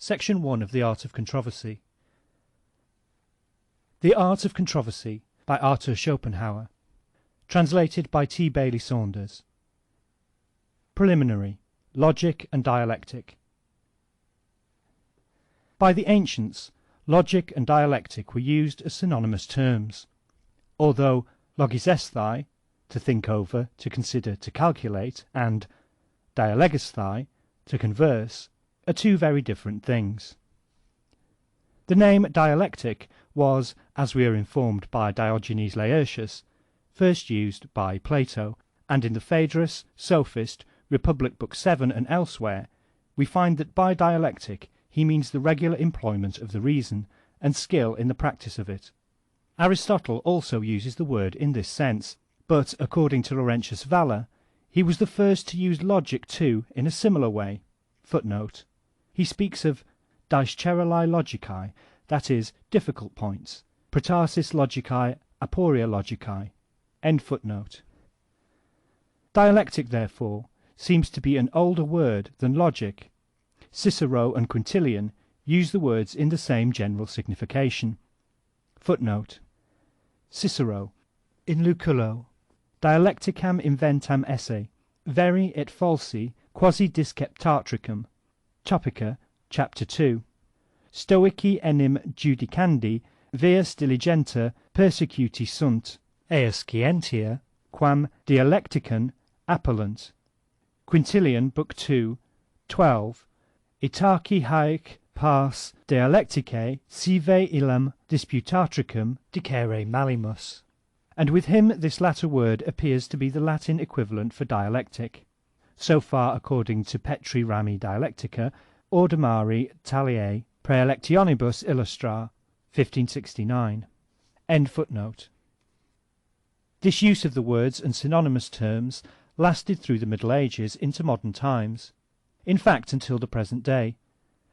Section 1 of The Art of Controversy. The Art of Controversy by Arthur Schopenhauer. Translated by T. Bailey Saunders. Preliminary. Logic and Dialectic. By the ancients, logic and dialectic were used as synonymous terms, although logisesthai, to think over, to consider, to calculate, and dialegesthai, to converse, are two very different things. The name dialectic was, as we are informed by Diogenes Laertius, first used by Plato, and in the Phaedrus, Sophist, Republic Book 7 and elsewhere, we find that by dialectic he means the regular employment of the reason, and skill in the practice of it. Aristotle also uses the word in this sense, but according to Laurentius Valla, he was the first to use logic too in a similar way. Footnote. He speaks of discerali logicae, that is, difficult points, protasis logicae, aporia logicae. End footnote. Dialectic, therefore, seems to be an older word than logic. Cicero and Quintilian use the words in the same general signification. Footnote. Cicero, in Lucullo, Dialecticam inventam esse, veri et falsi quasi disceptatricum, Topica, chapter 2. Stoici enim judicandi vias diligenta persecuti sunt, eas scientia, quam dialecticam appellant. Quintilian, book 2, 12. Itaci haec pars dialecticae sive illam disputatricum dicere malimus. And with him this latter word appears to be the Latin equivalent for dialectic. So far according to Petri Rami Dialectica, Ordinari Taliae Praelectionibus Illustra, 1569. End footnote. This use of the words and synonymous terms lasted through the Middle Ages into modern times, in fact until the present day.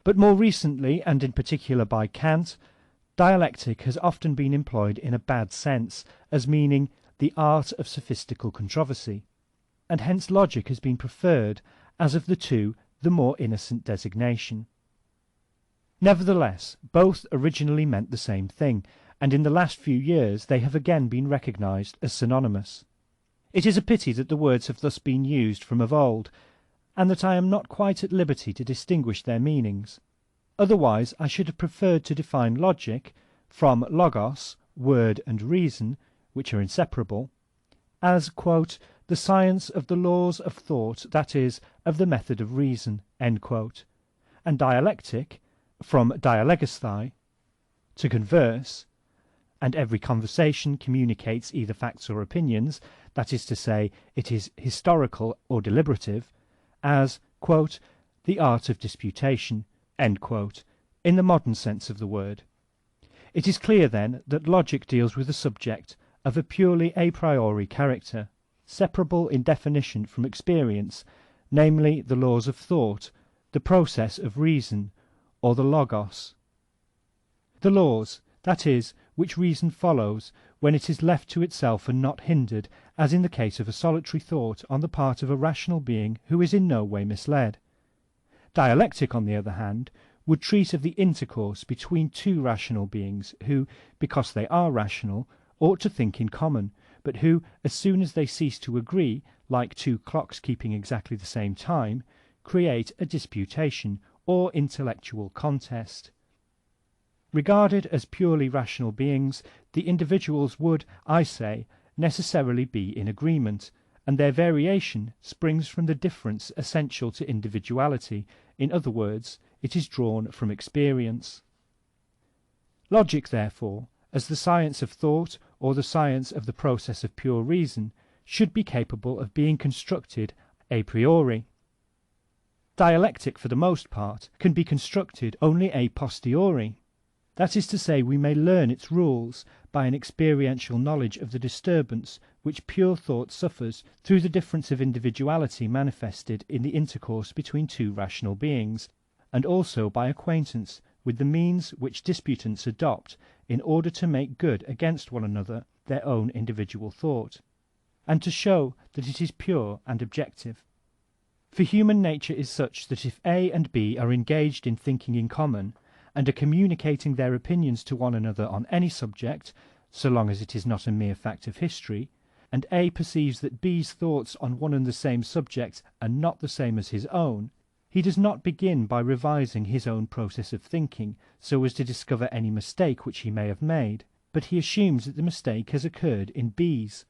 But more recently, and in particular by Kant, dialectic has often been employed in a bad sense, as meaning the art of sophistical controversy, and hence logic has been preferred as of the two the more innocent designation. Nevertheless, both originally meant the same thing, and in the last few years they have again been recognized as synonymous. It is a pity that the words have thus been used from of old, and that I am not quite at liberty to distinguish their meanings. Otherwise I should have preferred to define logic, from logos, word and reason, which are inseparable, as, quote, the science of the laws of thought, that is, of the method of reason, end quote, and dialectic, from dialegesthai, to converse, and every conversation communicates either facts or opinions, that is to say, it is historical or deliberative, as, quote, the art of disputation, end quote, in the modern sense of the word. It is clear, then, that logic deals with a subject of a purely a priori character, separable in definition from experience, namely the laws of thought, the process of reason, or the logos. The laws, that is, which reason follows when it is left to itself and not hindered, as in the case of a solitary thought on the part of a rational being who is in no way misled. Dialectic, on the other hand, would treat of the intercourse between two rational beings who, because they are rational, ought to think in common, but who, as soon as they cease to agree, like two clocks keeping exactly the same time, create a disputation or intellectual contest. Regarded as purely rational beings, the individuals would, I say, necessarily be in agreement, and their variation springs from the difference essential to individuality. In other words, it is drawn from experience. Logic, therefore, as the science of thought or the science of the process of pure reason, should be capable of being constructed a priori. Dialectic, for the most part, can be constructed only a posteriori. That is to say, we may learn its rules by an experiential knowledge of the disturbance which pure thought suffers through the difference of individuality manifested in the intercourse between two rational beings, and also by acquaintance with the means which disputants adopt in order to make good against one another their own individual thought, and to show that it is pure and objective. For human nature is such that if A and B are engaged in thinking in common, and are communicating their opinions to one another on any subject, so long as it is not a mere fact of history, and A perceives that B's thoughts on one and the same subject are not the same as his own, he does not begin by revising his own process of thinking so as to discover any mistake which he may have made, but he assumes that the mistake has occurred in B's.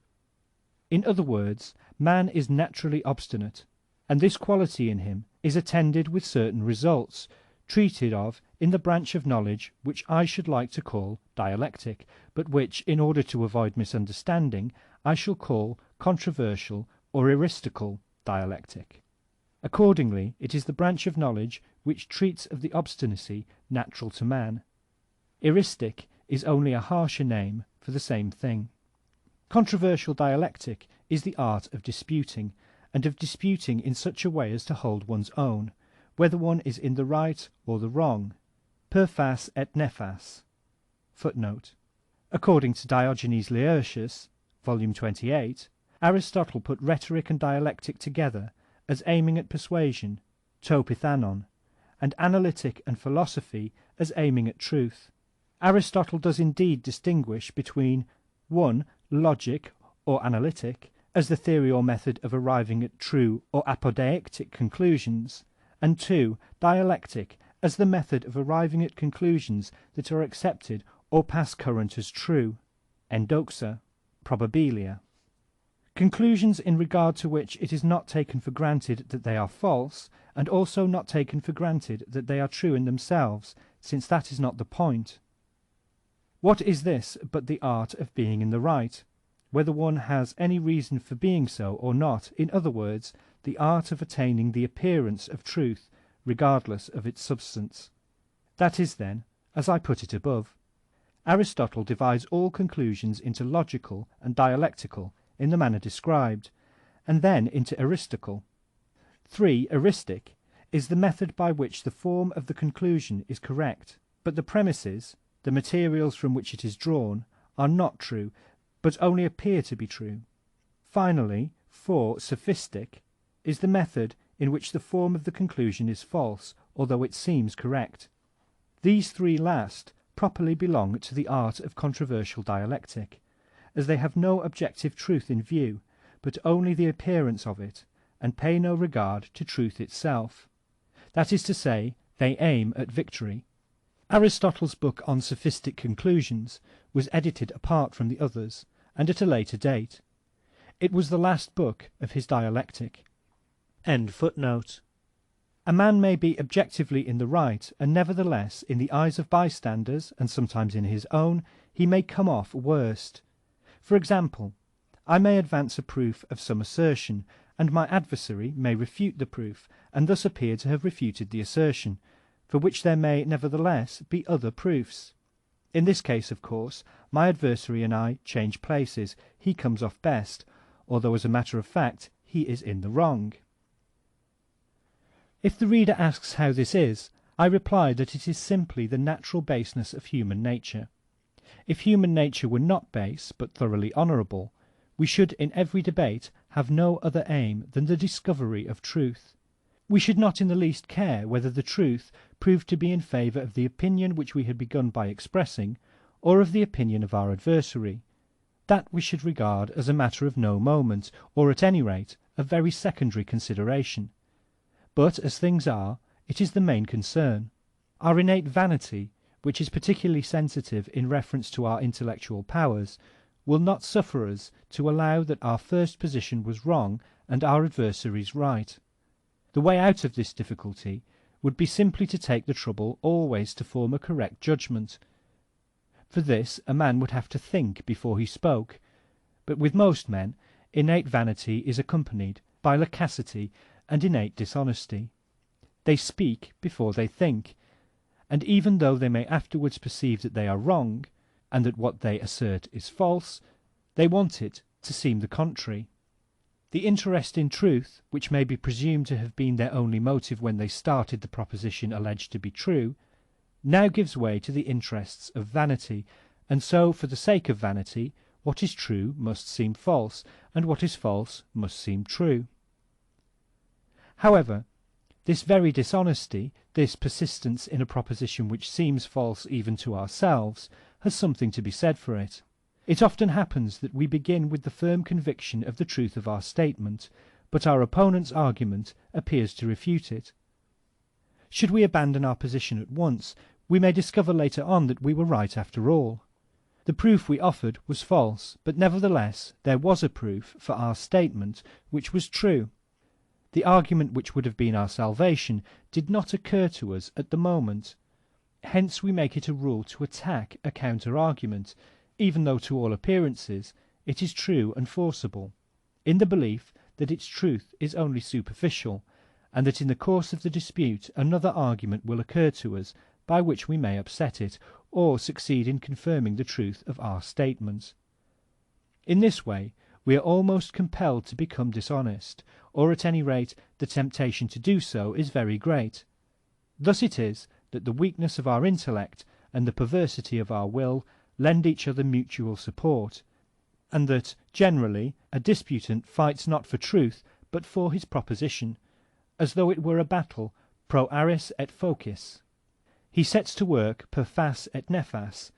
In other words, man is naturally obstinate, and this quality in him is attended with certain results, treated of in the branch of knowledge which I should like to call dialectic, but which, in order to avoid misunderstanding, I shall call controversial or eristical dialectic. Accordingly, it is the branch of knowledge which treats of the obstinacy natural to man. Eristic is only a harsher name for the same thing. Controversial dialectic is the art of disputing, and of disputing in such a way as to hold one's own, whether one is in the right or the wrong, per fas et nefas. Footnote. According to Diogenes Laertius, volume 28, Aristotle put rhetoric and dialectic together as aiming at persuasion, to pithanon, and analytic and philosophy as aiming at truth. Aristotle does indeed distinguish between 1. Logic or analytic, as the theory or method of arriving at true or apodeictic conclusions, and 2. Dialectic, as the method of arriving at conclusions that are accepted or pass current as true, endoxa, probabilia. Conclusions in regard to which it is not taken for granted that they are false, and also not taken for granted that they are true in themselves, since that is not the point. What is this but the art of being in the right, whether one has any reason for being so or not? In other words, the art of attaining the appearance of truth regardless of its substance. That is, then, as I put it above. Aristotle divides all conclusions into logical and dialectical in the manner described, and then into eristical. 3. Eristic is the method by which the form of the conclusion is correct, but the premises, the materials from which it is drawn, are not true, but only appear to be true. Finally, 4. Sophistic is the method in which the form of the conclusion is false, although it seems correct. These three last properly belong to the art of controversial dialectic, as they have no objective truth in view, but only the appearance of it, and pay no regard to truth itself. That is to say, they aim at victory. Aristotle's book on sophistic conclusions was edited apart from the others, and at a later date. It was the last book of his dialectic. End footnote. A man may be objectively in the right, and nevertheless, in the eyes of bystanders, and sometimes in his own, he may come off worst. For example, I may advance a proof of some assertion, and my adversary may refute the proof, and thus appear to have refuted the assertion, for which there may nevertheless be other proofs. In this case, of course, my adversary and I change places. He comes off best, although as a matter of fact he is in the wrong. If the reader asks how this is, I reply that it is simply the natural baseness of human nature. If human nature were not base, but thoroughly honourable, we should in every debate have no other aim than the discovery of truth. We should not in the least care whether the truth proved to be in favour of the opinion which we had begun by expressing, or of the opinion of our adversary. That we should regard as a matter of no moment, or at any rate of very secondary consideration. But as things are, it is the main concern. Our innate vanity, which is particularly sensitive in reference to our intellectual powers, will not suffer us to allow that our first position was wrong and our adversary's right. The way out of this difficulty would be simply to take the trouble always to form a correct judgment. For this a man would have to think before he spoke, but with most men innate vanity is accompanied by loquacity and innate dishonesty. They speak before they think, and even though they may afterwards perceive that they are wrong, and that what they assert is false, they want it to seem the contrary. The interest in truth, which may be presumed to have been their only motive when they started the proposition alleged to be true, now gives way to the interests of vanity, and so, for the sake of vanity, what is true must seem false, and what is false must seem true. However, this very dishonesty, this persistence in a proposition which seems false even to ourselves, has something to be said for it. It often happens that we begin with the firm conviction of the truth of our statement, but our opponent's argument appears to refute it. Should we abandon our position at once, we may discover later on that we were right after all. The proof we offered was false, but nevertheless there was a proof for our statement which was true. The argument which would have been our salvation did not occur to us at the moment. Hence we make it a rule to attack a counter-argument, even though to all appearances it is true and forcible, in the belief that its truth is only superficial, and that in the course of the dispute another argument will occur to us by which we may upset it, or succeed in confirming the truth of our statement. In this way we are almost compelled to become dishonest, or at any rate the temptation to do so is very great. Thus it is that the weakness of our intellect and the perversity of our will lend each other mutual support, and that, generally, a disputant fights not for truth but for his proposition, as though it were a battle pro aris et focis. He sets to work per fas et nefas.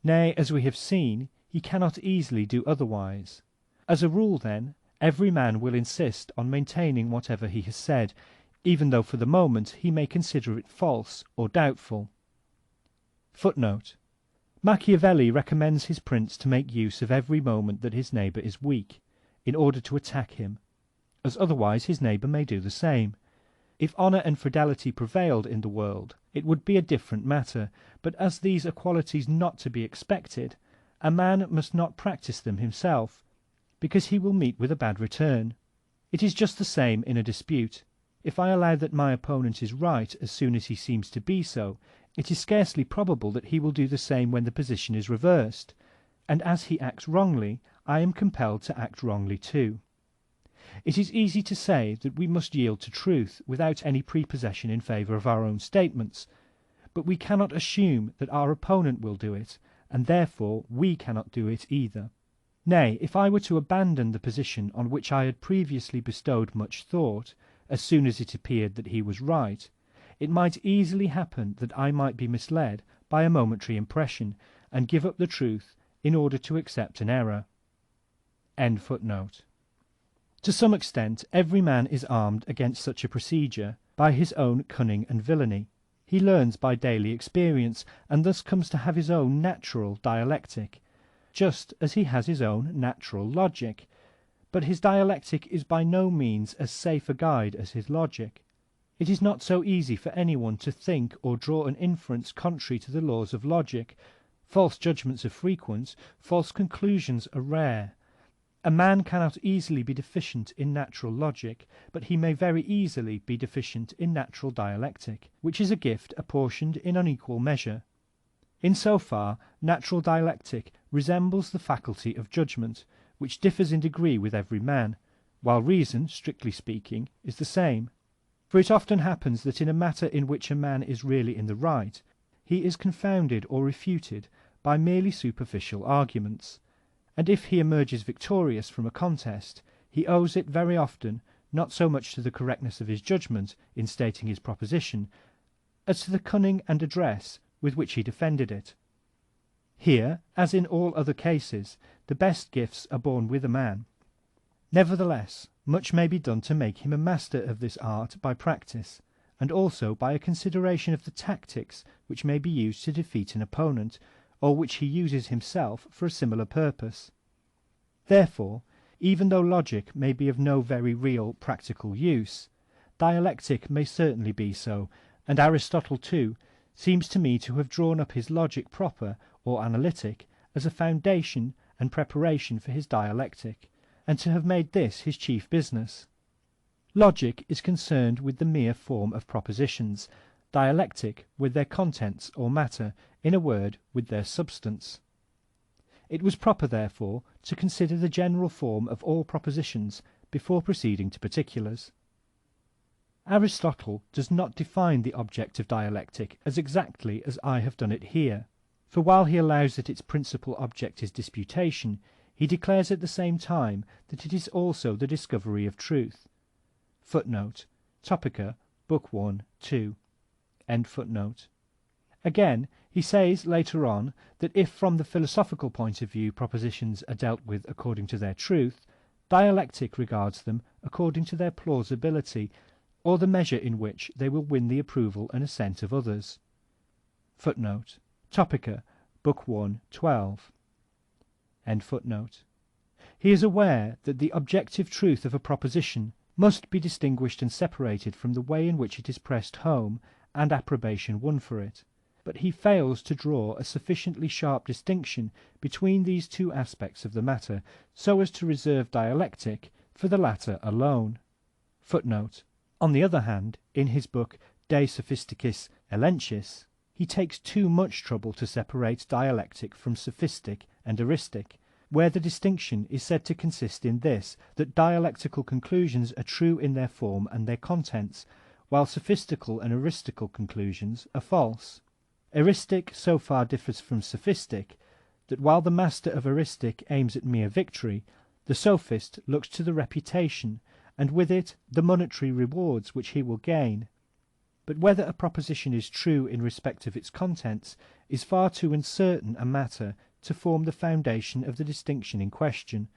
Nay, as we have seen, he cannot easily do otherwise. As a rule, then, every man will insist on maintaining whatever he has said, even though for the moment he may consider it false or doubtful. Footnote: Machiavelli recommends his prince to make use of every moment that his neighbour is weak, in order to attack him, as otherwise his neighbour may do the same. If honour and fidelity prevailed in the world, it would be a different matter, but as these are qualities not to be expected, a man must not practice them himself, because he will meet with a bad return. It is just the same in a dispute. If I allow that my opponent is right as soon as he seems to be so, it is scarcely probable that he will do the same when the position is reversed, and as he acts wrongly, I am compelled to act wrongly too. It is easy to say that we must yield to truth without any prepossession in favour of our own statements, but we cannot assume that our opponent will do it, and therefore we cannot do it either. Nay, if I were to abandon the position on which I had previously bestowed much thought, as soon as it appeared that he was right, it might easily happen that I might be misled by a momentary impression, and give up the truth in order to accept an error. End footnote. To some extent every man is armed against such a procedure by his own cunning and villainy. He learns by daily experience, and thus comes to have his own natural dialectic, just as he has his own natural logic, but his dialectic is by no means as safe a guide as his logic. It is not so easy for anyone to think or draw an inference contrary to the laws of logic. False judgments are frequent, false conclusions are rare. A man cannot easily be deficient in natural logic, but he may very easily be deficient in natural dialectic, which is a gift apportioned in unequal measure. In so far, natural dialectic resembles the faculty of judgment, which differs in degree with every man, while reason, strictly speaking, is the same. For it often happens that in a matter in which a man is really in the right, he is confounded or refuted by merely superficial arguments, and if he emerges victorious from a contest, he owes it very often not so much to the correctness of his judgment in stating his proposition, as to the cunning and address with which he defended it. Here, as in all other cases, the best gifts are born with a man. Nevertheless, much may be done to make him a master of this art by practice, and also by a consideration of the tactics which may be used to defeat an opponent, or which he uses himself for a similar purpose. Therefore, even though logic may be of no very real practical use, dialectic may certainly be so, and Aristotle too seems to me to have drawn up his logic proper or analytic as a foundation and preparation for his dialectic, and to have made this his chief business. Logic is concerned with the mere form of propositions, dialectic with their contents or matter, in a word, with their substance. It was proper, therefore, to consider the general form of all propositions before proceeding to particulars. Aristotle does not define the object of dialectic as exactly as I have done it here, for while he allows that its principal object is disputation, he declares at the same time that it is also the discovery of truth. Footnote: Topica, Book 1, 2. Again, he says later on that if from the philosophical point of view propositions are dealt with according to their truth, dialectic regards them according to their plausibility, or the measure in which they will win the approval and assent of others. Topica, Book 1, 12. He is aware that the objective truth of a proposition must be distinguished and separated from the way in which it is pressed home and approbation won for it, but he fails to draw a sufficiently sharp distinction between these two aspects of the matter so as to reserve dialectic for the latter alone. On the other hand, in his book De Sophisticis Elenchis, he takes too much trouble to separate dialectic from sophistic and eristic, where the distinction is said to consist in this, that dialectical conclusions are true in their form and their contents, while sophistical and eristical conclusions are false. Eristic so far differs from sophistic that while the master of eristic aims at mere victory, the sophist looks to the reputation, and with it the monetary rewards which he will gain. But whether a proposition is true in respect of its contents is far too uncertain a matter to form the foundation of the distinction in question,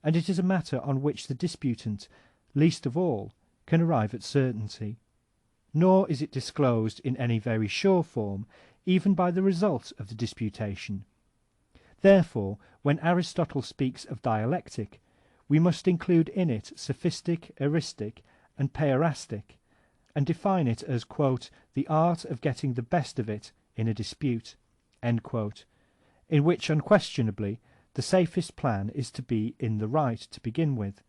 and it is a matter on which the disputant, least of all, can arrive at certainty. Nor is it disclosed in any very sure form, even by the result of the disputation. Therefore, when Aristotle speaks of dialectic, we must include in it sophistic, eristic, and peirastic, and define it as the art of getting the best of it in a dispute, in which unquestionably the safest plan is to be in the right to begin with.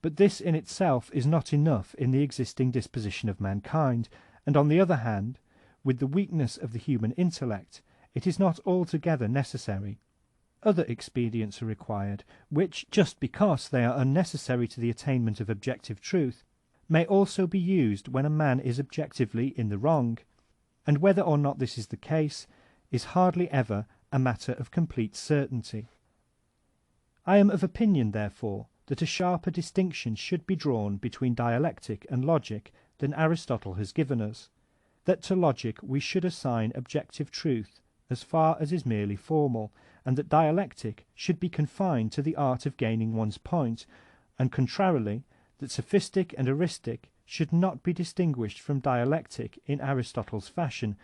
But this in itself is not enough in the existing disposition of mankind, and on the other hand, with the weakness of the human intellect, it is not altogether necessary. Other expedients are required, which, just because they are unnecessary to the attainment of objective truth, may also be used when a man is objectively in the wrong, and whether or not this is the case is hardly ever a matter of complete certainty. I am of opinion, therefore, that a sharper distinction should be drawn between dialectic and logic than Aristotle has given us, that to logic we should assign objective truth as far as is merely formal, and that dialectic should be confined to the art of gaining one's point, and contrarily, that sophistic and eristic should not be distinguished from dialectic in Aristotle's fashion,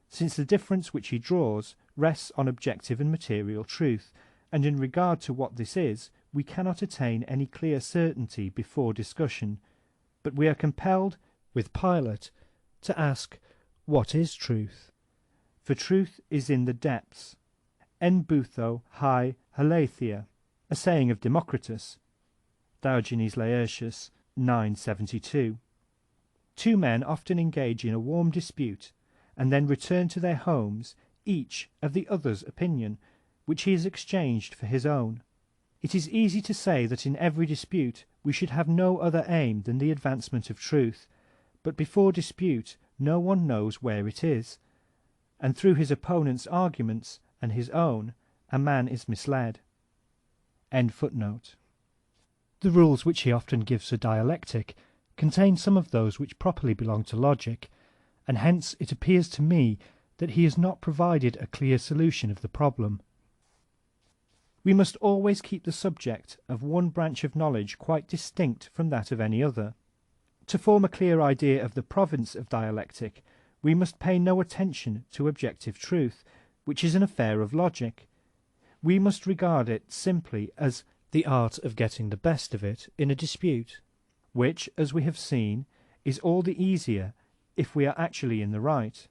since the difference which he draws rests on objective and material truth, and in regard to what this is, we cannot attain any clear certainty before discussion, but we are compelled, with Pilate, to ask, what is truth? For truth is in the depths. En butho hai haletheia, a saying of Democritus, Diogenes Laertius 972. Two men often engage in a warm dispute, and then return to their homes, each of the other's opinion, which he has exchanged for his own. It is easy to say that in every dispute we should have no other aim than the advancement of truth, but before dispute no one knows where it is, and through his opponent's arguments and his own a man is misled. The rules which he often gives for dialectic contain some of those which properly belong to logic, and hence it appears to me that he has not provided a clear solution of the problem. We must always keep the subject of one branch of knowledge quite distinct from that of any other. To form a clear idea of the province of dialectic, we must pay no attention to objective truth, which is an affair of logic. We must regard it simply as the art of getting the best of it in a dispute, which, as we have seen, is all the easier if we are actually in the right.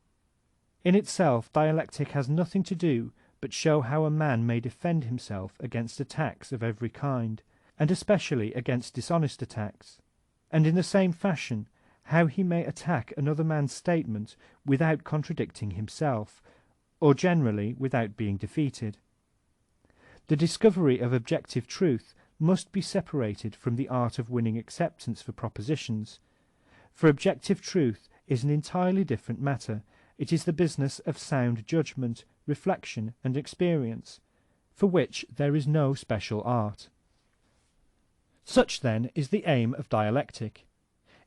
In itself, dialectic has nothing to do but show how a man may defend himself against attacks of every kind, and especially against dishonest attacks, and in the same fashion how he may attack another man's statement without contradicting himself, or generally without being defeated. The discovery of objective truth must be separated from the art of winning acceptance for propositions, for objective truth is an entirely different matter. It is the business of sound judgment, reflection, and experience, for which there is no special art. Such, then, is the aim of dialectic.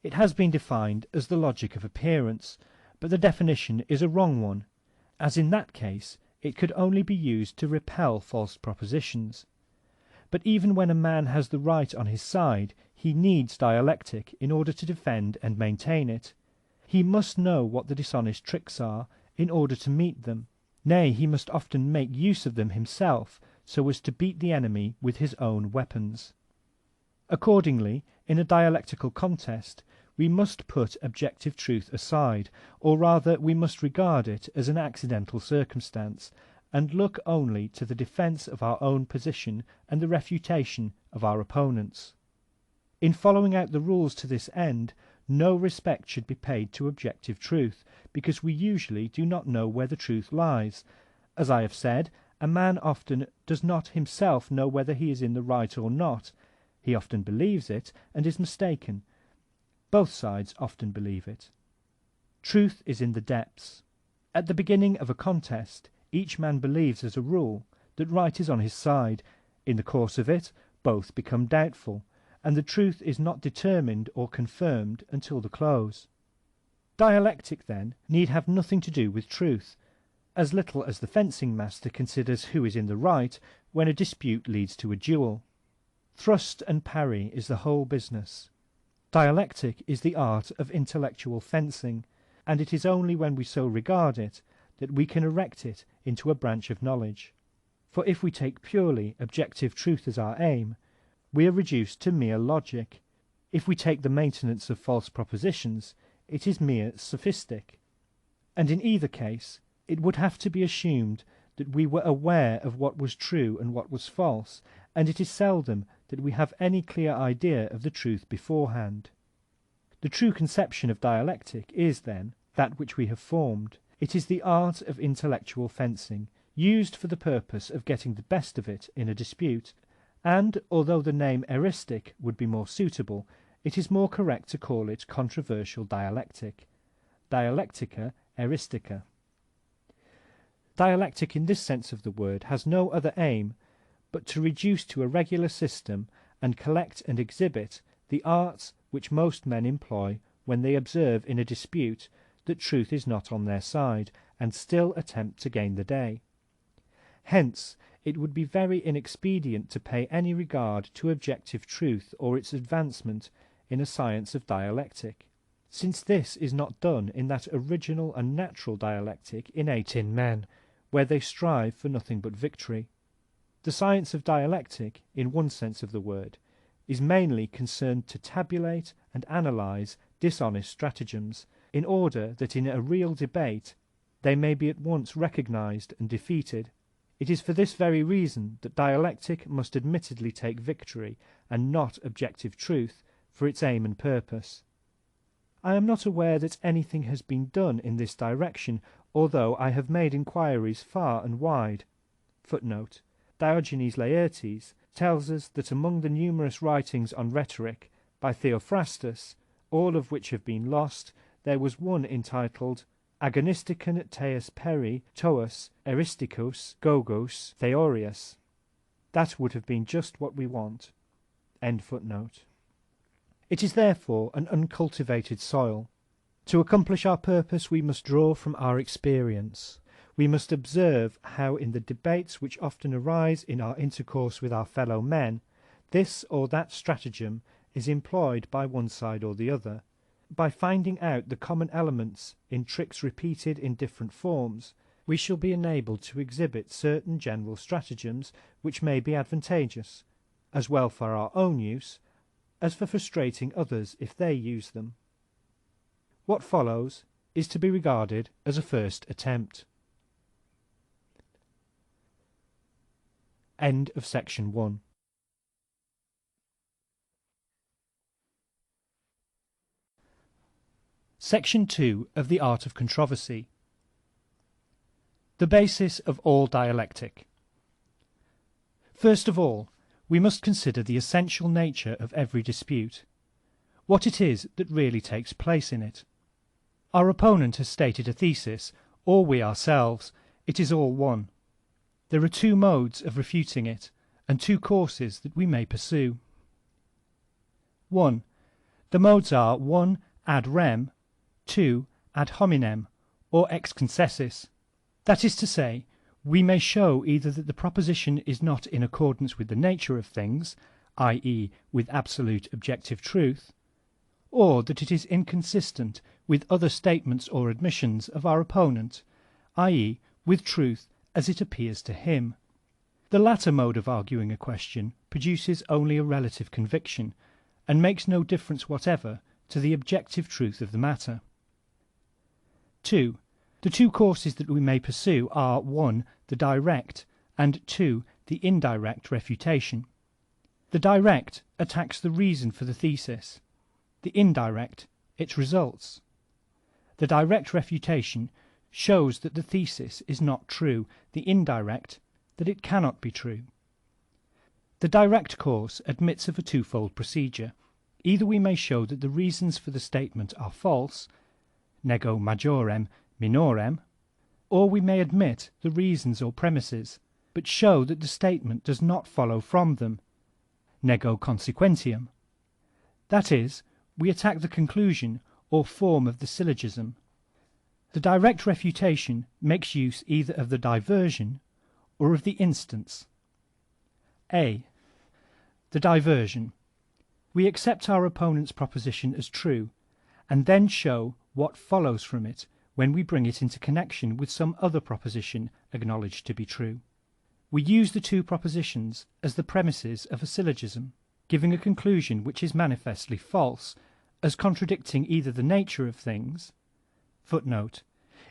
It has been defined as the logic of appearance, but the definition is a wrong one, as in that case it could only be used to repel false propositions. But even when a man has the right on his side, he needs dialectic in order to defend and maintain it. He must know what the dishonest tricks are in order to meet them. Nay, he must often make use of them himself, so as to beat the enemy with his own weapons. Accordingly, in a dialectical contest, we must put objective truth aside, or rather we must regard it as an accidental circumstance, and look only to the defense of our own position and the refutation of our opponents. In following out the rules to this end, no respect should be paid to objective truth, because we usually do not know where the truth lies. As I have said, a man often does not himself know whether he is in the right or not. He often believes it and is mistaken. Both sides often believe it. Truth is in the depths. At the beginning of a contest, each man believes as a rule that right is on his side. In the course of it, both become doubtful, and the truth is not determined or confirmed until the close. Dialectic, then, need have nothing to do with truth, as little as the fencing master considers who is in the right when a dispute leads to a duel. Thrust and parry is the whole business. Dialectic is the art of intellectual fencing, and it is only when we so regard it that we can erect it into a branch of knowledge. For if we take purely objective truth as our aim, we are reduced to mere logic. If we take the maintenance of false propositions, it is mere sophistic. And in either case, it would have to be assumed that we were aware of what was true and what was false, and it is seldom that we have any clear idea of the truth beforehand. The true conception of dialectic is, then, that which we have formed. It is the art of intellectual fencing, used for the purpose of getting the best of it in a dispute, and, although the name eristic would be more suitable, it is more correct to call it controversial dialectic. Dialectica eristica. Dialectic in this sense of the word has no other aim but to reduce to a regular system and collect and exhibit the arts which most men employ when they observe in a dispute that truth is not on their side, and still attempt to gain the day. Hence it would be very inexpedient to pay any regard to objective truth or its advancement in a science of dialectic, since this is not done in that original and natural dialectic innate in men, where they strive for nothing but victory. The science of dialectic, in one sense of the word, is mainly concerned to tabulate and analyze dishonest stratagems, in order that in a real debate they may be at once recognized and defeated. It is for this very reason that dialectic must admittedly take victory, and not objective truth, for its aim and purpose. I am not aware that anything has been done in this direction, although I have made inquiries far and wide. Footnote: Diogenes Laertes tells us that among the numerous writings on rhetoric by Theophrastus, all of which have been lost, there was one entitled Agonisticon teus peri tous eristicus gogos theorias. That would have been just what we want. End footnote. It is therefore an uncultivated soil. To accomplish our purpose we must draw from our experience. We must observe how in the debates which often arise in our intercourse with our fellow men, this or that stratagem is employed by one side or the other. By finding out the common elements in tricks repeated in different forms, we shall be enabled to exhibit certain general stratagems which may be advantageous, as well for our own use as for frustrating others if they use them. What follows is to be regarded as a first attempt. End of section 1. Section 2 of the Art of Controversy. The basis of all dialectic. First of all, we must consider the essential nature of every dispute, what it is that really takes place in it. Our opponent has stated a thesis, or we ourselves, it is all one. There are two modes of refuting it, and two courses that we may pursue. 1. The modes are 1. Ad rem, 2. Ad hominem, or ex concessis. That is to say, we may show either that the proposition is not in accordance with the nature of things, i.e. with absolute objective truth, or that it is inconsistent with other statements or admissions of our opponent, i.e. with truth as it appears to him. The latter mode of arguing a question produces only a relative conviction, and makes no difference whatever to the objective truth of the matter. 2. The two courses that we may pursue are 1. The direct, and 2. The indirect refutation. The direct attacks the reason for the thesis, the indirect its results. The direct refutation shows that the thesis is not true, the indirect that it cannot be true. The direct course admits of a twofold procedure. Either we may show that the reasons for the statement are false, nego majorem minorem, or we may admit the reasons or premises, but show that the statement does not follow from them, nego consequentiam. That is, we attack the conclusion or form of the syllogism. The direct refutation makes use either of the diversion or of the instance. A. The diversion. We accept our opponent's proposition as true, and then show what follows from it when we bring it into connection with some other proposition acknowledged to be true. We use the two propositions as the premises of a syllogism, giving a conclusion which is manifestly false, as contradicting either the nature of things, footnote,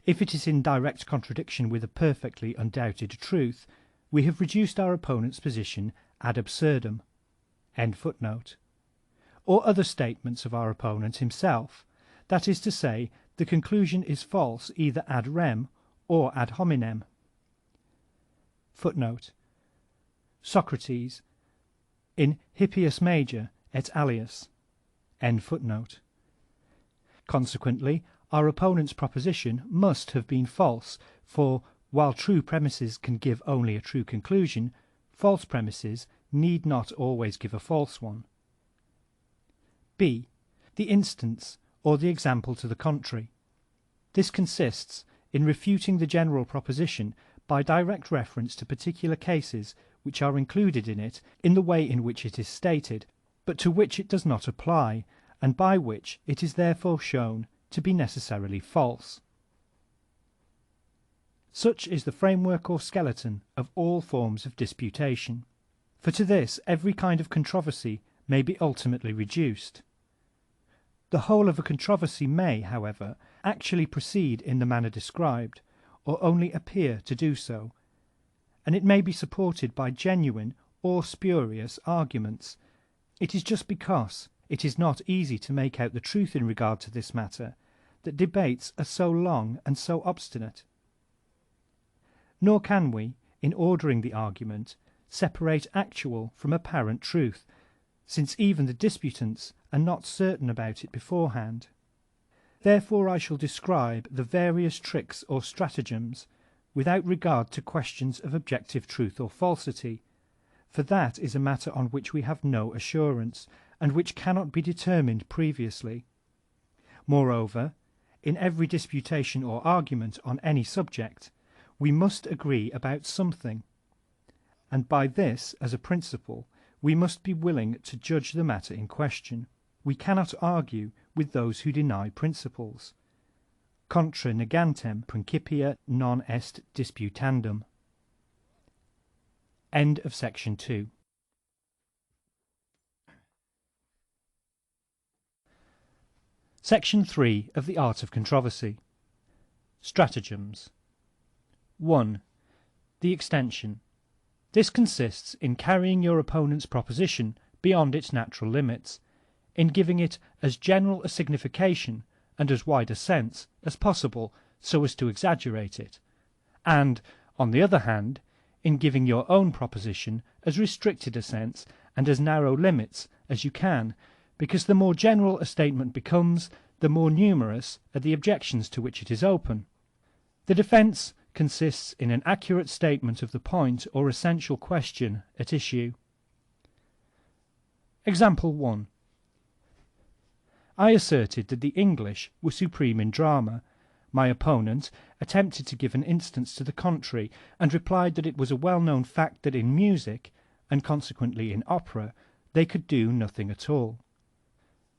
if it is in direct contradiction with a perfectly undoubted truth, we have reduced our opponent's position ad absurdum, end footnote, or other statements of our opponent himself, that is to say, the conclusion is false either ad rem or ad hominem. Footnote. Socrates in Hippias Major et alias. End footnote. Consequently, our opponent's proposition must have been false, for while true premises can give only a true conclusion, false premises need not always give a false one. B. The instance or the example to the contrary. This consists in refuting the general proposition by direct reference to particular cases which are included in it in the way in which it is stated, but to which it does not apply, and by which it is therefore shown to be necessarily false. Such is the framework or skeleton of all forms of disputation, for to this every kind of controversy may be ultimately reduced. The whole of a controversy may, however, actually proceed in the manner described, or only appear to do so, and it may be supported by genuine or spurious arguments. It is just because it is not easy to make out the truth in regard to this matter that debates are so long and so obstinate. Nor can we, in ordering the argument, separate actual from apparent truth, since even the disputants are not certain about it beforehand. Therefore I shall describe the various tricks or stratagems without regard to questions of objective truth or falsity, for that is a matter on which we have no assurance, and which cannot be determined previously. Moreover, in every disputation or argument on any subject, we must agree about something, and by this, as a principle, we must be willing to judge the matter in question. We cannot argue with those who deny principles. Contra negantem principia non est disputandum. End of section 2. Section 3 of the Art of Controversy. Stratagems. 1. The extension. This consists in carrying your opponent's proposition beyond its natural limits, in giving it as general a signification and as wide a sense as possible so as to exaggerate it, and, on the other hand, in giving your own proposition as restricted a sense and as narrow limits as you can, because the more general a statement becomes, the more numerous are the objections to which it is open. The defense consists in an accurate statement of the point or essential question at issue. Example 1. I asserted that the English were supreme in drama. My opponent attempted to give an instance to the contrary, and replied that it was a well-known fact that in music, and consequently in opera, they could do nothing at all.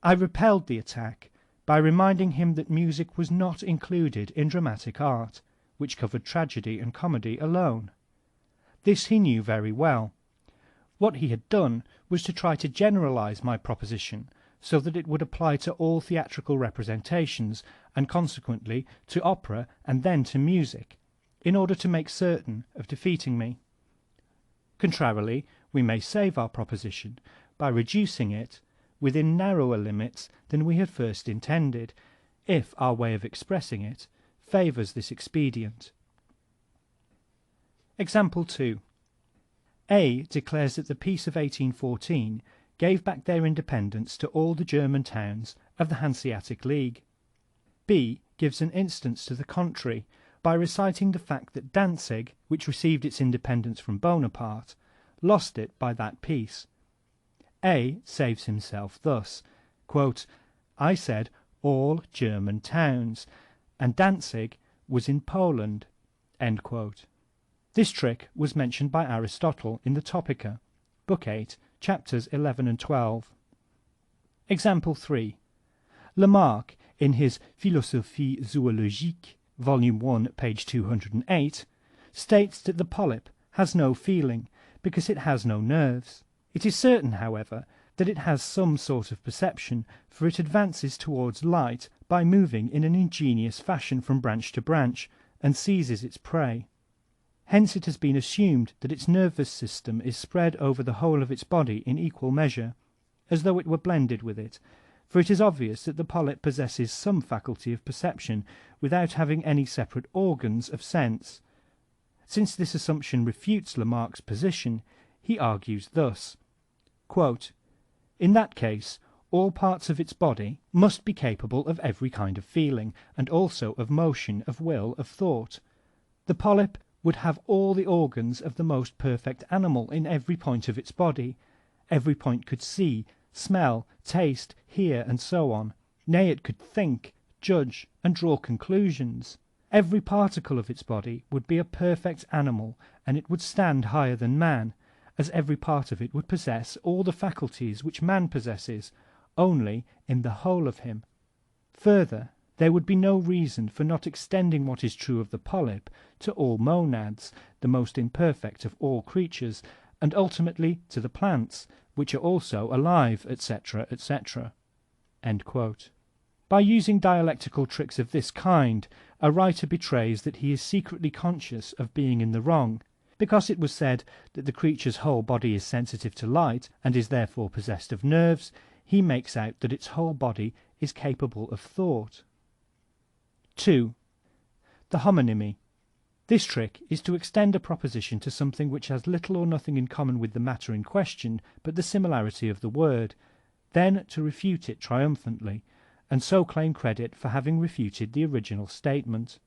I repelled the attack by reminding him that music was not included in dramatic art, which covered tragedy and comedy alone. This he knew very well. What he had done was to try to generalize my proposition so that it would apply to all theatrical representations, and consequently to opera and then to music, in order to make certain of defeating me. Contrarily, we may save our proposition by reducing it within narrower limits than we had first intended, if our way of expressing it favors this expedient. Example 2. A declares that the Peace of 1814 gave back their independence to all the German towns of the Hanseatic League. B gives an instance to the contrary by reciting the fact that Danzig, which received its independence from Bonaparte, lost it by that peace. A saves himself thus, quote, I said all German towns, and Danzig was in Poland. End quote. This trick was mentioned by Aristotle in the Topica, Book 8, chapters 11 and 12. Example 3. Lamarck, in his Philosophie zoologique, volume 1, page 208, states that the polyp has no feeling because it has no nerves. It is certain, however, that it has some sort of perception, for it advances towards light by moving in an ingenious fashion from branch to branch, and seizes its prey. Hence it has been assumed that its nervous system is spread over the whole of its body in equal measure, as though it were blended with it, for it is obvious that the polyp possesses some faculty of perception without having any separate organs of sense. Since this assumption refutes Lamarck's position, he argues thus, quote, in that case, all parts of its body must be capable of every kind of feeling, and also of motion, of will, of thought. The polyp would have all the organs of the most perfect animal in every point of its body. Every point could see, smell, taste, hear, and so on. Nay, it could think, judge, and draw conclusions. Every particle of its body would be a perfect animal, and it would stand higher than man, as every part of it would possess all the faculties which man possesses, only in the whole of him. Further, there would be no reason for not extending what is true of the polyp to all monads, the most imperfect of all creatures, and ultimately to the plants, which are also alive, etc., etc. End quote. By using dialectical tricks of this kind, a writer betrays that he is secretly conscious of being in the wrong. Because it was said that the creature's whole body is sensitive to light, and is therefore possessed of nerves, he makes out that its whole body is capable of thought. 2. The homonymy. This trick is to extend a proposition to something which has little or nothing in common with the matter in question but the similarity of the word, then to refute it triumphantly, and so claim credit for having refuted the original statement.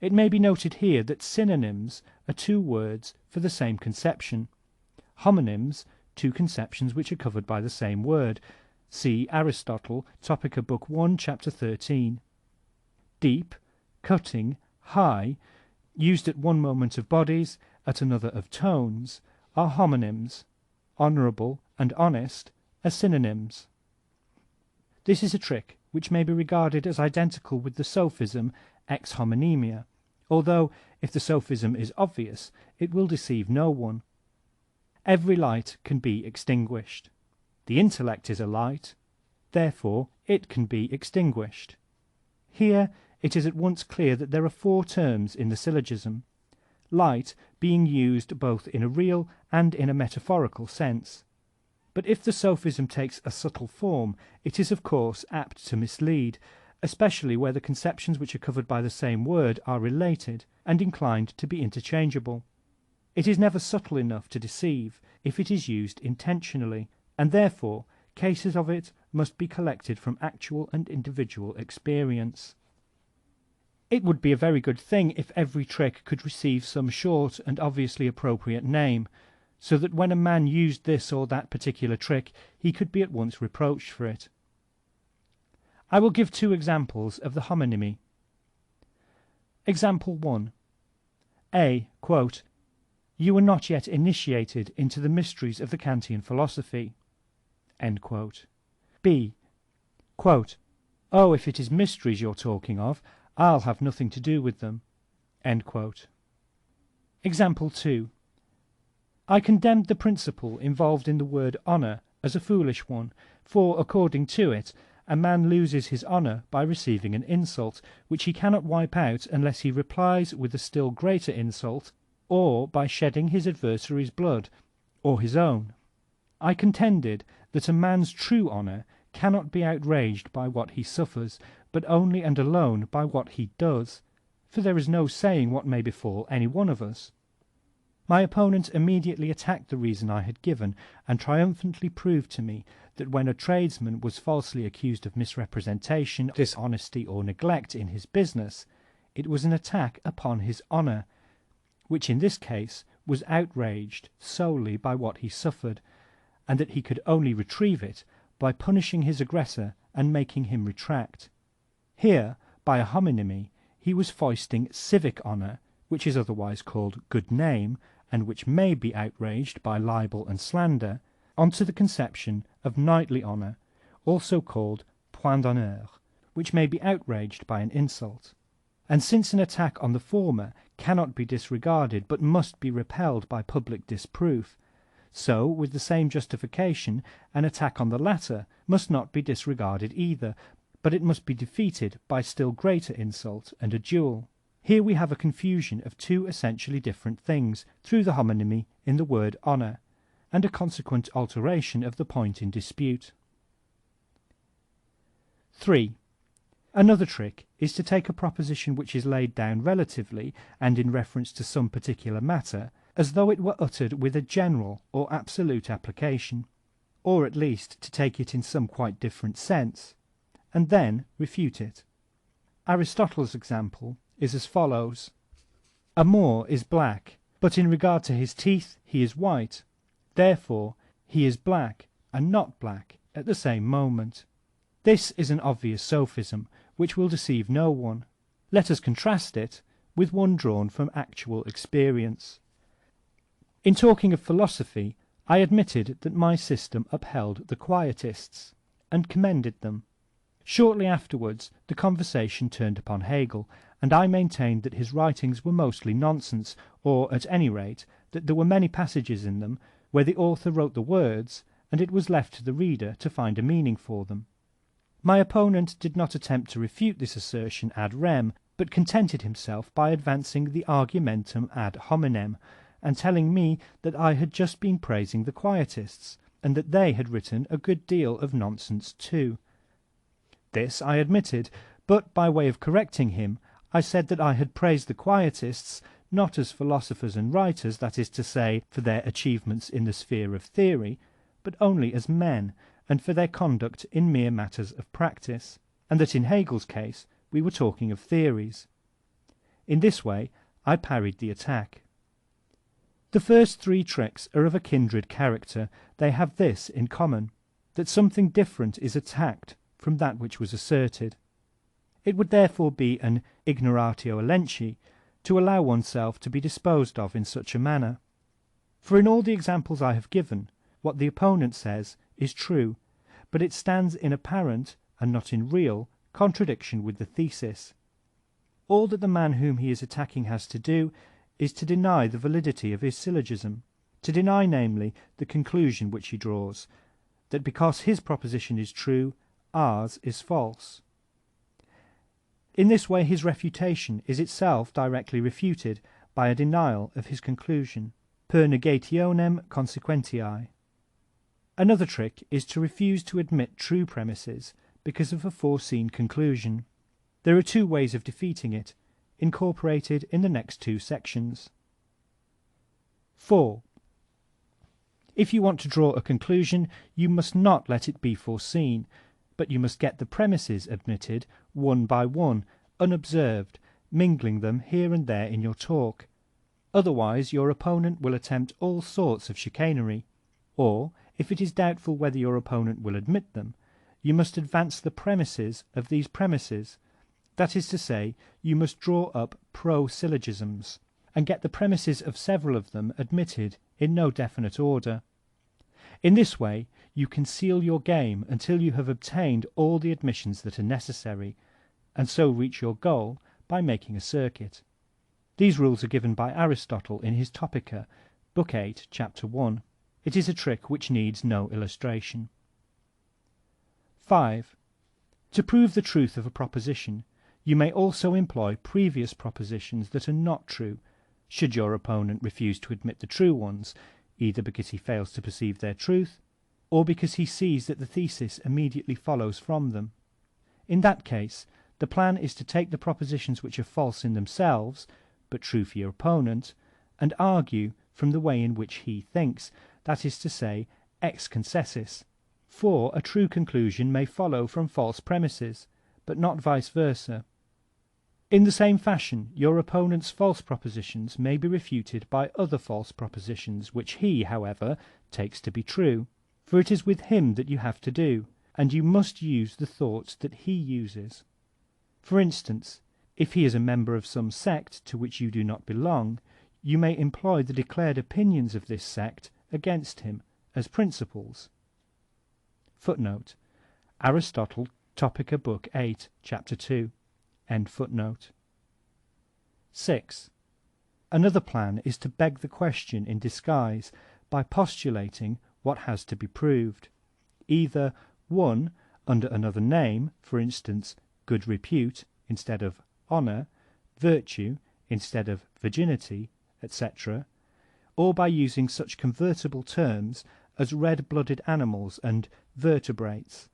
It may be noted here that synonyms are two words for the same conception. Homonyms, two conceptions which are covered by the same word. See Aristotle, Topica, Book 1, chapter 13. Deep, cutting, high, used at one moment of bodies, at another of tones, are homonyms. Honourable and honest are synonyms. This is a trick which may be regarded as identical with the sophism ex homonymia, although, if the sophism is obvious, it will deceive no one. Every light can be extinguished. The intellect is a light, therefore it can be extinguished. Here it is at once clear that there are four terms in the syllogism, light being used both in a real and in a metaphorical sense. But if the sophism takes a subtle form, it is of course apt to mislead, especially where the conceptions which are covered by the same word are related, and inclined to be interchangeable. It is never subtle enough to deceive if it is used intentionally, and therefore cases of it must be collected from actual and individual experience. It would be a very good thing if every trick could receive some short and obviously appropriate name, so that when a man used this or that particular trick he could be at once reproached for it. I will give two examples of the homonymy. Example 1. A. Quote, "You are not yet initiated into the mysteries of the Kantian philosophy." End quote. B. Quote, "Oh, if it is mysteries you're talking of, I'll have nothing to do with them." End quote. Example 2. I condemned the principle involved in the word honour as a foolish one, for, according to it, a man loses his honour by receiving an insult, which he cannot wipe out unless he replies with a still greater insult, or by shedding his adversary's blood, or his own. I contended that a man's true honour cannot be outraged by what he suffers, but only and alone by what he does, for there is no saying what may befall any one of us. My opponent immediately attacked the reason I had given, and triumphantly proved to me that when a tradesman was falsely accused of misrepresentation, dishonesty, or neglect in his business, it was an attack upon his honour, which in this case was outraged solely by what he suffered, and that he could only retrieve it by punishing his aggressor and making him retract. Here, by a homonymy, he was foisting civic honour, which is otherwise called good name, and which may be outraged by libel and slander, onto the conception of knightly honour, also called point d'honneur, which may be outraged by an insult. And since an attack on the former cannot be disregarded but must be repelled by public disproof, so, with the same justification, an attack on the latter must not be disregarded either, but it must be defeated by still greater insult and a duel. Here we have a confusion of two essentially different things through the homonymy in the word honour, and a consequent alteration of the point in dispute. 3. Another trick is to take a proposition which is laid down relatively and in reference to some particular matter, as though it were uttered with a general or absolute application, or at least to take it in some quite different sense, and then refute it. Aristotle's example is as follows: a Moor is black, but in regard to his teeth he is white, therefore he is black and not black at the same moment. This is an obvious sophism which will deceive no one. Let us contrast it with one drawn from actual experience. In talking of philosophy, I admitted that my system upheld the Quietists, and commended them. Shortly afterwards the conversation turned upon Hegel, and I maintained that his writings were mostly nonsense, or, at any rate, that there were many passages in them where the author wrote the words, and it was left to the reader to find a meaning for them. My opponent did not attempt to refute this assertion ad rem, but contented himself by advancing the argumentum ad hominem, and telling me that I had just been praising the Quietists, and that they had written a good deal of nonsense too. This I admitted, but by way of correcting him, I said that I had praised the Quietists not as philosophers and writers, that is to say, for their achievements in the sphere of theory, but only as men, and for their conduct in mere matters of practice, and that in Hegel's case we were talking of theories. In this way I parried the attack. The first three tricks are of a kindred character. They have this in common, that something different is attacked from that which was asserted. It would therefore be an ignoratio elenchi to allow oneself to be disposed of in such a manner. For in all the examples I have given, what the opponent says is true, but it stands in apparent, and not in real, contradiction with the thesis. All that the man whom he is attacking has to do is to deny the validity of his syllogism, to deny, namely, the conclusion which he draws, that because his proposition is true, ours is false. In this way his refutation is itself directly refuted by a denial of his conclusion, per negationem consequentiae. Another trick is to refuse to admit true premises because of a foreseen conclusion. There are two ways of defeating it, incorporated in the next two sections. 4. If you want to draw a conclusion, you must not let it be foreseen, but you must get the premises admitted one by one, unobserved, mingling them here and there in your talk. Otherwise your opponent will attempt all sorts of chicanery, or, if it is doubtful whether your opponent will admit them, you must advance the premises of these premises. That is to say, you must draw up pro-syllogisms, and get the premises of several of them admitted in no definite order. In this way you conceal your game until you have obtained all the admissions that are necessary, and so reach your goal by making a circuit. These rules are given by Aristotle in his Topica, Book 8, Chapter 1. It is a trick which needs no illustration. 5. To prove the truth of a proposition, you may also employ previous propositions that are not true, should your opponent refuse to admit the true ones, either because he fails to perceive their truth, or because he sees that the thesis immediately follows from them. In that case, the plan is to take the propositions which are false in themselves, but true for your opponent, and argue from the way in which he thinks, that is to say, ex concessis, for a true conclusion may follow from false premises, but not vice versa. In the same fashion, your opponent's false propositions may be refuted by other false propositions, which he, however, takes to be true, for it is with him that you have to do, and you must use the thoughts that he uses. For instance, if he is a member of some sect to which you do not belong, you may employ the declared opinions of this sect against him as principles. Footnote: Aristotle, Topica, Book 8, Chapter 2. End footnote. 6. Another plan is to beg the question in disguise by postulating what has to be proved, either 1. Under another name, for instance, good repute instead of honor, virtue instead of virginity, etc., or by using such convertible terms as red-blooded animals and vertebrates,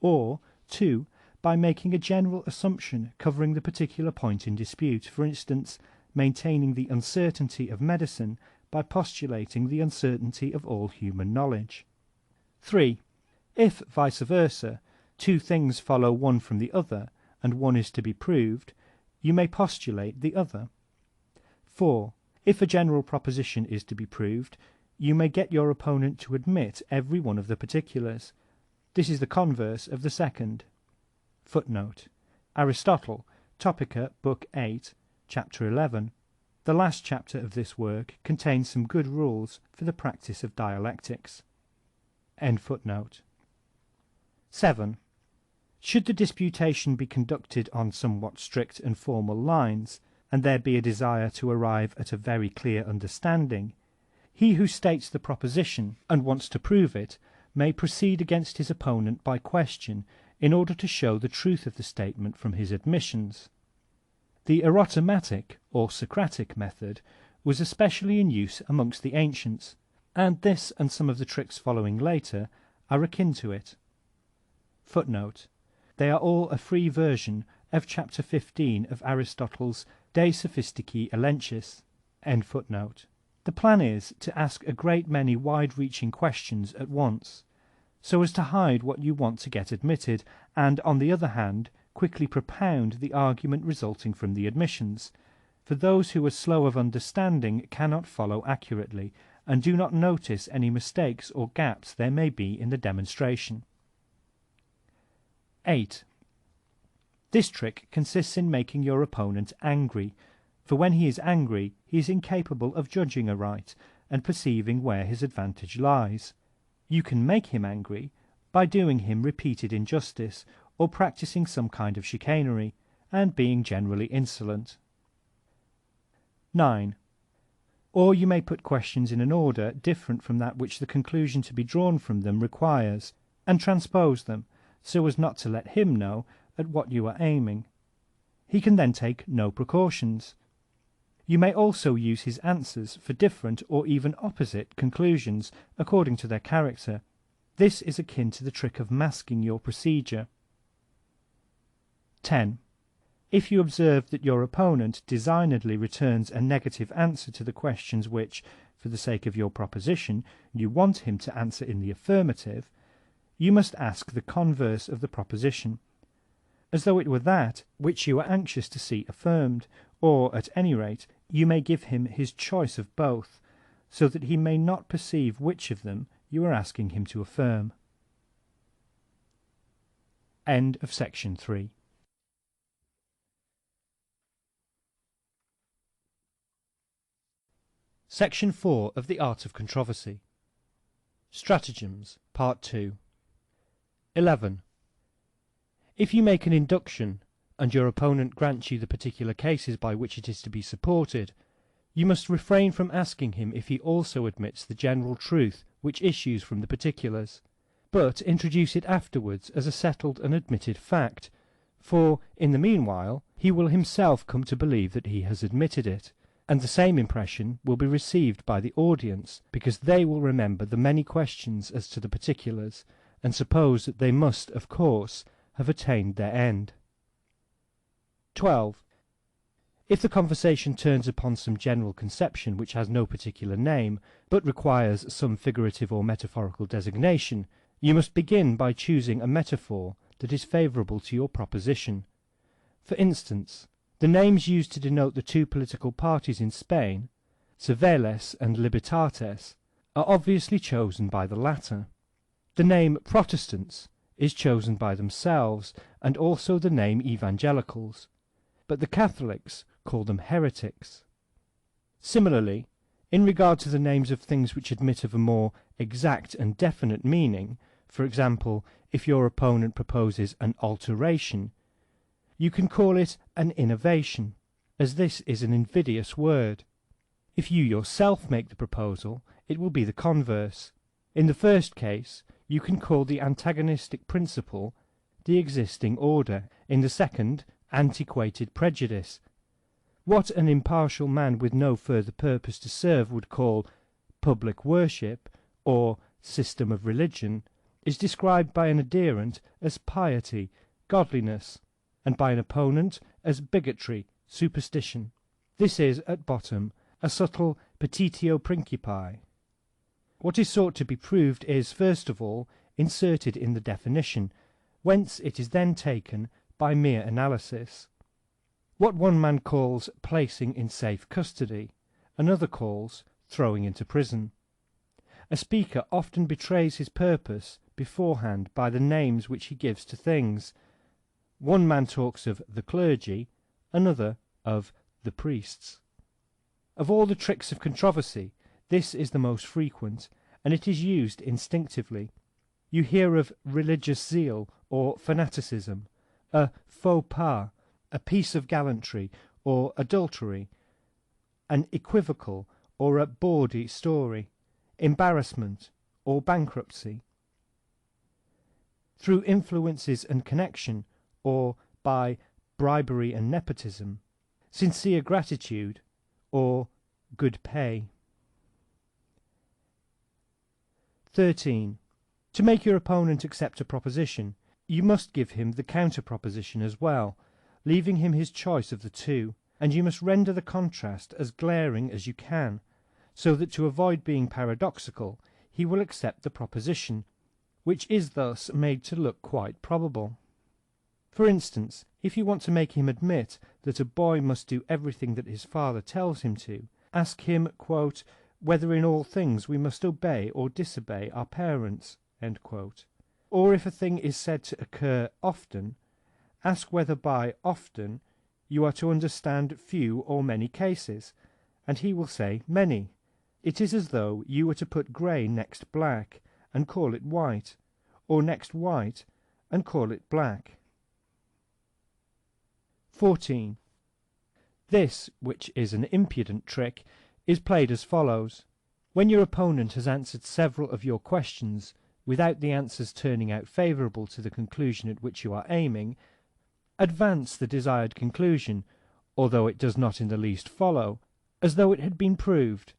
or 2. By making a general assumption covering the particular point in dispute, for instance, maintaining the uncertainty of medicine by postulating the uncertainty of all human knowledge. 3. If, vice versa, two things follow one from the other, and one is to be proved, you may postulate the other. 4. If a general proposition is to be proved, you may get your opponent to admit every one of the particulars. This is the converse of the second. Footnote: Aristotle, Topica, Book 8, Chapter 11. The last chapter of this work contains some good rules for the practice of dialectics. End footnote. 7. Should the disputation be conducted on somewhat strict and formal lines, and there be a desire to arrive at a very clear understanding, he who states the proposition and wants to prove it may proceed against his opponent by question in order to show the truth of the statement from his admissions. The erotomatic or Socratic method was especially in use amongst the ancients, and this and some of the tricks following later are akin to it. Footnote: They are all a free version of Chapter 15 of Aristotle's De Sophistici Elenchis. End footnote. The plan is to ask a great many wide-reaching questions at once, so as to hide what you want to get admitted, and, on the other hand, quickly propound the argument resulting from the admissions, for those who are slow of understanding cannot follow accurately, and do not notice any mistakes or gaps there may be in the demonstration. 8. This trick consists in making your opponent angry, for when he is angry he is incapable of judging aright and perceiving where his advantage lies. You can make him angry by doing him repeated injustice, or practicing some kind of chicanery, and being generally insolent. 9. Or you may put questions in an order different from that which the conclusion to be drawn from them requires, and transpose them, so as not to let him know at what you are aiming. He can then take no precautions. You may also use his answers for different or even opposite conclusions according to their character. This is akin to the trick of masking your procedure. 10. If you observe that your opponent designedly returns a negative answer to the questions which, for the sake of your proposition, you want him to answer in the affirmative, you must ask the converse of the proposition, as though it were that which you are anxious to see affirmed, or, at any rate, you may give him his choice of both, so that he may not perceive which of them you are asking him to affirm. End of section 3. Section 4 of the Art of Controversy. Stratagems, Part 2. 11. If you make an induction, and your opponent grants you the particular cases by which it is to be supported, you must refrain from asking him if he also admits the general truth which issues from the particulars, but introduce it afterwards as a settled and admitted fact, for, in the meanwhile, he will himself come to believe that he has admitted it, and the same impression will be received by the audience, because they will remember the many questions as to the particulars, and suppose that they must, of course, have attained their end. 12. If the conversation turns upon some general conception which has no particular name, but requires some figurative or metaphorical designation, you must begin by choosing a metaphor that is favourable to your proposition. For instance, the names used to denote the two political parties in Spain, Civiles and Libertates, are obviously chosen by the latter. The name Protestants is chosen by themselves, and also the name Evangelicals, but the Catholics call them heretics. Similarly, in regard to the names of things which admit of a more exact and definite meaning, for example, if your opponent proposes an alteration, you can call it an innovation, as this is an invidious word. If you yourself make the proposal, it will be the converse. In the first case, you can call the antagonistic principle the existing order, in the second, antiquated prejudice. What an impartial man with no further purpose to serve would call public worship, or system of religion, is described by an adherent as piety, godliness, and by an opponent as bigotry, superstition. This is, at bottom, a subtle petitio principii. What is sought to be proved is, first of all, inserted in the definition, whence it is then taken by mere analysis. What one man calls placing in safe custody, another calls throwing into prison. A speaker often betrays his purpose beforehand by the names which he gives to things. One man talks of the clergy, another of the priests. Of all the tricks of controversy, this is the most frequent, and it is used instinctively. You hear of religious zeal or fanaticism, a faux pas, a piece of gallantry or adultery, an equivocal or a bawdy story, embarrassment or bankruptcy. Through influences and connection, or by bribery and nepotism, sincere gratitude, or good pay. 13. To make your opponent accept a proposition, you must give him the counter-proposition as well, leaving him his choice of the two, and you must render the contrast as glaring as you can, so that to avoid being paradoxical, he will accept the proposition, which is thus made to look quite probable. For instance, if you want to make him admit that a boy must do everything that his father tells him to, ask him, quote, whether in all things we must obey or disobey our parents, end quote. Or if a thing is said to occur often, ask whether by often you are to understand few or many cases, and he will say many. It is as though you were to put grey next black and call it white, or next white and call it black. 14. This, which is an impudent trick, is played as follows. When your opponent has answered several of your questions without the answers turning out favourable to the conclusion at which you are aiming, advance the desired conclusion, although it does not in the least follow, as though it had been proved,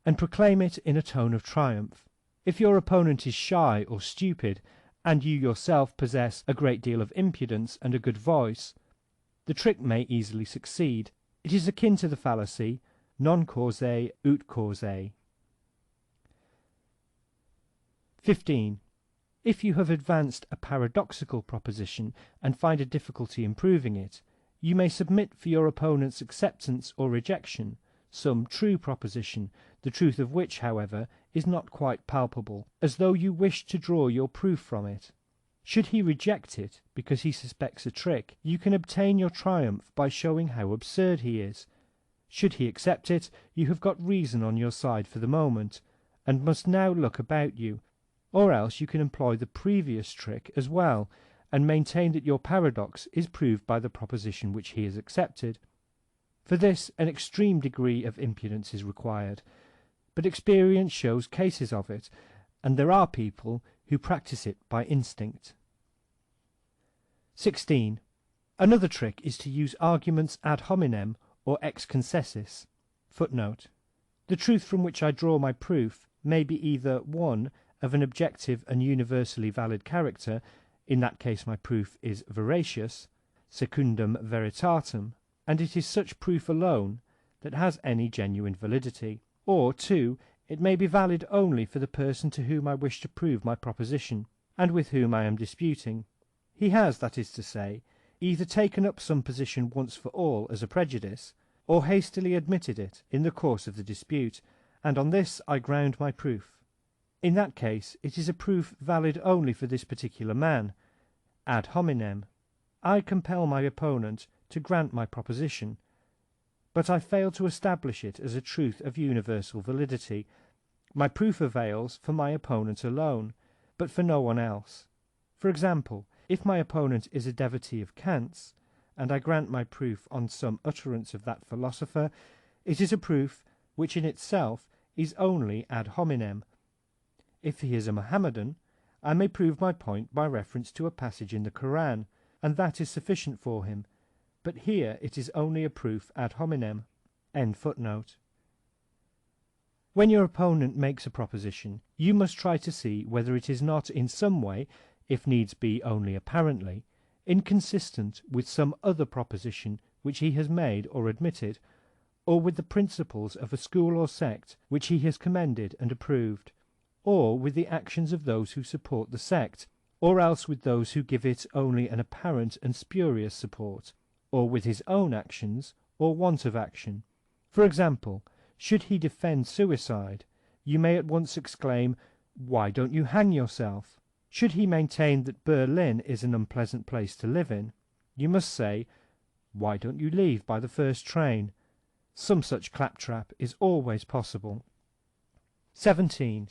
and proclaim it in a tone of triumph. If your opponent is shy or stupid, and you yourself possess a great deal of impudence and a good voice, the trick may easily succeed. It is akin to the fallacy non causae ut causae. 15. If you have advanced a paradoxical proposition and find a difficulty in proving it, you may submit for your opponent's acceptance or rejection some true proposition, the truth of which, however, is not quite palpable, as though you wished to draw your proof from it. Should he reject it because he suspects a trick, you can obtain your triumph by showing how absurd he is. Should he accept it, you have got reason on your side for the moment, and must now look about you, or else you can employ the previous trick as well, and maintain that your paradox is proved by the proposition which he has accepted. For this an extreme degree of impudence is required, but experience shows cases of it, and there are people who practice it by instinct. 16. Another trick is to use arguments ad hominem or ex concessis. Footnote. The truth from which I draw my proof may be either 1. Of an objective and universally valid character, in that case my proof is veracious, secundum veritatem, and it is such proof alone that has any genuine validity, or 2. It may be valid only for the person to whom I wish to prove my proposition, and with whom I am disputing. He has, that is to say, either taken up some position once for all as a prejudice, or hastily admitted it in the course of the dispute, and on this I ground my proof. In that case it is a proof valid only for this particular man, ad hominem. I compel my opponent to grant my proposition, but I fail to establish it as a truth of universal validity. My proof avails for my opponent alone, but for no one else. For example, if my opponent is a devotee of Kant's, and I grant my proof on some utterance of that philosopher, it is a proof which in itself is only ad hominem. If he is a Mohammedan, I may prove my point by reference to a passage in the Koran, and that is sufficient for him, but here it is only a proof ad hominem. End footnote. When your opponent makes a proposition, you must try to see whether it is not in some way, if needs be only apparently, inconsistent with some other proposition which he has made or admitted, or with the principles of a school or sect which he has commended and approved, or with the actions of those who support the sect, or else with those who give it only an apparent and spurious support, or with his own actions or want of action. For example, should he defend suicide, you may at once exclaim, "Why don't you hang yourself?" Should he maintain that Berlin is an unpleasant place to live in, you must say, "Why don't you leave by the first train?" Some such claptrap is always possible. 17.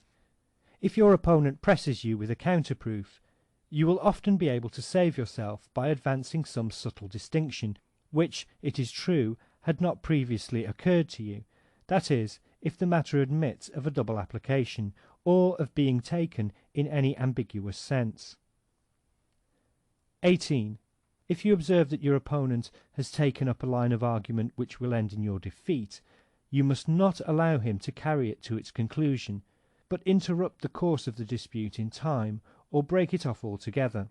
If your opponent presses you with a counterproof, you will often be able to save yourself by advancing some subtle distinction, which, it is true, had not previously occurred to you, that is, if the matter admits of a double application, or of being taken in any ambiguous sense. 18. If you observe that your opponent has taken up a line of argument which will end in your defeat, you must not allow him to carry it to its conclusion, but interrupt the course of the dispute in time, or break it off altogether,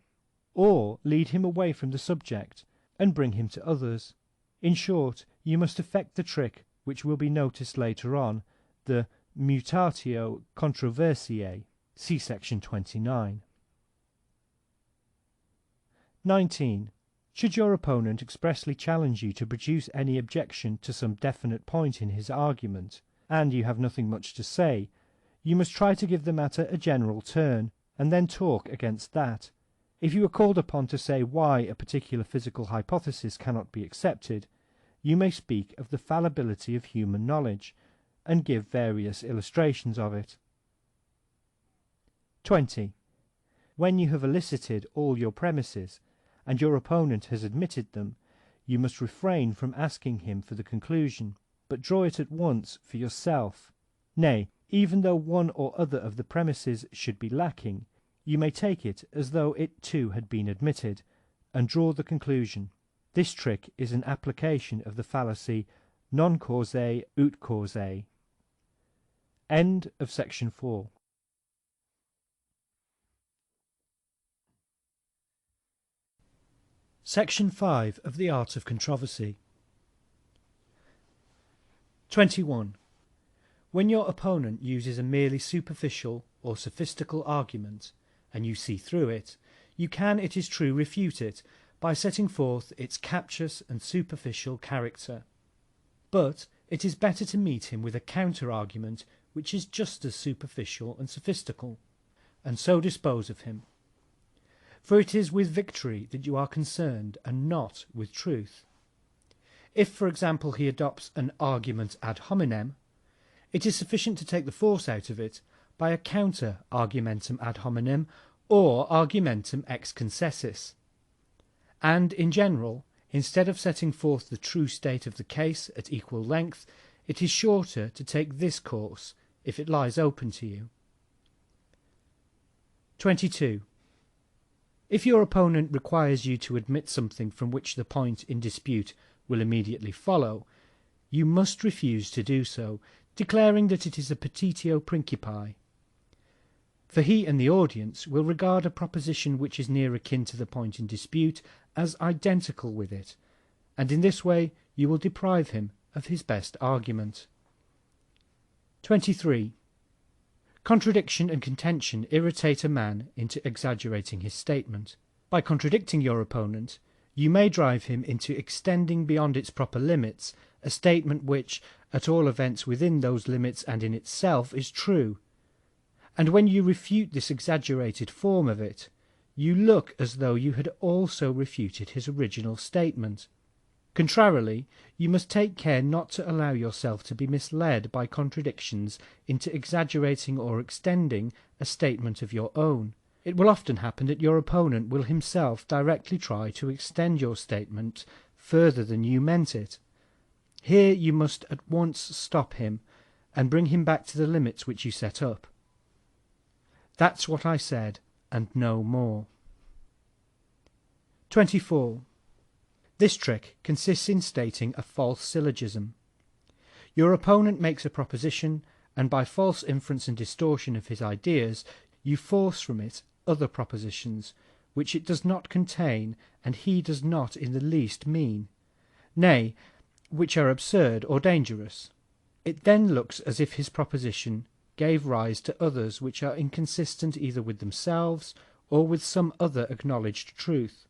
or lead him away from the subject, and bring him to others. In short, you must effect the trick which will be noticed later on, the mutatio controversiae. See section 29. 19. Should your opponent expressly challenge you to produce any objection to some definite point in his argument, and you have nothing much to say, you must try to give the matter a general turn, and then talk against that. If you are called upon to say why a particular physical hypothesis cannot be accepted, you may speak of the fallibility of human knowledge, and give various illustrations of it. 20. When you have elicited all your premises, and your opponent has admitted them, you must refrain from asking him for the conclusion, but draw it at once for yourself. Nay, even though one or other of the premises should be lacking, you may take it as though it too had been admitted, and draw the conclusion. This trick is an application of the fallacy non causae ut causae. End of section 4. Section 5 of the Art of Controversy. 21. When your opponent uses a merely superficial or sophistical argument, and you see through it, you can, it is true, refute it by setting forth its captious and superficial character. But it is better to meet him with a counter-argument which is just as superficial and sophistical, and so dispose of him. For it is with victory that you are concerned, and not with truth. If, for example, he adopts an argument ad hominem, it is sufficient to take the force out of it by a counter argumentum ad hominem or argumentum ex concessis. And, in general, instead of setting forth the true state of the case at equal length, it is shorter to take this course, if it lies open to you. 22. If your opponent requires you to admit something from which the point in dispute will immediately follow, you must refuse to do so, declaring that it is a petitio principii. For he and the audience will regard a proposition which is near akin to the point in dispute as identical with it, and in this way you will deprive him of his best argument. 23. Contradiction and contention irritate a man into exaggerating his statement. By contradicting your opponent, you may drive him into extending beyond its proper limits a statement which, at all events within those limits and in itself, is true. And when you refute this exaggerated form of it, you look as though you had also refuted his original statement. Contrarily, you must take care not to allow yourself to be misled by contradictions into exaggerating or extending a statement of your own. It will often happen that your opponent will himself directly try to extend your statement further than you meant it. Here you must at once stop him and bring him back to the limits which you set up. That's what I said, and no more. 24. This trick consists in stating a false syllogism. Your opponent makes a proposition, and by false inference and distortion of his ideas, you force from it other propositions, which it does not contain, and he does not in the least mean, nay, which are absurd or dangerous. It then looks as if his proposition gave rise to others which are inconsistent either with themselves or with some other acknowledged truth,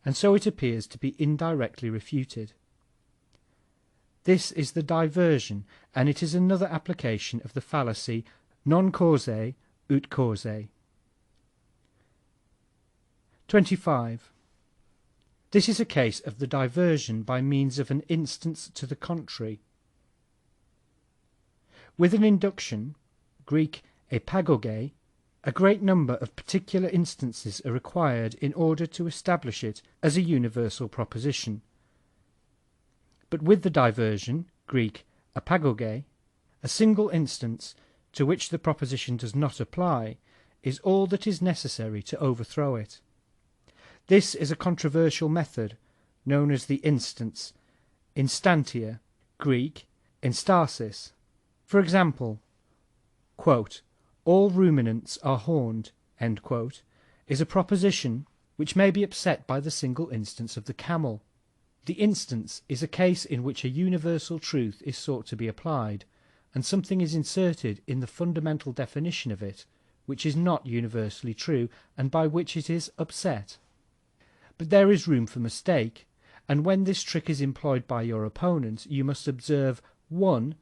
and so it appears to be indirectly refuted. This is the diversion, and it is another application of the fallacy non causae ut causae. 25. This is a case of the diversion by means of an instance to the contrary. With an induction, Greek epagoge, a great number of particular instances are required in order to establish it as a universal proposition. But with the diversion, Greek apagoge, a single instance to which the proposition does not apply is all that is necessary to overthrow it. This is a controversial method known as the instance, instantia, Greek instasis. For example, quote, all ruminants are horned, end quote, is a proposition which may be upset by the single instance of the camel. The instance is a case in which a universal truth is sought to be applied, and something is inserted in the fundamental definition of it, which is not universally true, and by which it is upset. But there is room for mistake, and when this trick is employed by your opponent, you must observe 1.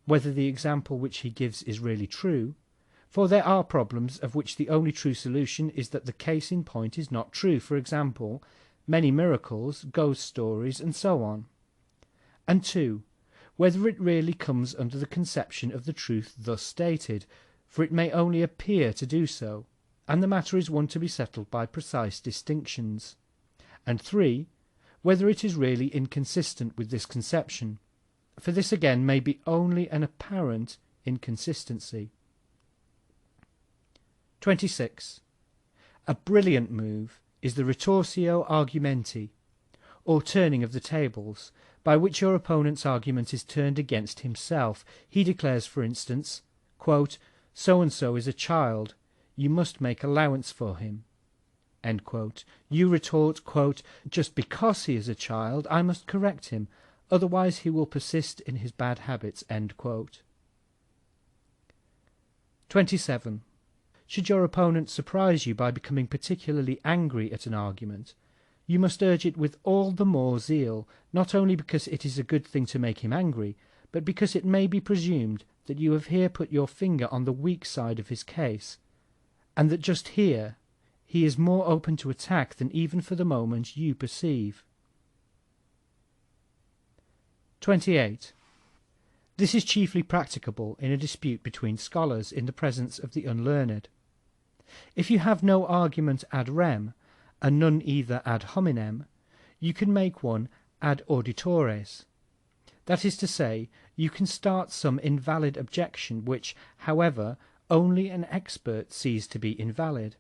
Whether the example which he gives is really true, for there are problems of which the only true solution is that the case in point is not true, for example, many miracles, ghost stories, and so on. And 2. Whether it really comes under the conception of the truth thus stated, for it may only appear to do so, and the matter is one to be settled by precise distinctions. And 3. Whether it is really inconsistent with this conception, for this again may be only an apparent inconsistency. 26. A brilliant move is the retorsio argumenti, or turning of the tables, by which your opponent's argument is turned against himself. He declares, for instance, quote, so-and-so is a child, you must make allowance for him. End quote. You retort, quote, just because he is a child, I must correct him, otherwise he will persist in his bad habits. End quote. 27. Should your opponent surprise you by becoming particularly angry at an argument, you must urge it with all the more zeal, not only because it is a good thing to make him angry, but because it may be presumed that you have here put your finger on the weak side of his case, and that just here he is more open to attack than even for the moment you perceive. 28. This is chiefly practicable in a dispute between scholars in the presence of the unlearned. If you have no argument ad rem, and none either ad hominem, you can make one ad auditores. That is to say, you can start some invalid objection which, however, only an expert sees to be invalid.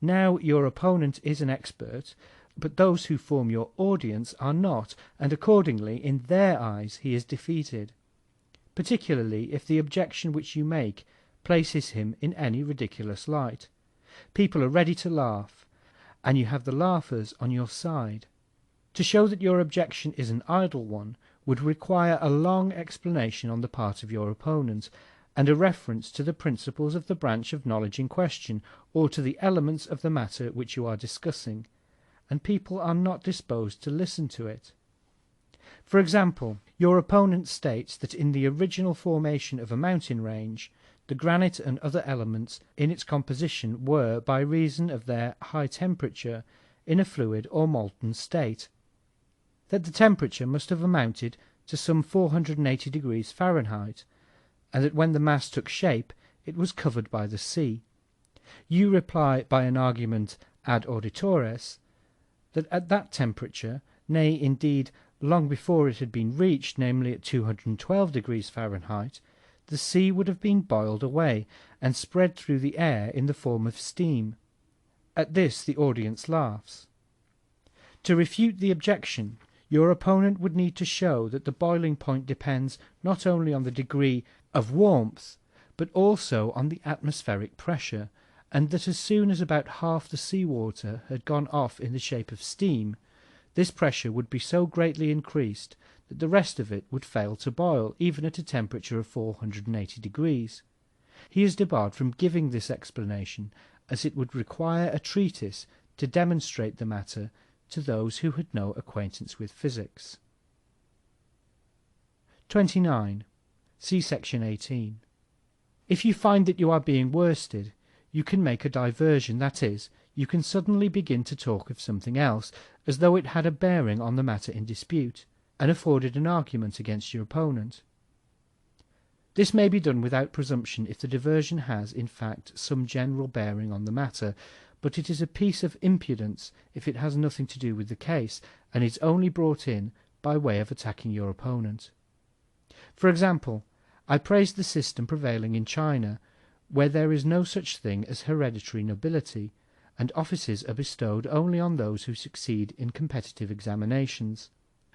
Now your opponent is an expert, but those who form your audience are not, and accordingly in their eyes he is defeated, particularly if the objection which you make places him in any ridiculous light. People are ready to laugh, and you have the laughers on your side. To show that your objection is an idle one would require a long explanation on the part of your opponent, and a reference to the principles of the branch of knowledge in question, or to the elements of the matter which you are discussing, and people are not disposed to listen to it. For example, your opponent states that in the original formation of a mountain range, the granite and other elements in its composition were, by reason of their high temperature, in a fluid or molten state, that the temperature must have amounted to some 480 degrees Fahrenheit, and that when the mass took shape it was covered by the sea. You reply by an argument ad auditores that at that temperature, nay indeed long before it had been reached, namely at 212 degrees Fahrenheit, the sea would have been boiled away and spread through the air in the form of steam. At this the audience laughs. To refute the objection, your opponent would need to show that the boiling point depends not only on the degree of warmth, but also on the atmospheric pressure, and that as soon as about half the sea water had gone off in the shape of steam, this pressure would be so greatly increased that the rest of it would fail to boil, even at a temperature of 480 degrees. He is debarred from giving this explanation, as it would require a treatise to demonstrate the matter to those who had no acquaintance with physics. 29. See section 18. If you find that you are being worsted, you can make a diversion, that is, you can suddenly begin to talk of something else, as though it had a bearing on the matter in dispute, and afforded an argument against your opponent. This may be done without presumption if the diversion has, in fact, some general bearing on the matter, but it is a piece of impudence if it has nothing to do with the case, and is only brought in by way of attacking your opponent. For example, I praised the system prevailing in China, where there is no such thing as hereditary nobility, and offices are bestowed only on those who succeed in competitive examinations.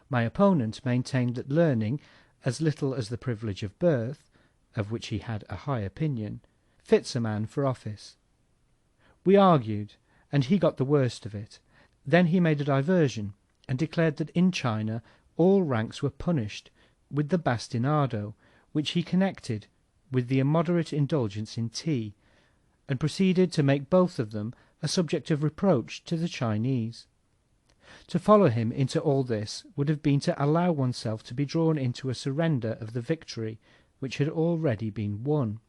My opponent maintained that learning, as little as the privilege of birth, of which he had a high opinion, fits a man for office. We argued, and he got the worst of it. Then he made a diversion, and declared that in China all ranks were punished with the bastinado, which he connected with the immoderate indulgence in tea, and proceeded to make both of them a subject of reproach to the Chinese. To follow him into all this would have been to allow oneself to be drawn into a surrender of the victory which had already been won.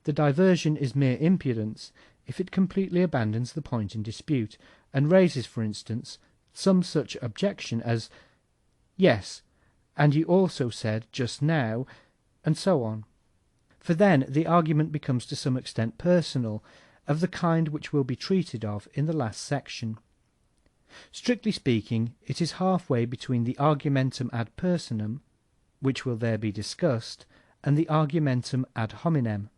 The diversion is mere impudence if it completely abandons the point in dispute, and raises, for instance, some such objection as, "Yes, and you also said just now," and so on. For then the argument becomes to some extent personal, of the kind which will be treated of in the last section. Strictly speaking, it is halfway between the argumentum ad personam, which will there be discussed, and the argumentum ad hominem.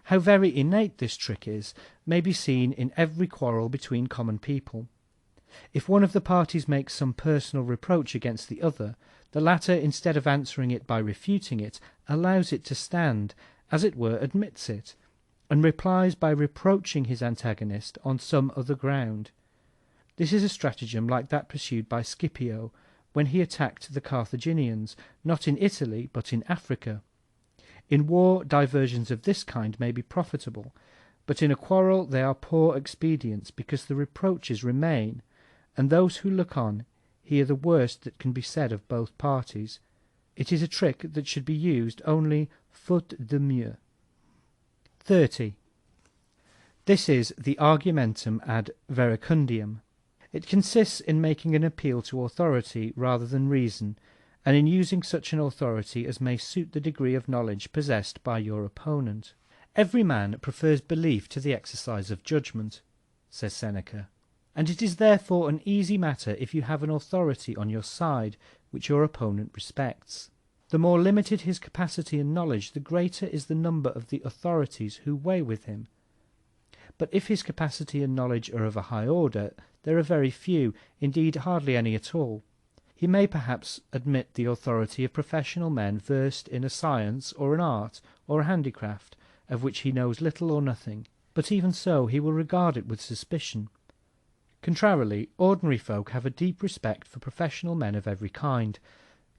How very innate this trick is may be seen in every quarrel between common people. If one of the parties makes some personal reproach against the other, the latter, instead of answering it by refuting it, allows it to stand, as it were admits it, and replies by reproaching his antagonist on some other ground. This is a stratagem like that pursued by Scipio when he attacked the Carthaginians, not in Italy but in Africa. In war diversions of this kind may be profitable, but in a quarrel they are poor expedients, because the reproaches remain, and those who look on hear the worst that can be said of both parties. It is a trick that should be used only faute de mieux. 30. This is the argumentum ad verecundiam. It consists in making an appeal to authority rather than reason, and in using such an authority as may suit the degree of knowledge possessed by your opponent. Every man prefers belief to the exercise of judgment, says Seneca, and it is therefore an easy matter if you have an authority on your side which your opponent respects. The more limited his capacity and knowledge, the greater is the number of the authorities who weigh with him. But if his capacity and knowledge are of a high order, there are very few, indeed hardly any at all. He may perhaps admit the authority of professional men versed in a science or an art or a handicraft of which he knows little or nothing, but even so he will regard it with suspicion. Contrarily, ordinary folk have a deep respect for professional men of every kind.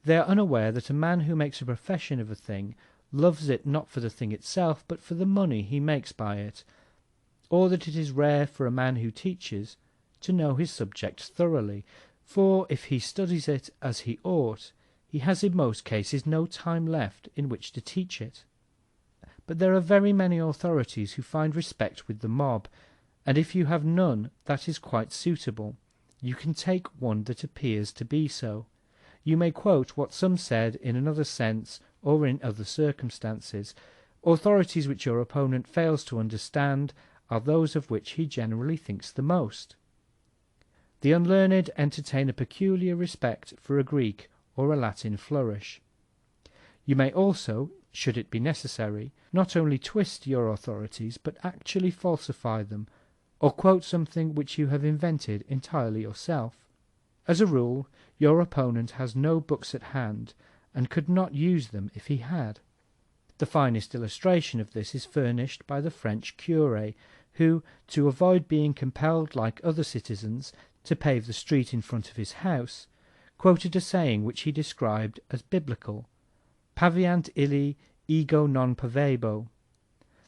They are unaware that a man who makes a profession of a thing loves it not for the thing itself, but for the money he makes by it, or that it is rare for a man who teaches to know his subject thoroughly, for if he studies it as he ought, he has in most cases no time left in which to teach it. But there are very many authorities who find respect with the mob, and if you have none that is quite suitable, you can take one that appears to be so. You may quote what some said in another sense or in other circumstances. Authorities which your opponent fails to understand are those of which he generally thinks the most. The unlearned entertain a peculiar respect for a Greek or a Latin flourish. You may also, should it be necessary, not only twist your authorities, but actually falsify them, or quote something which you have invented entirely yourself. As a rule, your opponent has no books at hand, and could not use them if he had. The finest illustration of this is furnished by the French cure, who, to avoid being compelled like other citizens to pave the street in front of his house, quoted a saying which he described as biblical, paviant illi ego non pavebo.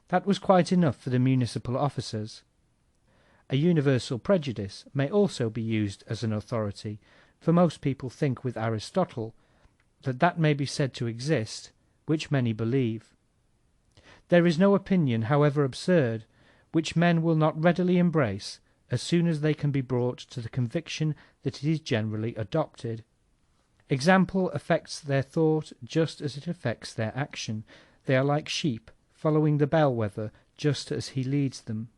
That was quite enough for the municipal officers. A universal prejudice may also be used as an authority, for most people think with Aristotle that may be said to exist which many believe. There is no opinion, however absurd, which men will not readily embrace as soon as they can be brought to the conviction that it is generally adopted. Example affects their thought just as it affects their action. They are like sheep following the bellwether just as he leads them.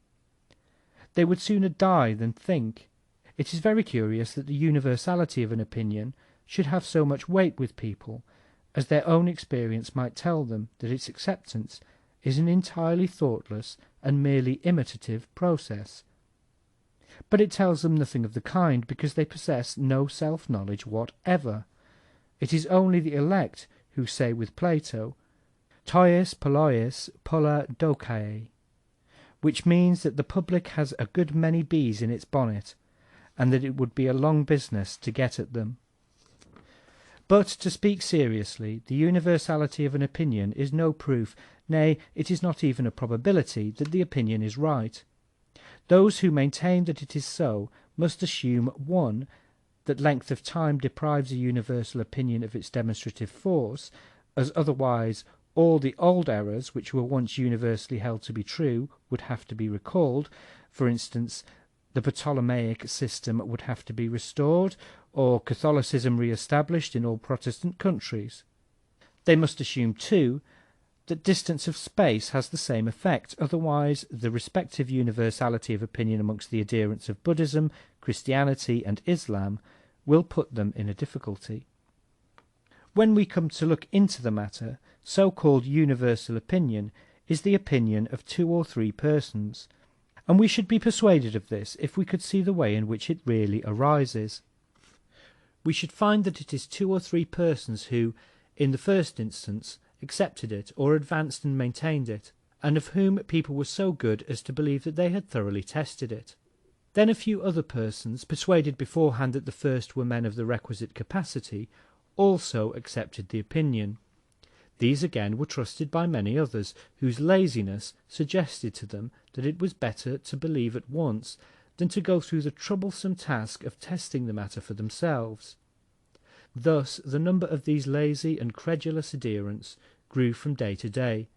They would sooner die than think. It is very curious that the universality of an opinion should have so much weight with people, as their own experience might tell them that its acceptance is an entirely thoughtless and merely imitative process. But it tells them nothing of the kind, because they possess no self-knowledge whatever. It is only the elect who say with Plato, tois polois pola dokae, which means that the public has a good many bees in its bonnet, and that it would be a long business to get at them. But, to speak seriously, the universality of an opinion is no proof, nay, it is not even a probability, that the opinion is right. Those who maintain that it is so must assume 1. That length of time deprives a universal opinion of its demonstrative force, as otherwise all the old errors which were once universally held to be true would have to be recalled. For instance, the Ptolemaic system would have to be restored, or Catholicism re-established in all Protestant countries. They must assume 2. That distance of space has the same effect, otherwise the respective universality of opinion amongst the adherents of Buddhism, Christianity and Islam will put them in a difficulty. When we come to look into the matter, so-called universal opinion is the opinion of 2 or 3 persons, and we should be persuaded of this if we could see the way in which it really arises. We should find that it is 2 or 3 persons who, in the first instance, accepted it or advanced and maintained it, and of whom people were so good as to believe that they had thoroughly tested it. Then a few other persons, persuaded beforehand that the first were men of the requisite capacity, also accepted the opinion. These again were trusted by many others, whose laziness suggested to them that it was better to believe at once than to go through the troublesome task of testing the matter for themselves. Thus the number of these lazy and credulous adherents grew from day to day.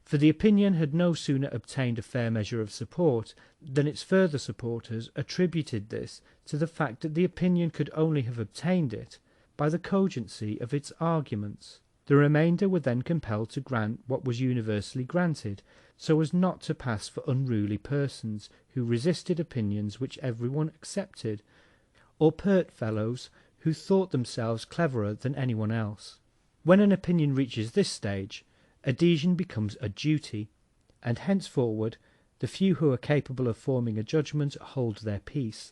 For the opinion had no sooner obtained a fair measure of support than its further supporters attributed this to the fact that the opinion could only have obtained it by the cogency of its arguments. The remainder were then compelled to grant what was universally granted, so as not to pass for unruly persons who resisted opinions which everyone accepted, or pert fellows who thought themselves cleverer than anyone else. When an opinion reaches this stage, adhesion becomes a duty, and henceforward the few who are capable of forming a judgment hold their peace.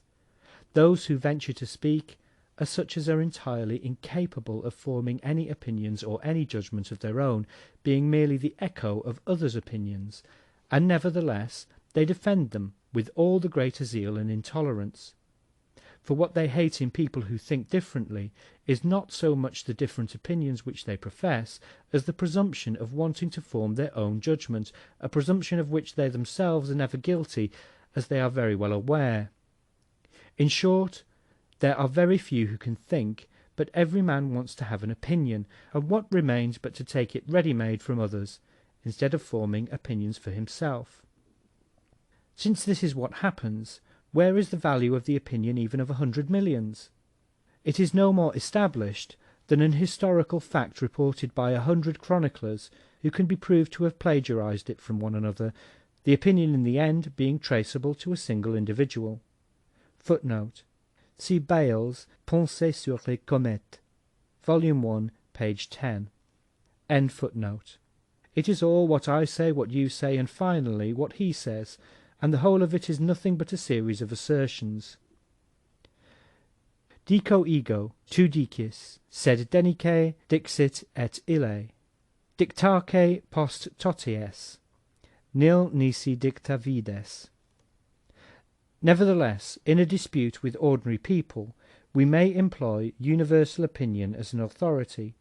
Those who venture to speak are such as are entirely incapable of forming any opinions or any judgment of their own, being merely the echo of others' opinions, and nevertheless they defend them with all the greater zeal and intolerance. For what they hate in people who think differently is not so much the different opinions which they profess, as the presumption of wanting to form their own judgment, a presumption of which they themselves are never guilty, as they are very well aware. In short, there are very few who can think, but every man wants to have an opinion, and what remains but to take it ready-made from others, instead of forming opinions for himself? Since this is what happens, where is the value of the opinion even of 100 millions? It is no more established than an historical fact reported by 100 chroniclers who can be proved to have plagiarized it from one another, the opinion in the end being traceable to a single individual. Footnote. See Bayle's Pensées sur les comètes, Volume 1, page 10. End footnote. It is all what I say, what you say, and finally what he says, and the whole of it is nothing but a series of assertions. Dico ego, tu dicis, sed denique dixit et ille. Dictaque post toties, nil nisi dicta vides. Nevertheless, in a dispute with ordinary people, we may employ universal opinion as an authority,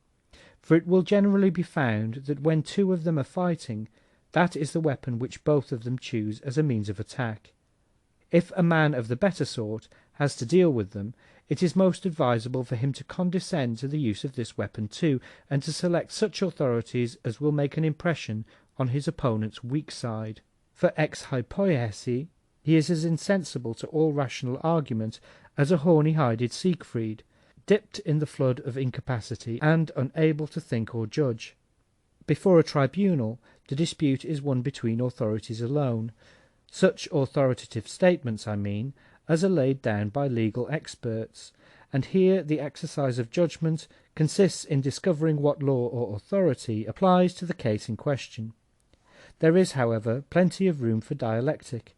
for it will generally be found that when two of them are fighting, that is the weapon which both of them choose as a means of attack. If a man of the better sort has to deal with them, it is most advisable for him to condescend to the use of this weapon too, and to select such authorities as will make an impression on his opponent's weak side. For ex hypoiesi, he is as insensible to all rational argument as a horny-hided Siegfried, dipped in the flood of incapacity and unable to think or judge. Before a tribunal, the dispute is one between authorities alone, such authoritative statements, I mean, as are laid down by legal experts, and here the exercise of judgment consists in discovering what law or authority applies to the case in question. There is, however, plenty of room for dialectic,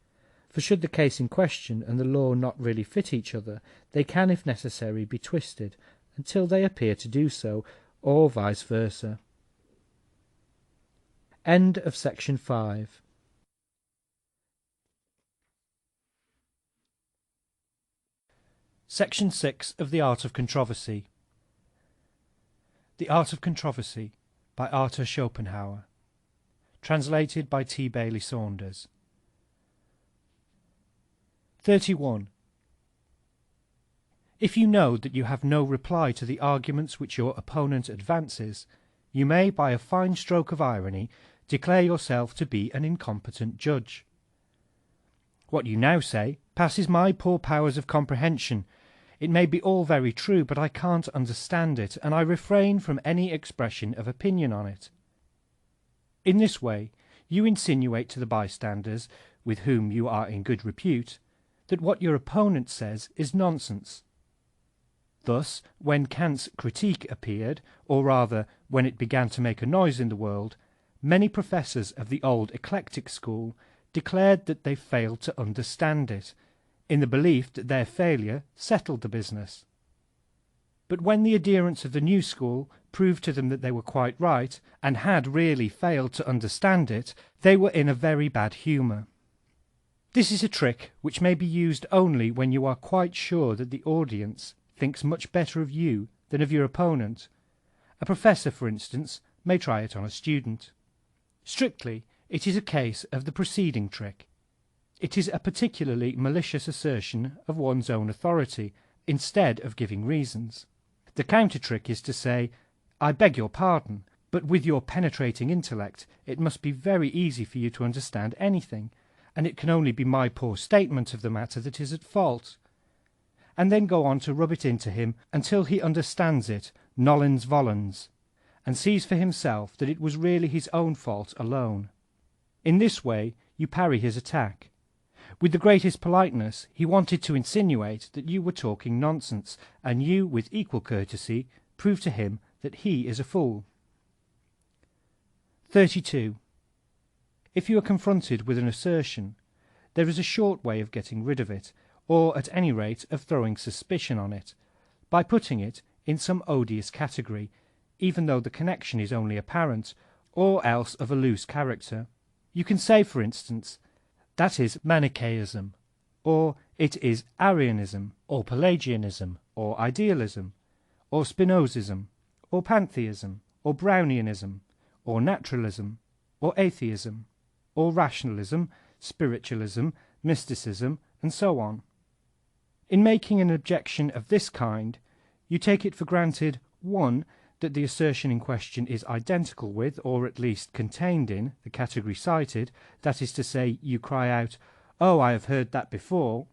for should the case in question and the law not really fit each other, they can, if necessary, be twisted, until they appear to do so, or vice versa. End of section 5. Section 6 of The Art of Controversy. The Art of Controversy by Arthur Schopenhauer. Translated by T. Bailey Saunders. 31. If you know that you have no reply to the arguments which your opponent advances, you may, by a fine stroke of irony, declare yourself to be an incompetent judge. What you now say passes my poor powers of comprehension. It may be all very true, but I can't understand it, and I refrain from any expression of opinion on it. In this way you insinuate to the bystanders, with whom you are in good repute, that what your opponent says is nonsense. Thus, when Kant's Critique appeared, or rather when it began to make a noise in the world, many professors of the old eclectic school declared that they failed to understand it, in the belief that their failure settled the business. But when the adherents of the new school proved to them that they were quite right, and had really failed to understand it, they were in a very bad humour. This is a trick which may be used only when you are quite sure that the audience thinks much better of you than of your opponent. A professor, for instance, may try it on a student. Strictly, it is a case of the preceding trick. It is a particularly malicious assertion of one's own authority, instead of giving reasons. The counter-trick is to say, I beg your pardon, But with your penetrating intellect it must be very easy for you to understand anything, and it can only be my poor statement of the matter that is at fault. And then go on to rub it into him until he understands it nolens volens, and sees for himself that it was really his own fault alone. In this way you parry his attack. With the greatest politeness he wanted to insinuate that you were talking nonsense, and you, with equal courtesy, prove to him that he is a fool. 32. If you are confronted with an assertion, there is a short way of getting rid of it, or at any rate of throwing suspicion on it, by putting it in some odious category, even though the connection is only apparent, or else of a loose character. You can say, for instance, that is Manichaeism, or it is Arianism, or Pelagianism, or Idealism, or Spinozism, or Pantheism, or Brownianism, or Naturalism, or Atheism, or Rationalism, Spiritualism, Mysticism, and so on. In making an objection of this kind, you take it for granted, 1. That the assertion in question is identical with, or at least contained in, the category cited, that is to say, you cry out, "Oh, I have heard that before,"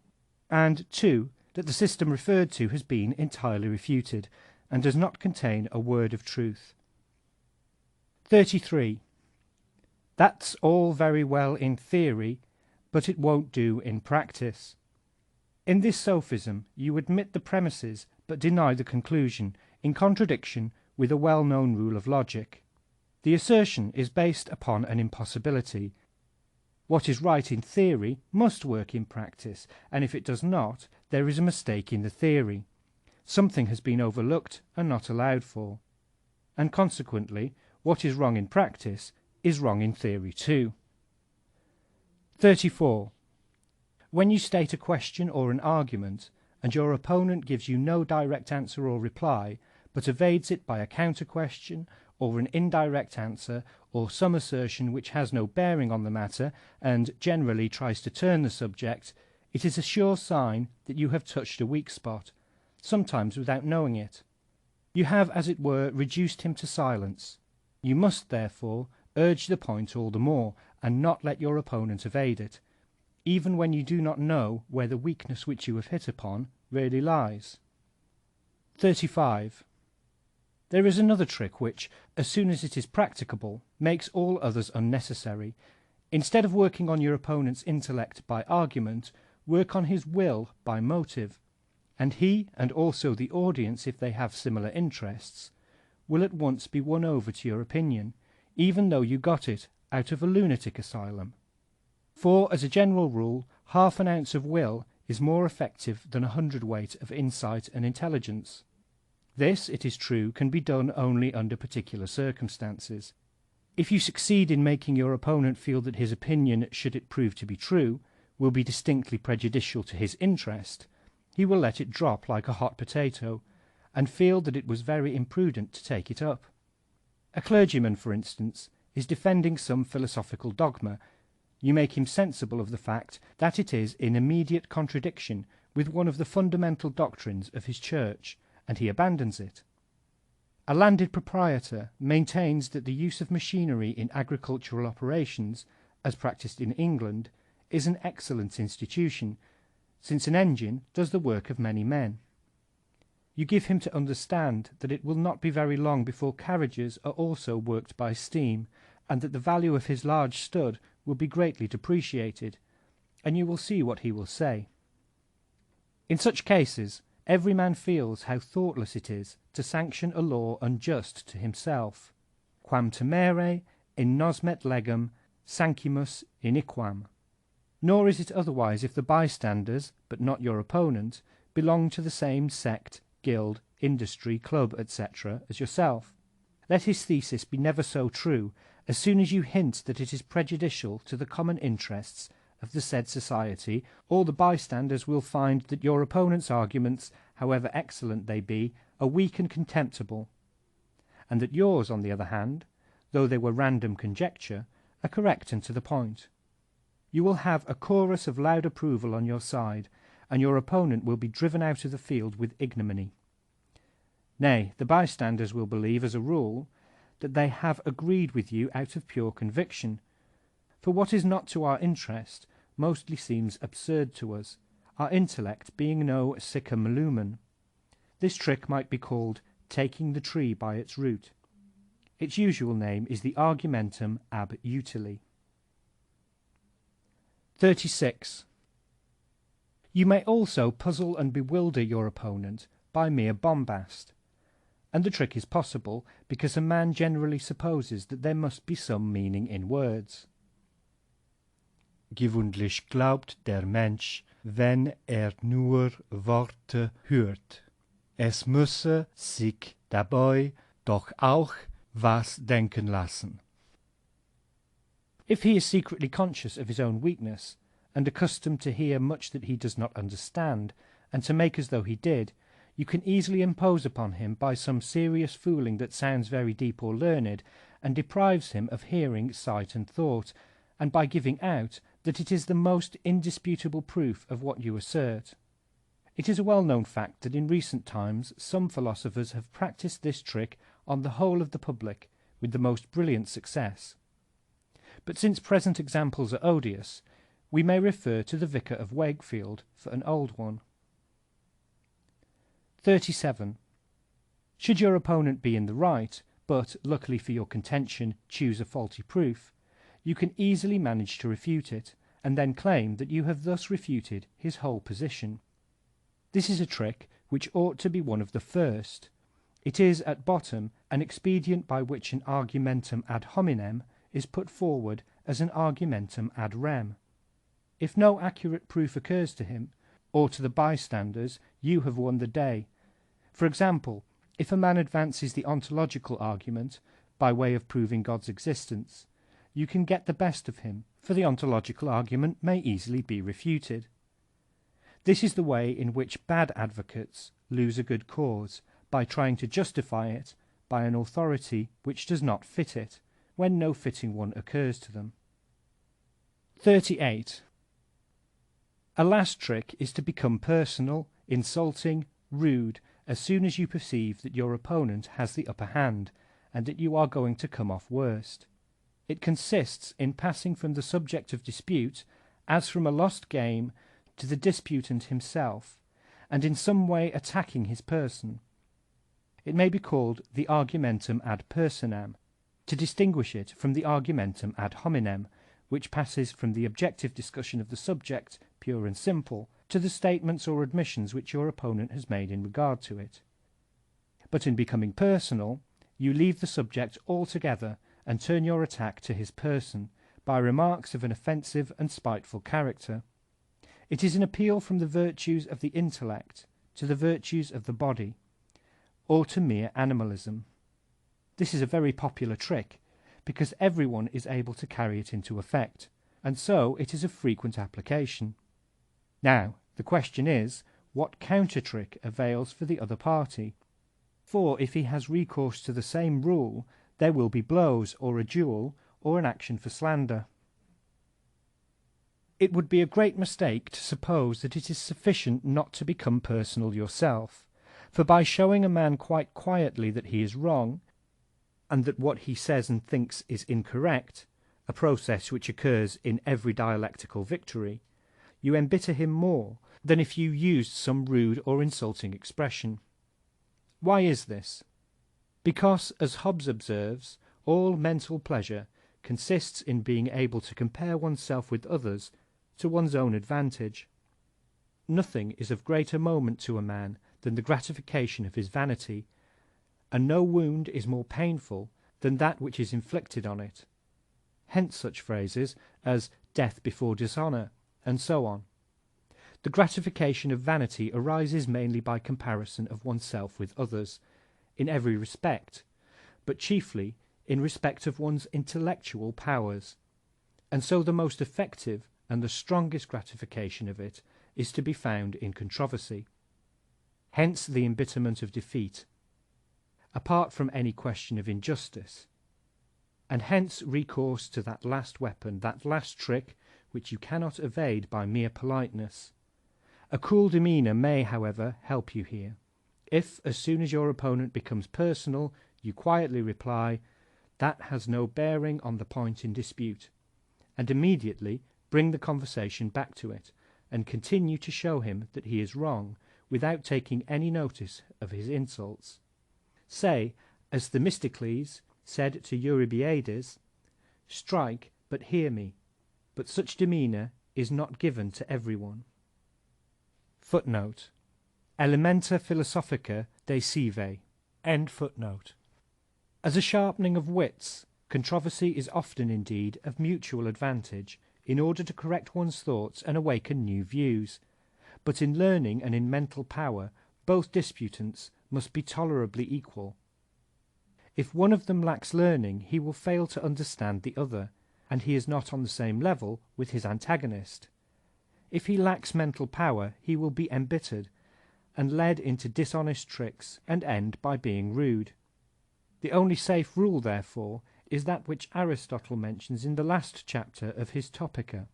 and 2. That the system referred to has been entirely refuted, and does not contain a word of truth. 33. That's all very well in theory, but it won't do in practice. In this sophism you admit the premises but deny the conclusion, in contradiction with a well-known rule of logic. The assertion is based upon an impossibility. What is right in theory must work in practice, and if it does not, there is a mistake in the theory. Something has been overlooked and not allowed for. And consequently, what is wrong in practice is wrong in theory too. 34. When you state a question or an argument, and your opponent gives you no direct answer or reply, but evades it by a counter-question, or an indirect answer, or some assertion which has no bearing on the matter, and generally tries to turn the subject, it is a sure sign that you have touched a weak spot, sometimes without knowing it. You have, as it were, reduced him to silence. You must, therefore, urge the point all the more, and not let your opponent evade it, even when you do not know where the weakness which you have hit upon really lies. 35. There is another trick which, as soon as it is practicable, makes all others unnecessary. Instead of working on your opponent's intellect by argument, work on his will by motive, and he, and also the audience if they have similar interests, will at once be won over to your opinion, even though you got it out of a lunatic asylum. For, as a general rule, half an ounce of will is more effective than 100 weight of insight and intelligence. This, it is true, can be done only under particular circumstances. If you succeed in making your opponent feel that his opinion, should it prove to be true, will be distinctly prejudicial to his interest, he will let it drop like a hot potato, and feel that it was very imprudent to take it up. A clergyman, for instance, is defending some philosophical dogma. You make him sensible of the fact that it is in immediate contradiction with one of the fundamental doctrines of his church, and he abandons it. A landed proprietor maintains that the use of machinery in agricultural operations, as practised in England, is an excellent institution, since an engine does the work of many men. You give him to understand that it will not be very long before carriages are also worked by steam, and that the value of his large stud will be greatly depreciated, and you will see what he will say. In such cases, every man feels how thoughtless it is to sanction a law unjust to himself. Quam temere in nosmet legem sancimus iniquam. Nor is it otherwise if the bystanders, but not your opponent, belong to the same sect, guild, industry, club, etc. as yourself. Let his thesis be never so true, as soon as you hint that it is prejudicial to the common interests of the said society, all the bystanders will find that your opponent's arguments, however excellent they be, are weak and contemptible, and that yours, on the other hand, though they were random conjecture, are correct and to the point. You will have a chorus of loud approval on your side, and your opponent will be driven out of the field with ignominy. Nay, the bystanders will believe, as a rule, that they have agreed with you out of pure conviction, for what is not to our interest mostly seems absurd to us, our intellect being no siccum lumen. This trick might be called taking the tree by its root. Its usual name is the argumentum ab utile. 36. You may also puzzle and bewilder your opponent by mere bombast, and the trick is possible because a man generally supposes that there must be some meaning in words. Gewöhnlich glaubt der Mensch, wenn nur Worte hört. Es müsse sich dabei doch auch was denken lassen. If he is secretly conscious of his own weakness, and accustomed to hear much that he does not understand, and to make as though he did, you can easily impose upon him by some serious fooling that sounds very deep or learned, and deprives him of hearing, sight, and thought, and by giving out that it is the most indisputable proof of what you assert. It is a well-known fact that in recent times some philosophers have practised this trick on the whole of the public with the most brilliant success. But since present examples are odious, we may refer to the Vicar of Wakefield for an old one. 37. Should your opponent be in the right, but, luckily for your contention, choose a faulty proof, you can easily manage to refute it, and then claim that you have thus refuted his whole position. This is a trick which ought to be one of the first. It is, at bottom, an expedient by which an argumentum ad hominem is put forward as an argumentum ad rem. If no accurate proof occurs to him, or to the bystanders, you have won the day. For example, if a man advances the ontological argument, by way of proving God's existence, you can get the best of him, for the ontological argument may easily be refuted. This is the way in which bad advocates lose a good cause, by trying to justify it by an authority which does not fit it, when no fitting one occurs to them. 38. A last trick is to become personal, insulting, rude, as soon as you perceive that your opponent has the upper hand, and that you are going to come off worst. It consists in passing from the subject of dispute, as from a lost game, to the disputant himself, and in some way attacking his person. It may be called the argumentum ad personam, to distinguish it from the argumentum ad hominem, which passes from the objective discussion of the subject, pure and simple, to the statements or admissions which your opponent has made in regard to it. But in becoming personal, you leave the subject altogether and turn your attack to his person, by remarks of an offensive and spiteful character. It is an appeal from the virtues of the intellect to the virtues of the body, or to mere animalism. This is a very popular trick, because everyone is able to carry it into effect, and so it is of frequent application. Now, the question is, what counter-trick avails for the other party? For if he has recourse to the same rule, there will be blows, or a duel, or an action for slander. It would be a great mistake to suppose that it is sufficient not to become personal yourself, for by showing a man quite quietly that he is wrong, and that what he says and thinks is incorrect, a process which occurs in every dialectical victory, you embitter him more than if you used some rude or insulting expression. Why is this? Because, as Hobbes observes, all mental pleasure consists in being able to compare oneself with others to one's own advantage. Nothing is of greater moment to a man than the gratification of his vanity, and no wound is more painful than that which is inflicted on it. Hence such phrases as death before dishonour, and so on. The gratification of vanity arises mainly by comparison of oneself with others, in every respect, but chiefly in respect of one's intellectual powers, and so the most effective and the strongest gratification of it is to be found in controversy. Hence the embitterment of defeat, apart from any question of injustice, and hence recourse to that last weapon, that last trick, which you cannot evade by mere politeness. A cool demeanour may, however, help you here. If, as soon as your opponent becomes personal, you quietly reply, that has no bearing on the point in dispute, and immediately bring the conversation back to it, and continue to show him that he is wrong, without taking any notice of his insults. Say, as Themistocles said to Eurybiades, "Strike, but hear me." But such demeanour is not given to every one. Footnote: Elementa philosophica de sive. End footnote. As a sharpening of wits, controversy is often indeed of mutual advantage, in order to correct one's thoughts and awaken new views. But in learning and in mental power, both disputants must be tolerably equal. If one of them lacks learning, he will fail to understand the other, and he is not on the same level with his antagonist. If he lacks mental power, he will be embittered, and led into dishonest tricks, and end by being rude. The only safe rule, therefore, is that which Aristotle mentions in the last chapter of his Topica: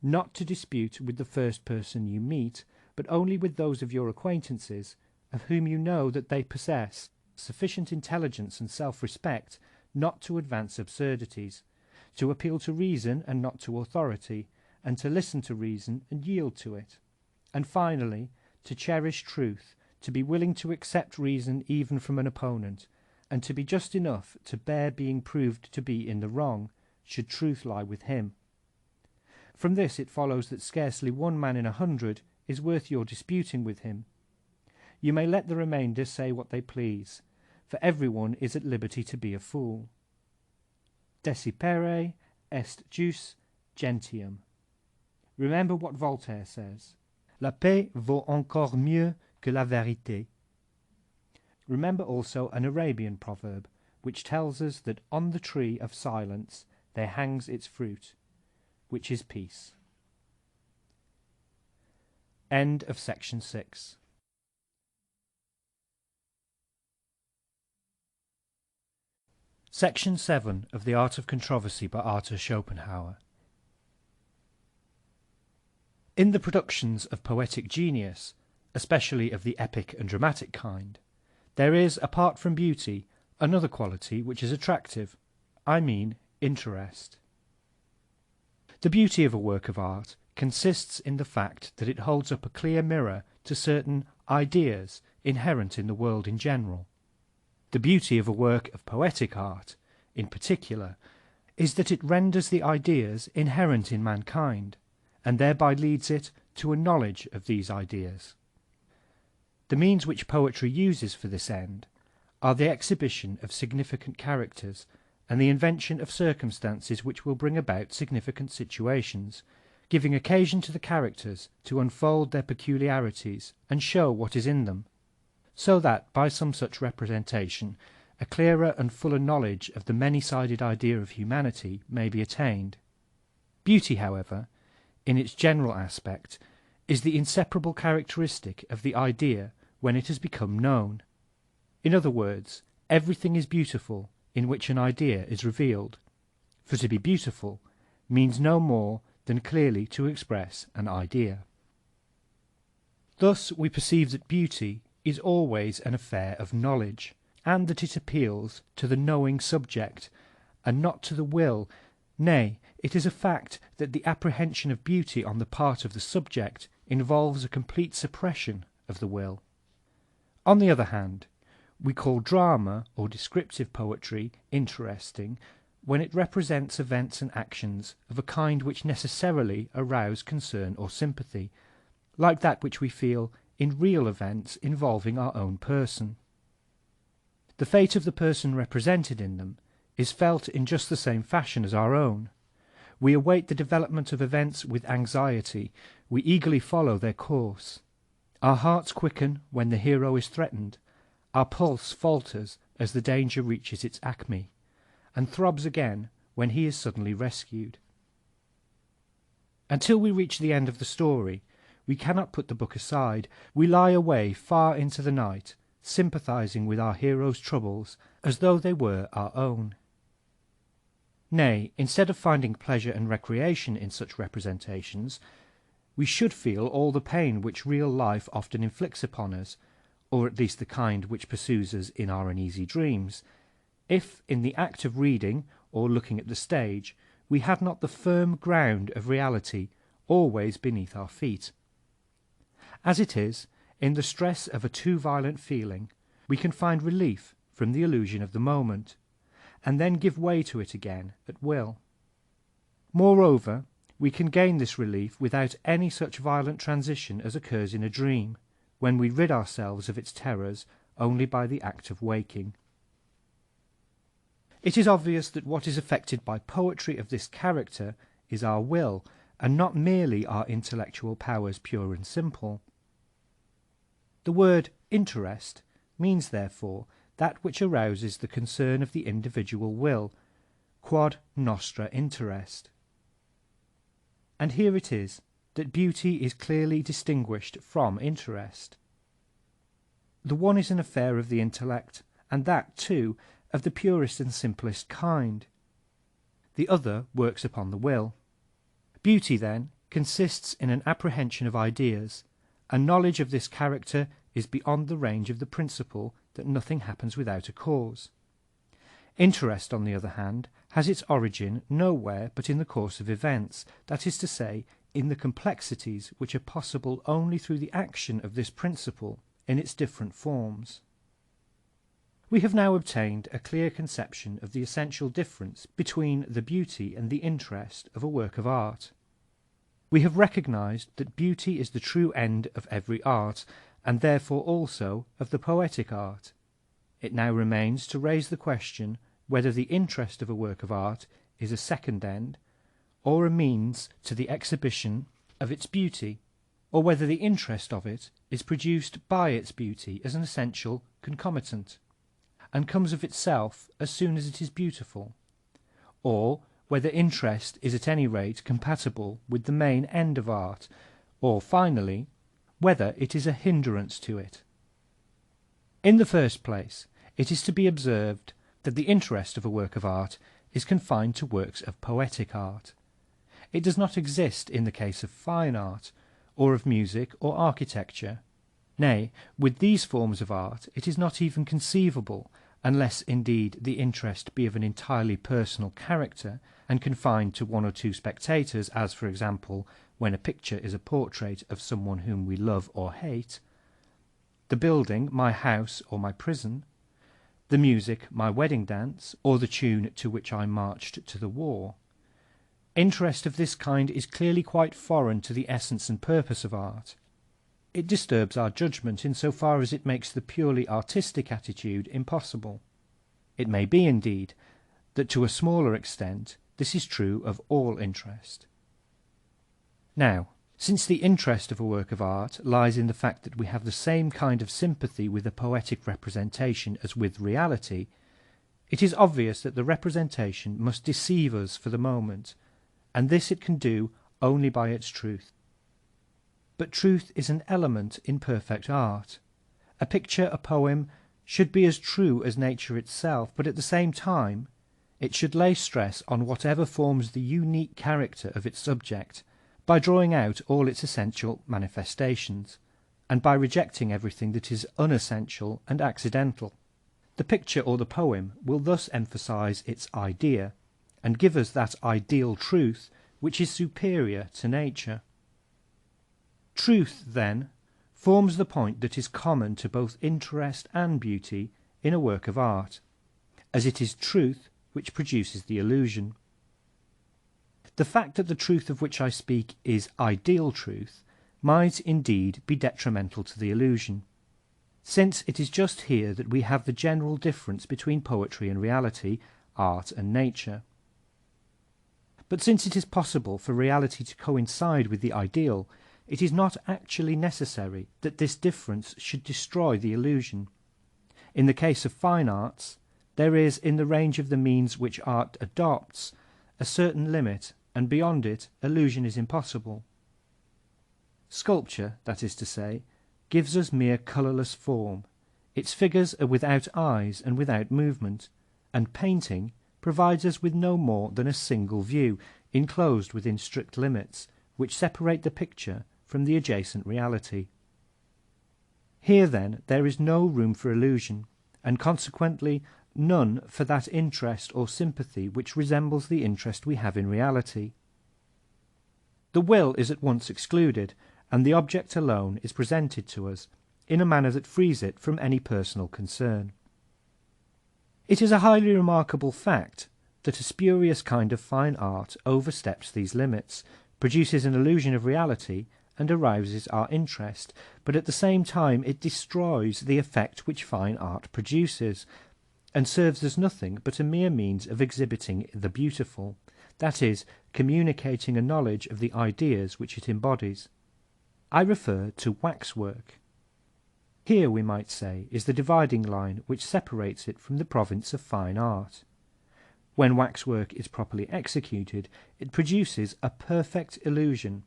not to dispute with the first person you meet, but only with those of your acquaintances, of whom you know that they possess sufficient intelligence and self-respect not to advance absurdities, to appeal to reason and not to authority, and to listen to reason and yield to it, and finally to cherish truth, to be willing to accept reason even from an opponent, and to be just enough to bear being proved to be in the wrong, should truth lie with him. From this it follows that scarcely one man in 100 is worth your disputing with him. You may let the remainder say what they please, for everyone is at liberty to be a fool. Desipere est jus gentium. Remember what Voltaire says: La paix vaut encore mieux que la vérité. Remember also an Arabian proverb, which tells us that on the tree of silence there hangs its fruit, which is peace. End of section 6. Section 7 of The Art of Controversy by Arthur Schopenhauer. In the productions of poetic genius, especially of the epic and dramatic kind, there is, apart from beauty, another quality which is attractive. I mean interest. The beauty of a work of art consists in the fact that it holds up a clear mirror to certain ideas inherent in the world in general. The beauty of a work of poetic art, in particular, is that it renders the ideas inherent in mankind, and thereby leads it to a knowledge of these ideas. The means which poetry uses for this end are the exhibition of significant characters, and the invention of circumstances which will bring about significant situations, giving occasion to the characters to unfold their peculiarities and show what is in them, so that by some such representation a clearer and fuller knowledge of the many-sided idea of humanity may be attained. Beauty, however, in its general aspect, is the inseparable characteristic of the idea when it has become known. In other words, everything is beautiful in which an idea is revealed, for to be beautiful means no more than clearly to express an idea. Thus we perceive that beauty is always an affair of knowledge, and that it appeals to the knowing subject, and not to the will. Nay, it is a fact that the apprehension of beauty on the part of the subject involves a complete suppression of the will. On the other hand, we call drama or descriptive poetry interesting when it represents events and actions of a kind which necessarily arouse concern or sympathy, like that which we feel in real events involving our own person. The fate of the person represented in them is felt in just the same fashion as our own. We await the development of events with anxiety, we eagerly follow their course. Our hearts quicken when the hero is threatened, our pulse falters as the danger reaches its acme, and throbs again when he is suddenly rescued. Until we reach the end of the story, we cannot put the book aside. We lie away far into the night, sympathizing with our hero's troubles as though they were our own. Nay, instead of finding pleasure and recreation in such representations, we should feel all the pain which real life often inflicts upon us, or at least the kind which pursues us in our uneasy dreams, if in the act of reading or looking at the stage we had not the firm ground of reality always beneath our feet. As it is, in the stress of a too violent feeling, we can find relief from the illusion of the moment, and then give way to it again at will. Moreover, we can gain this relief without any such violent transition as occurs in a dream, when we rid ourselves of its terrors only by the act of waking. It is obvious that what is affected by poetry of this character is our will, and not merely our intellectual powers pure and simple. The word interest means therefore that which arouses the concern of the individual will, quod nostra interest. And here it is that beauty is clearly distinguished from interest. The one is an affair of the intellect, and that, too, of the purest and simplest kind. The other works upon the will. Beauty, then, consists in an apprehension of ideas, and knowledge of this character is beyond the range of the principle that nothing happens without a cause. Interest, on the other hand, has its origin nowhere but in the course of events, that is to say, in the complexities which are possible only through the action of this principle in its different forms. We have now obtained a clear conception of the essential difference between the beauty and the interest of a work of art. We have recognized that beauty is the true end of every art, and therefore also of the poetic art. It now remains to raise the question whether the interest of a work of art is a second end, or a means to the exhibition of its beauty, or whether the interest of it is produced by its beauty as an essential concomitant, and comes of itself as soon as it is beautiful, or whether interest is at any rate compatible with the main end of art, or finally, whether it is a hindrance to it. In the first place, it is to be observed that the interest of a work of art is confined to works of poetic art. It does not exist in the case of fine art, or of music or architecture. Nay, with these forms of art it is not even conceivable, unless indeed the interest be of an entirely personal character, and confined to one or two spectators, as, for example, when a picture is a portrait of someone whom we love or hate, the building my house or my prison, the music my wedding dance, or the tune to which I marched to the war. Interest of this kind is clearly quite foreign to the essence and purpose of art. It disturbs our judgment in so far as it makes the purely artistic attitude impossible. It may be, indeed, that to a smaller extent this is true of all interest. Now, since the interest of a work of art lies in the fact that we have the same kind of sympathy with a poetic representation as with reality, it is obvious that the representation must deceive us for the moment, and this it can do only by its truth. But truth is an element in perfect art. A picture, a poem, should be as true as nature itself, but at the same time it should lay stress on whatever forms the unique character of its subject, by drawing out all its essential manifestations, and by rejecting everything that is unessential and accidental. The picture or the poem will thus emphasize its idea, and give us that ideal truth which is superior to nature. Truth, then, forms the point that is common to both interest and beauty in a work of art, as it is truth which produces the illusion. The fact that the truth of which I speak is ideal truth might indeed be detrimental to the illusion, since it is just here that we have the general difference between poetry and reality, art and nature. But since it is possible for reality to coincide with the ideal, it is not actually necessary that this difference should destroy the illusion. In the case of fine arts, there is, in the range of the means which art adopts, a certain limit, and beyond it illusion is impossible. Sculpture, that is to say, gives us mere colourless form. Its figures are without eyes and without movement, and painting provides us with no more than a single view, enclosed within strict limits, which separate the picture from the adjacent reality. Here, then, there is no room for illusion, and consequently none for that interest or sympathy which resembles the interest we have in reality. The will is at once excluded, and the object alone is presented to us in a manner that frees it from any personal concern. It is a highly remarkable fact that a spurious kind of fine art oversteps these limits, produces an illusion of reality, and arouses our interest, but at the same time it destroys the effect which fine art produces, and serves as nothing but a mere means of exhibiting the beautiful, that is, communicating a knowledge of the ideas which it embodies. I refer to waxwork. Here, we might say, is the dividing line which separates it from the province of fine art. When waxwork is properly executed, it produces a perfect illusion,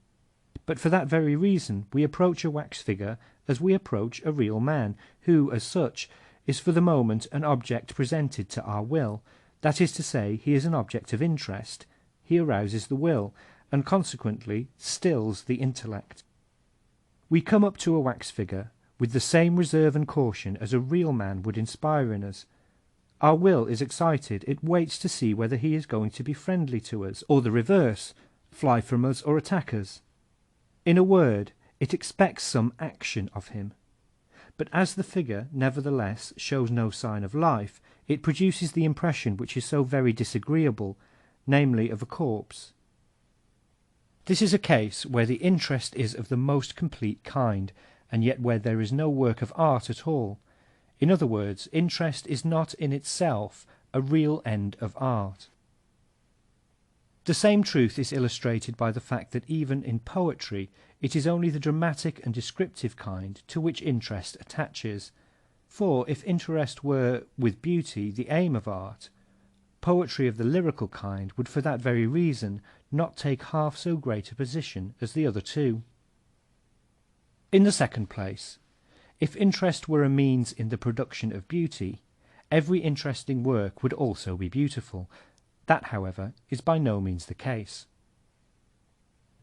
but for that very reason we approach a wax figure as we approach a real man, who, as such, is for the moment an object presented to our will, that is to say, he is an object of interest, he arouses the will, and consequently stills the intellect. We come up to a wax figure with the same reserve and caution as a real man would inspire in us. Our will is excited, it waits to see whether he is going to be friendly to us, or the reverse, fly from us or attack us. In a word, it expects some action of him. But as the figure, nevertheless, shows no sign of life, it produces the impression which is so very disagreeable, namely of a corpse. This is a case where the interest is of the most complete kind, and yet where there is no work of art at all. In other words, interest is not in itself a real end of art. The same truth is illustrated by the fact that even in poetry it is only the dramatic and descriptive kind to which interest attaches, for if interest were, with beauty, the aim of art, poetry of the lyrical kind would for that very reason not take half so great a position as the other two. In the second place, if interest were a means in the production of beauty, every interesting work would also be beautiful. That, however, is by no means the case.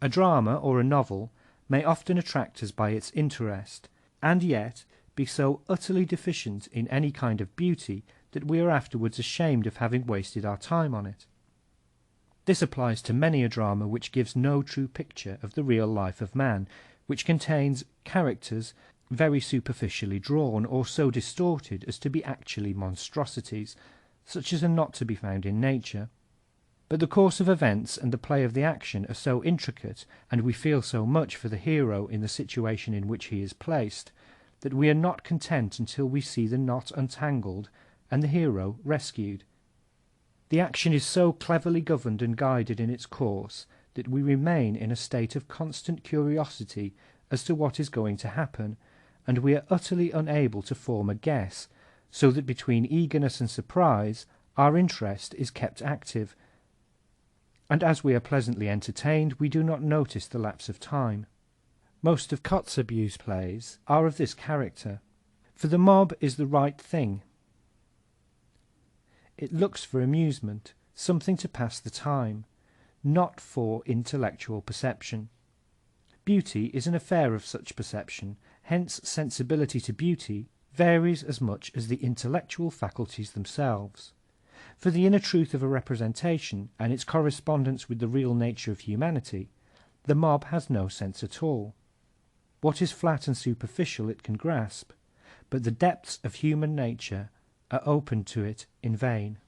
A drama or a novel may often attract us by its interest, and yet be so utterly deficient in any kind of beauty that we are afterwards ashamed of having wasted our time on it. This applies to many a drama which gives no true picture of the real life of man, which contains characters very superficially drawn, or so distorted as to be actually monstrosities, such as are not to be found in nature. But the course of events and the play of the action are so intricate, and we feel so much for the hero in the situation in which he is placed, that we are not content until we see the knot untangled and the hero rescued. The action is so cleverly governed and guided in its course that we remain in a state of constant curiosity as to what is going to happen, and we are utterly unable to form a guess, so that between eagerness and surprise our interest is kept active, and as we are pleasantly entertained we do not notice the lapse of time. Most of Kotzebue's plays are of this character, for the mob is the right thing. It looks for amusement, something to pass the time, not for intellectual perception. Beauty is an affair of such perception, hence sensibility to beauty varies as much as the intellectual faculties themselves. For the inner truth of a representation, and its correspondence with the real nature of humanity, the mob has no sense at all. What is flat and superficial it can grasp, but the depths of human nature are opened to it in vain.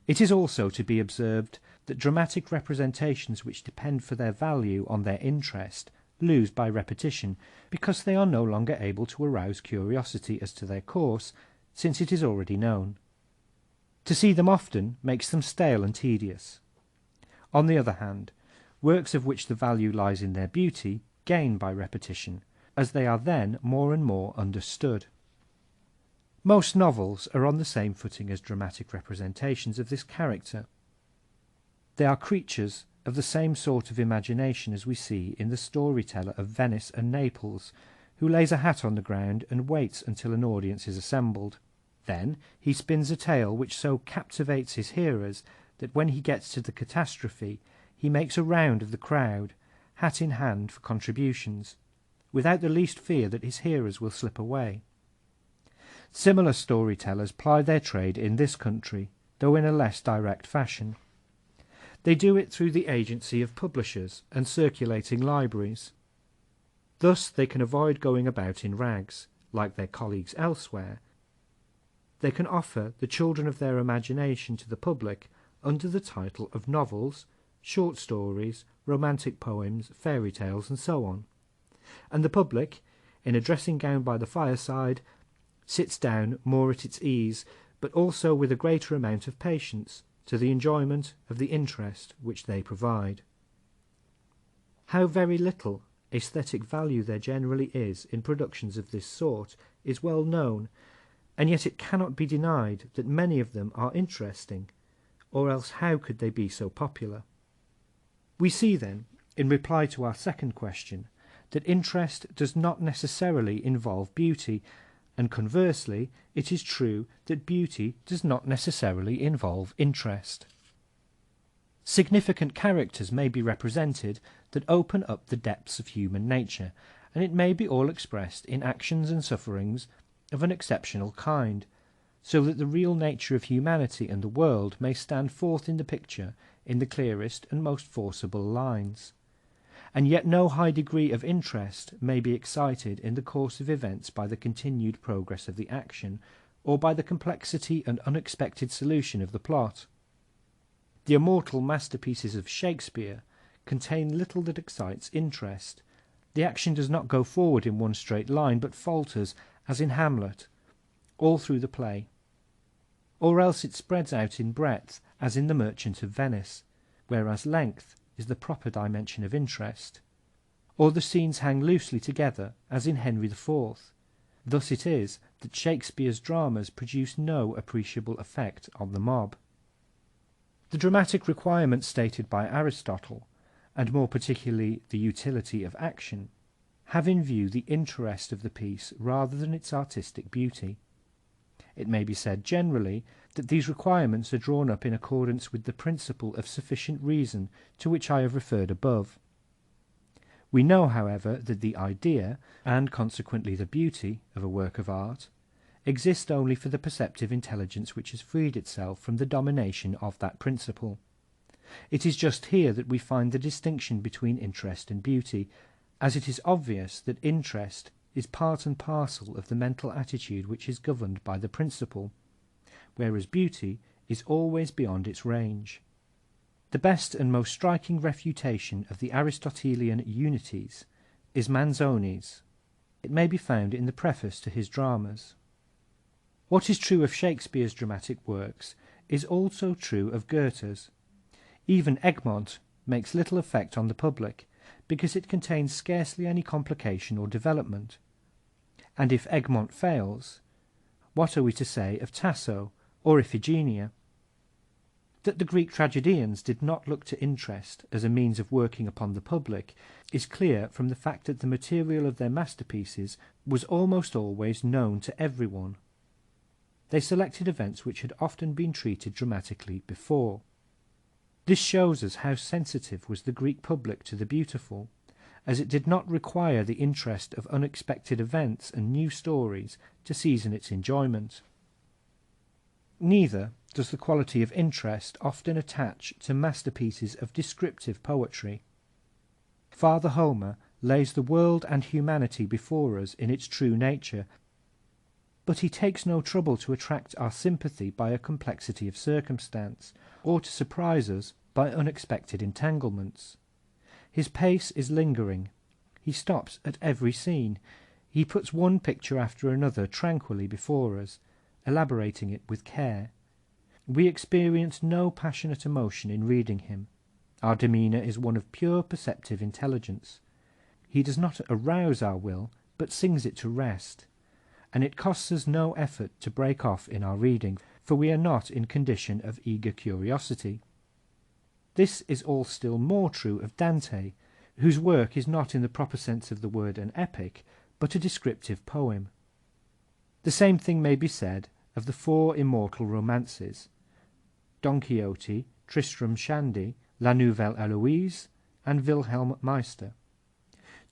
It is also to be observed that dramatic representations which depend for their value on their interest lose by repetition, because they are no longer able to arouse curiosity as to their course, since it is already known. To see them often makes them stale and tedious. On the other hand, works of which the value lies in their beauty gain by repetition, as they are then more and more understood. Most novels are on the same footing as dramatic representations of this character. They are creatures of the same sort of imagination as we see in the storyteller of Venice and Naples, who lays a hat on the ground and waits until an audience is assembled. Then he spins a tale which so captivates his hearers that when he gets to the catastrophe he makes a round of the crowd, hat in hand for contributions, without the least fear that his hearers will slip away. Similar storytellers ply their trade in this country, though in a less direct fashion. They do it through the agency of publishers and circulating libraries. Thus they can avoid going about in rags, like their colleagues elsewhere. They can offer the children of their imagination to the public under the title of novels, short stories, romantic poems, fairy tales, and so on. And the public, in a dressing gown by the fireside, sits down more at its ease, but also with a greater amount of patience, to the enjoyment of the interest which they provide. How very little aesthetic value there generally is in productions of this sort is well known, and yet it cannot be denied that many of them are interesting, or else how could they be so popular? We see then, in reply to our second question, that interest does not necessarily involve beauty, and conversely, it is true that beauty does not necessarily involve interest. Significant characters may be represented that open up the depths of human nature, and it may be all expressed in actions and sufferings of an exceptional kind, so that the real nature of humanity and the world may stand forth in the picture in the clearest and most forcible lines. And yet no high degree of interest may be excited in the course of events by the continued progress of the action, or by the complexity and unexpected solution of the plot. The immortal masterpieces of Shakespeare contain little that excites interest. The action does not go forward in one straight line, but falters, as in Hamlet, all through the play. Or else it spreads out in breadth, as in The Merchant of Venice, whereas length is the proper dimension of interest. Or the scenes hang loosely together, as in Henry IV. Thus it is that Shakespeare's dramas produce no appreciable effect on the mob. The dramatic requirements stated by Aristotle, and more particularly the utility of action, have in view the interest of the piece rather than its artistic beauty. It may be said generally that these requirements are drawn up in accordance with the principle of sufficient reason to which I have referred above. We know, however, that the idea, and consequently the beauty, of a work of art exist only for the perceptive intelligence which has freed itself from the domination of that principle. It is just here that we find the distinction between interest and beauty, as it is obvious that interest is part and parcel of the mental attitude which is governed by the principle, whereas beauty is always beyond its range. The best and most striking refutation of the Aristotelian unities is Manzoni's. It may be found in the preface to his dramas. What is true of Shakespeare's dramatic works is also true of Goethe's. Even Egmont makes little effect on the public, because it contains scarcely any complication or development. And if Egmont fails, what are we to say of Tasso or Iphigenia? That the Greek tragedians did not look to interest as a means of working upon the public is clear from the fact that the material of their masterpieces was almost always known to everyone. They selected events which had often been treated dramatically before. This shows us how sensitive was the Greek public to the beautiful, as it did not require the interest of unexpected events and new stories to season its enjoyment. Neither does the quality of interest often attach to masterpieces of descriptive poetry. Father Homer lays the world and humanity before us in its true nature, but he takes no trouble to attract our sympathy by a complexity of circumstance, or to surprise us by unexpected entanglements. His pace is lingering. He stops at every scene. He puts one picture after another tranquilly before us, elaborating it with care. We experience no passionate emotion in reading him. Our demeanour is one of pure perceptive intelligence. He does not arouse our will, but sings it to rest. And it costs us no effort to break off in our reading, for we are not in condition of eager curiosity. This is all still more true of Dante, whose work is not in the proper sense of the word an epic, but a descriptive poem. The same thing may be said of the four immortal romances, Don Quixote, Tristram Shandy, La Nouvelle Heloise, and Wilhelm Meister.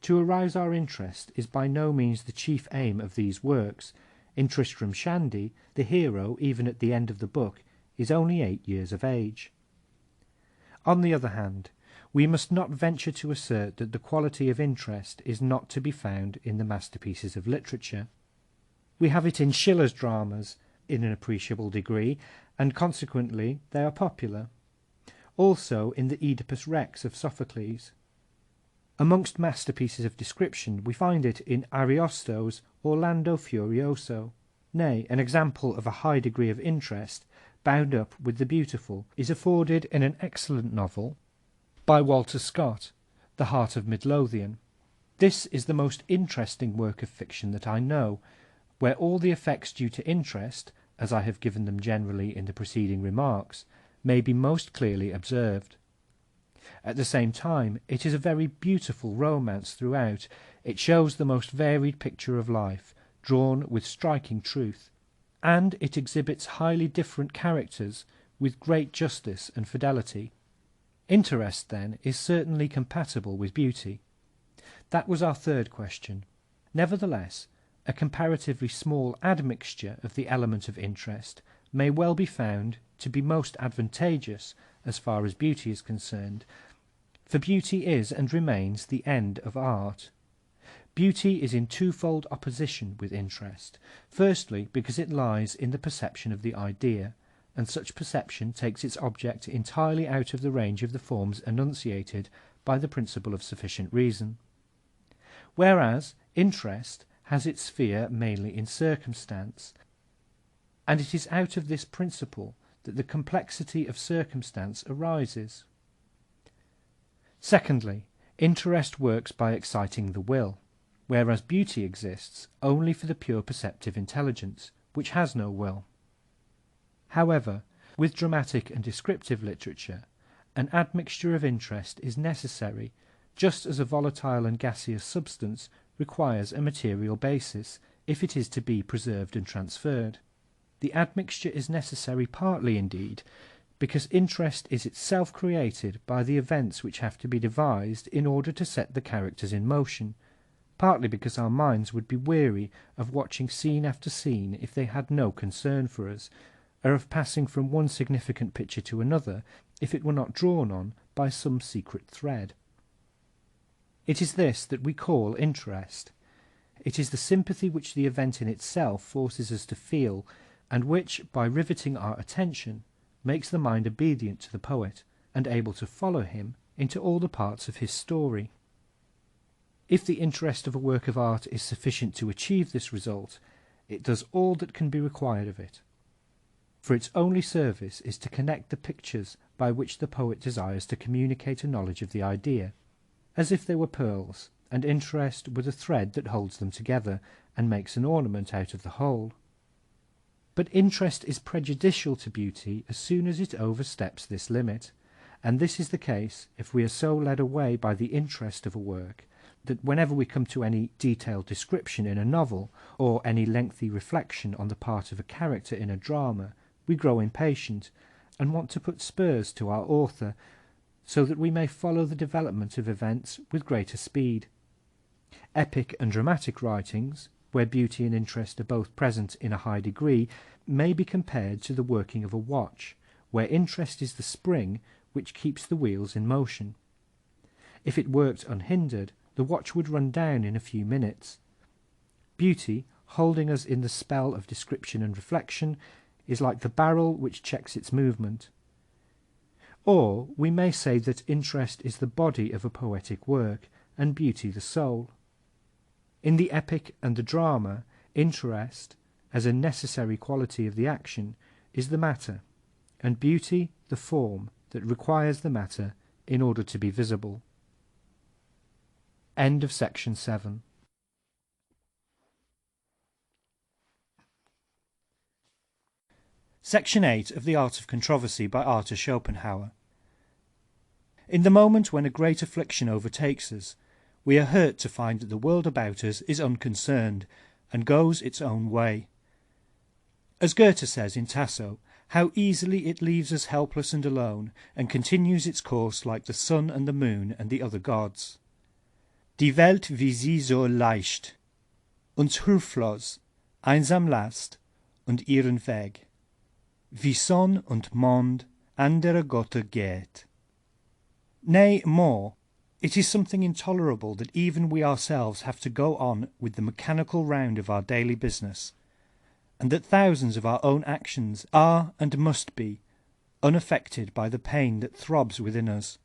To arouse our interest is by no means the chief aim of these works. In Tristram Shandy, the hero, even at the end of the book, is only 8 years of age. On the other hand, we must not venture to assert that the quality of interest is not to be found in the masterpieces of literature. We have it in Schiller's dramas in an appreciable degree, and consequently they are popular. Also in the Oedipus Rex of Sophocles. Amongst masterpieces of description we find it in Ariosto's Orlando Furioso. Nay, an example of a high degree of interest, bound up with the beautiful, is afforded in an excellent novel by Walter Scott, The Heart of Midlothian. This is the most interesting work of fiction that I know, where all the effects due to interest, as I have given them generally in the preceding remarks, may be most clearly observed. At the same time, it is a very beautiful romance throughout. It shows the most varied picture of life, drawn with striking truth, and it exhibits highly different characters with great justice and fidelity. Interest, then, is certainly compatible with beauty. That was our third question. Nevertheless, a comparatively small admixture of the element of interest may well be found to be most advantageous as far as beauty is concerned, for beauty is and remains the end of art. Beauty is in twofold opposition with interest. Firstly, because it lies in the perception of the idea, and such perception takes its object entirely out of the range of the forms enunciated by the principle of sufficient reason. Whereas interest has its sphere mainly in circumstance, and it is out of this principle that the complexity of circumstance arises. Secondly, interest works by exciting the will, whereas beauty exists only for the pure perceptive intelligence, which has no will. However, with dramatic and descriptive literature, an admixture of interest is necessary, just as a volatile and gaseous substance requires a material basis if it is to be preserved and transferred. The admixture is necessary partly, indeed, because interest is itself created by the events which have to be devised in order to set the characters in motion, partly because our minds would be weary of watching scene after scene if they had no concern for us, or of passing from one significant picture to another if it were not drawn on by some secret thread. It is this that we call interest. It is the sympathy which the event in itself forces us to feel, and which, by riveting our attention, makes the mind obedient to the poet, and able to follow him into all the parts of his story. If the interest of a work of art is sufficient to achieve this result, it does all that can be required of it. For its only service is to connect the pictures by which the poet desires to communicate a knowledge of the idea, as if they were pearls, and interest were the thread that holds them together, and makes an ornament out of the whole. But interest is prejudicial to beauty as soon as it oversteps this limit, and this is the case if we are so led away by the interest of a work that whenever we come to any detailed description in a novel, or any lengthy reflection on the part of a character in a drama, we grow impatient, and want to put spurs to our author, so that we may follow the development of events with greater speed. Epic and dramatic writings, where beauty and interest are both present in a high degree, may be compared to the working of a watch, where interest is the spring which keeps the wheels in motion. If it worked unhindered, the watch would run down in a few minutes. Beauty, holding us in the spell of description and reflection, is like the barrel which checks its movement. Or we may say that interest is the body of a poetic work, and beauty the soul. In the epic and the drama, interest, as a necessary quality of the action, is the matter, and beauty the form that requires the matter in order to be visible. End of section 7. Section 8 of The Art of Controversy by Arthur Schopenhauer. In the moment when a great affliction overtakes us, we are hurt to find that the world about us is unconcerned, and goes its own way. As Goethe says in Tasso, how easily it leaves us helpless and alone, and continues its course like the sun and the moon and the other gods. Die Welt wie sie so leicht, uns hilflos, einsam lasst und ihren Weg, wie Sonn und Mond andere Götter geht. Nay, more, it is something intolerable that even we ourselves have to go on with the mechanical round of our daily business, and that thousands of our own actions are and must be unaffected by the pain that throbs within us.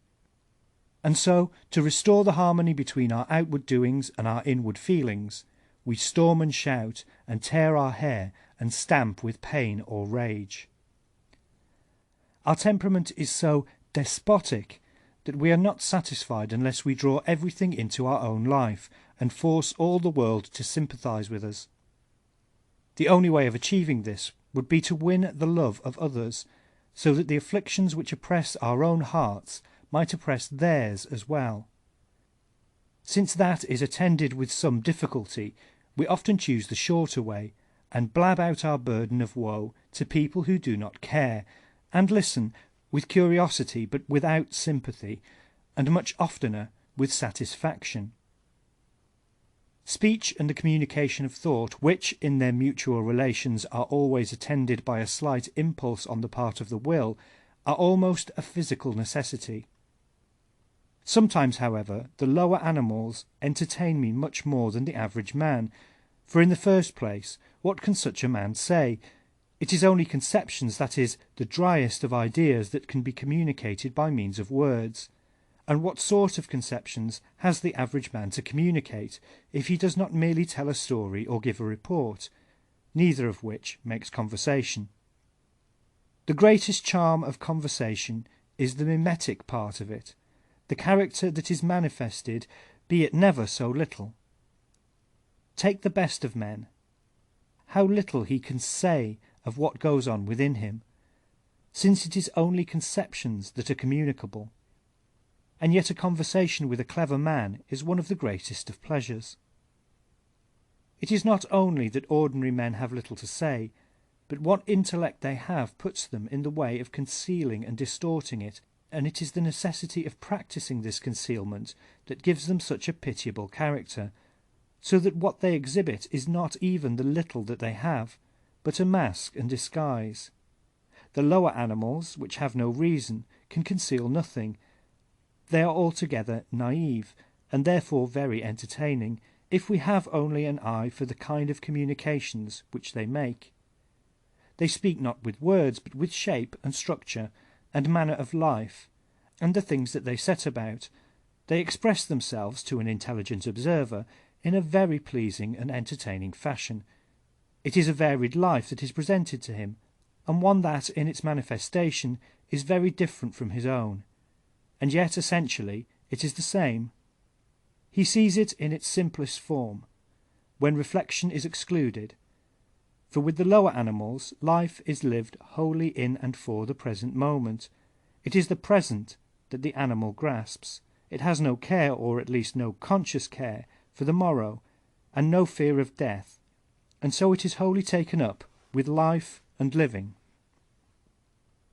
And so, to restore the harmony between our outward doings and our inward feelings, we storm and shout and tear our hair and stamp with pain or rage. Our temperament is so despotic that we are not satisfied unless we draw everything into our own life and force all the world to sympathize with us. The only way of achieving this would be to win the love of others, so that the afflictions which oppress our own hearts might oppress theirs as well. Since that is attended with some difficulty, we often choose the shorter way, and blab out our burden of woe to people who do not care, and listen with curiosity but without sympathy, and much oftener with satisfaction. Speech and the communication of thought, which in their mutual relations are always attended by a slight impulse on the part of the will, are almost a physical necessity. Sometimes, however, the lower animals entertain me much more than the average man, for in the first place, what can such a man say? It is only conceptions, that is, the driest of ideas, that can be communicated by means of words. And what sort of conceptions has the average man to communicate, if he does not merely tell a story or give a report, neither of which makes conversation? The greatest charm of conversation is the mimetic part of it, the character that is manifested, be it never so little. Take the best of men. How little he can say of what goes on within him, since it is only conceptions that are communicable. And yet a conversation with a clever man is one of the greatest of pleasures. It is not only that ordinary men have little to say, but what intellect they have puts them in the way of concealing and distorting it, and it is the necessity of practising this concealment that gives them such a pitiable character, so that what they exhibit is not even the little that they have, but a mask and disguise. The lower animals, which have no reason, can conceal nothing. They are altogether naive, and therefore very entertaining, if we have only an eye for the kind of communications which they make. They speak not with words, but with shape and structure, and manner of life, and the things that they set about. They express themselves to an intelligent observer in a very pleasing and entertaining fashion. It is a varied life that is presented to him, and one that, in its manifestation, is very different from his own. And yet, essentially, it is the same. He sees it in its simplest form, when reflection is excluded. For with the lower animals, life is lived wholly in and for the present moment. It is the present that the animal grasps. It has no care, or at least no conscious care, for the morrow, and no fear of death, and so it is wholly taken up with life and living.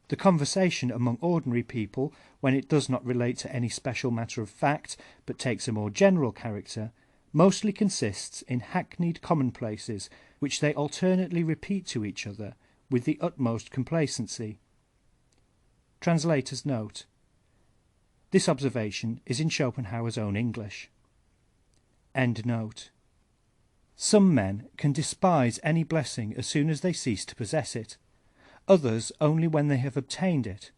The conversation among ordinary people, when it does not relate to any special matter of fact, but takes a more general character, mostly consists in hackneyed commonplaces, which they alternately repeat to each other with the utmost complacency. Translator's note. This observation is in Schopenhauer's own English. End note. Some men can despise any blessing as soon as they cease to possess it, others only when they have obtained it.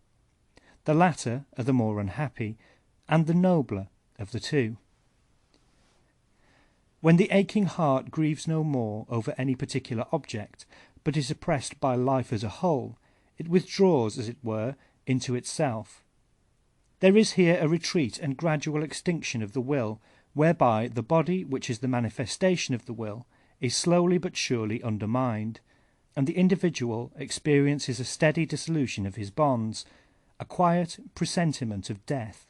The latter are the more unhappy, and the nobler of the two. When the aching heart grieves no more over any particular object, but is oppressed by life as a whole, it withdraws, as it were, into itself. There is here a retreat and gradual extinction of the will, whereby the body, which is the manifestation of the will, is slowly but surely undermined, and the individual experiences a steady dissolution of his bonds, a quiet presentiment of death.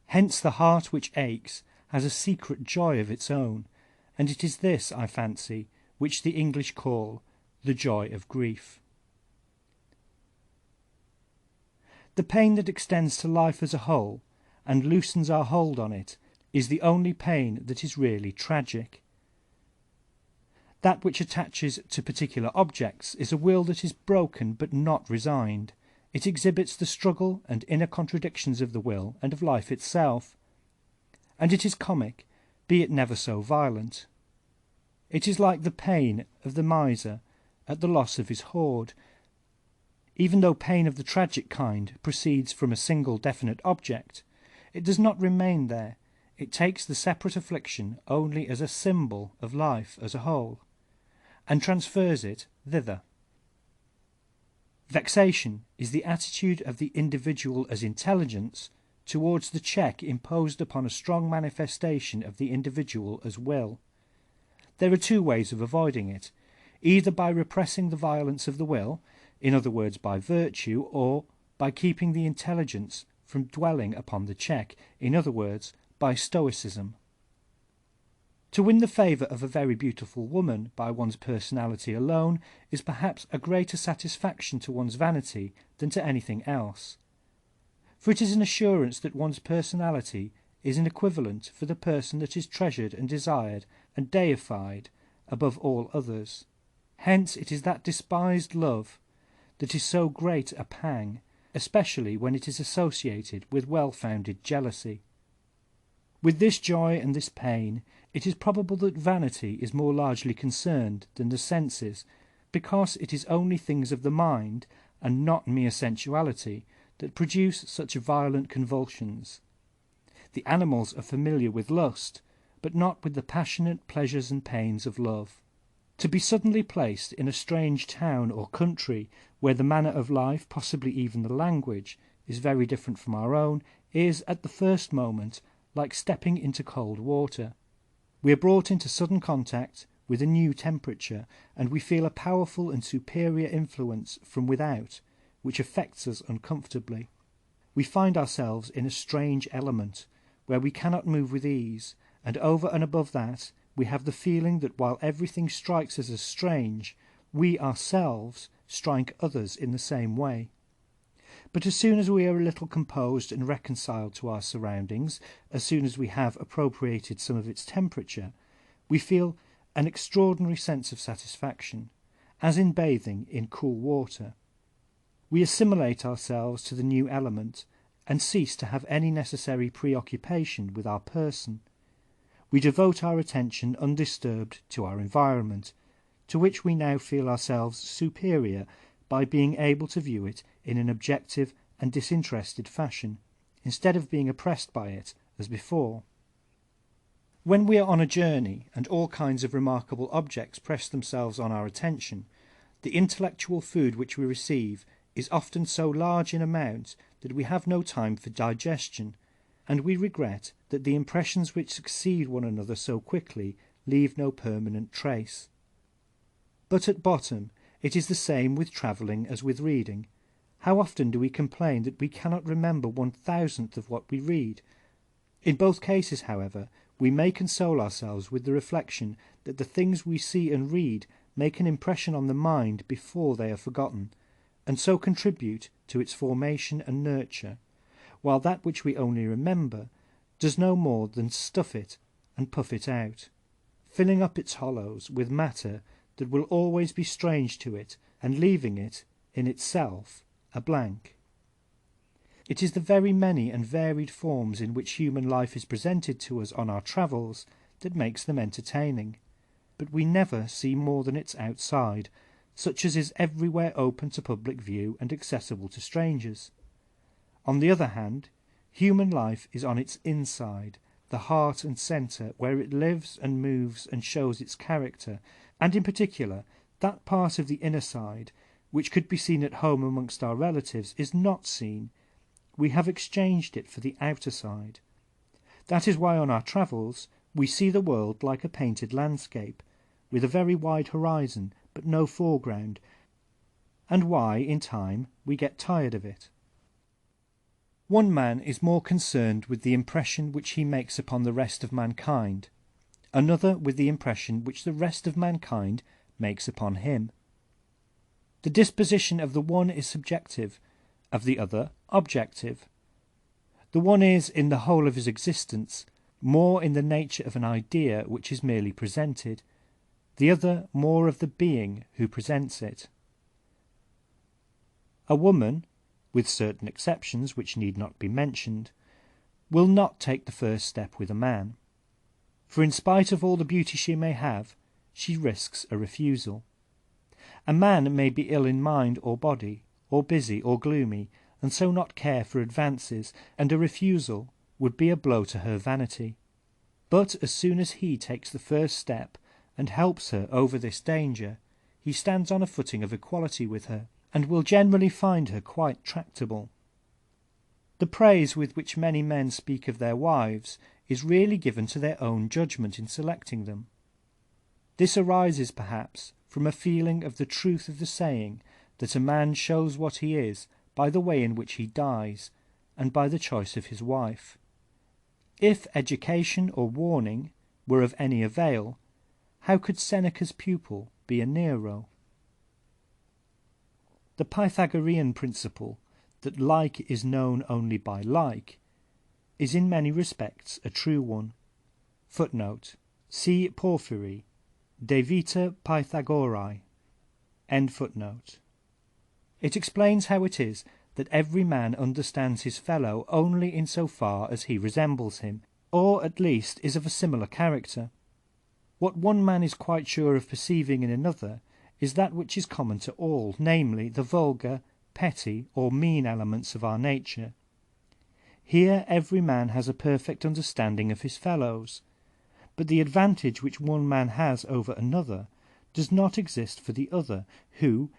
Hence the heart which aches has a secret joy of its own, and it is this, I fancy, which the English call the joy of grief. The pain that extends to life as a whole, and loosens our hold on it, is the only pain that is really tragic. That which attaches to particular objects is a will that is broken but not resigned. It exhibits the struggle and inner contradictions of the will and of life itself. And it is comic, be it never so violent. It is like the pain of the miser at the loss of his hoard. Even though pain of the tragic kind proceeds from a single definite object, it does not remain there. It takes the separate affliction only as a symbol of life as a whole, and transfers it thither. Vexation is the attitude of the individual as intelligence towards the check imposed upon a strong manifestation of the individual as will. There are two ways of avoiding it, either by repressing the violence of the will, in other words by virtue, or by keeping the intelligence from dwelling upon the check, in other words by stoicism. To win the favour of a very beautiful woman by one's personality alone is perhaps a greater satisfaction to one's vanity than to anything else. For it is an assurance that one's personality is an equivalent for the person that is treasured and desired and deified above all others. Hence it is that despised love that is so great a pang, especially when it is associated with well-founded jealousy. With this joy and this pain, it is probable that vanity is more largely concerned than the senses, because it is only things of the mind, and not mere sensuality, that produce such violent convulsions. The animals are familiar with lust, but not with the passionate pleasures and pains of love. To be suddenly placed in a strange town or country, where the manner of life, possibly even the language, is very different from our own, is, at the first moment, like stepping into cold water. We are brought into sudden contact with a new temperature, and we feel a powerful and superior influence from without, which affects us uncomfortably. We find ourselves in a strange element, where we cannot move with ease, and over and above that, we have the feeling that while everything strikes us as strange, we ourselves strike others in the same way. But as soon as we are a little composed and reconciled to our surroundings, as soon as we have appropriated some of its temperature, we feel an extraordinary sense of satisfaction, as in bathing in cool water. We assimilate ourselves to the new element, and cease to have any necessary preoccupation with our person. We devote our attention undisturbed to our environment, to which we now feel ourselves superior by being able to view it in an objective and disinterested fashion, instead of being oppressed by it as before. When we are on a journey and all kinds of remarkable objects press themselves on our attention, the intellectual food which we receive is often so large in amount that we have no time for digestion, and we regret that the impressions which succeed one another so quickly leave no permanent trace. But at bottom it is the same with travelling as with reading. How often do we complain that we cannot remember 1/1000th of what we read? In both cases, however, we may console ourselves with the reflection that the things we see and read make an impression on the mind before they are forgotten, and so contribute to its formation and nurture, while that which we only remember does no more than stuff it and puff it out, filling up its hollows with matter that will always be strange to it, and leaving it, in itself, a blank. It is the very many and varied forms in which human life is presented to us on our travels that makes them entertaining, but we never see more than its outside, such as is everywhere open to public view and accessible to strangers. On the other hand, human life is on its inside, the heart and centre, where it lives and moves and shows its character, and in particular that part of the inner side which could be seen at home amongst our relatives is not seen. We have exchanged it for the outer side. That is why on our travels we see the world like a painted landscape, with a very wide horizon but no foreground, and why in time we get tired of it. One man is more concerned with the impression which he makes upon the rest of mankind, another with the impression which the rest of mankind makes upon him. The disposition of the one is subjective, of the other objective. The one is, in the whole of his existence, more in the nature of an idea which is merely presented, the other more of the being who presents it. A woman, with certain exceptions which need not be mentioned, will not take the first step with a man, for in spite of all the beauty she may have, she risks a refusal. A man may be ill in mind or body, or busy or gloomy, and so not care for advances, and a refusal would be a blow to her vanity. But as soon as he takes the first step and helps her over this danger, he stands on a footing of equality with her, and will generally find her quite tractable. The praise with which many men speak of their wives is really given to their own judgment in selecting them. This arises, perhaps, from a feeling of the truth of the saying that a man shows what he is by the way in which he dies, and by the choice of his wife. If education or warning were of any avail, how could Seneca's pupil be a Nero? The Pythagorean principle that like is known only by like is in many respects a true one. Footnote: see Porphyry, De Vita Pythagorae. End footnote. It explains how it is that every man understands his fellow only in so far as he resembles him, or at least is of a similar character. What one man is quite sure of perceiving in another is that which is common to all, namely the vulgar, petty, or mean elements of our nature. Here every man has a perfect understanding of his fellows, but the advantage which one man has over another does not exist for the other, who,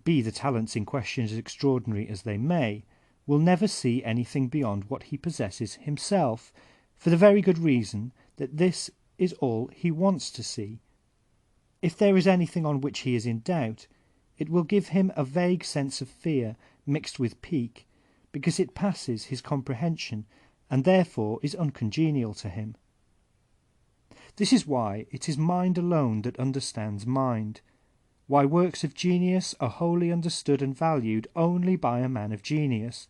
be the talents in question as extraordinary as they may, will never see anything beyond what he possesses himself, for the very good reason that this is all he wants to see. If there is anything on which he is in doubt, it will give him a vague sense of fear mixed with pique, because it passes his comprehension, and therefore is uncongenial to him. This is why it is mind alone that understands mind, why works of genius are wholly understood and valued only by a man of genius,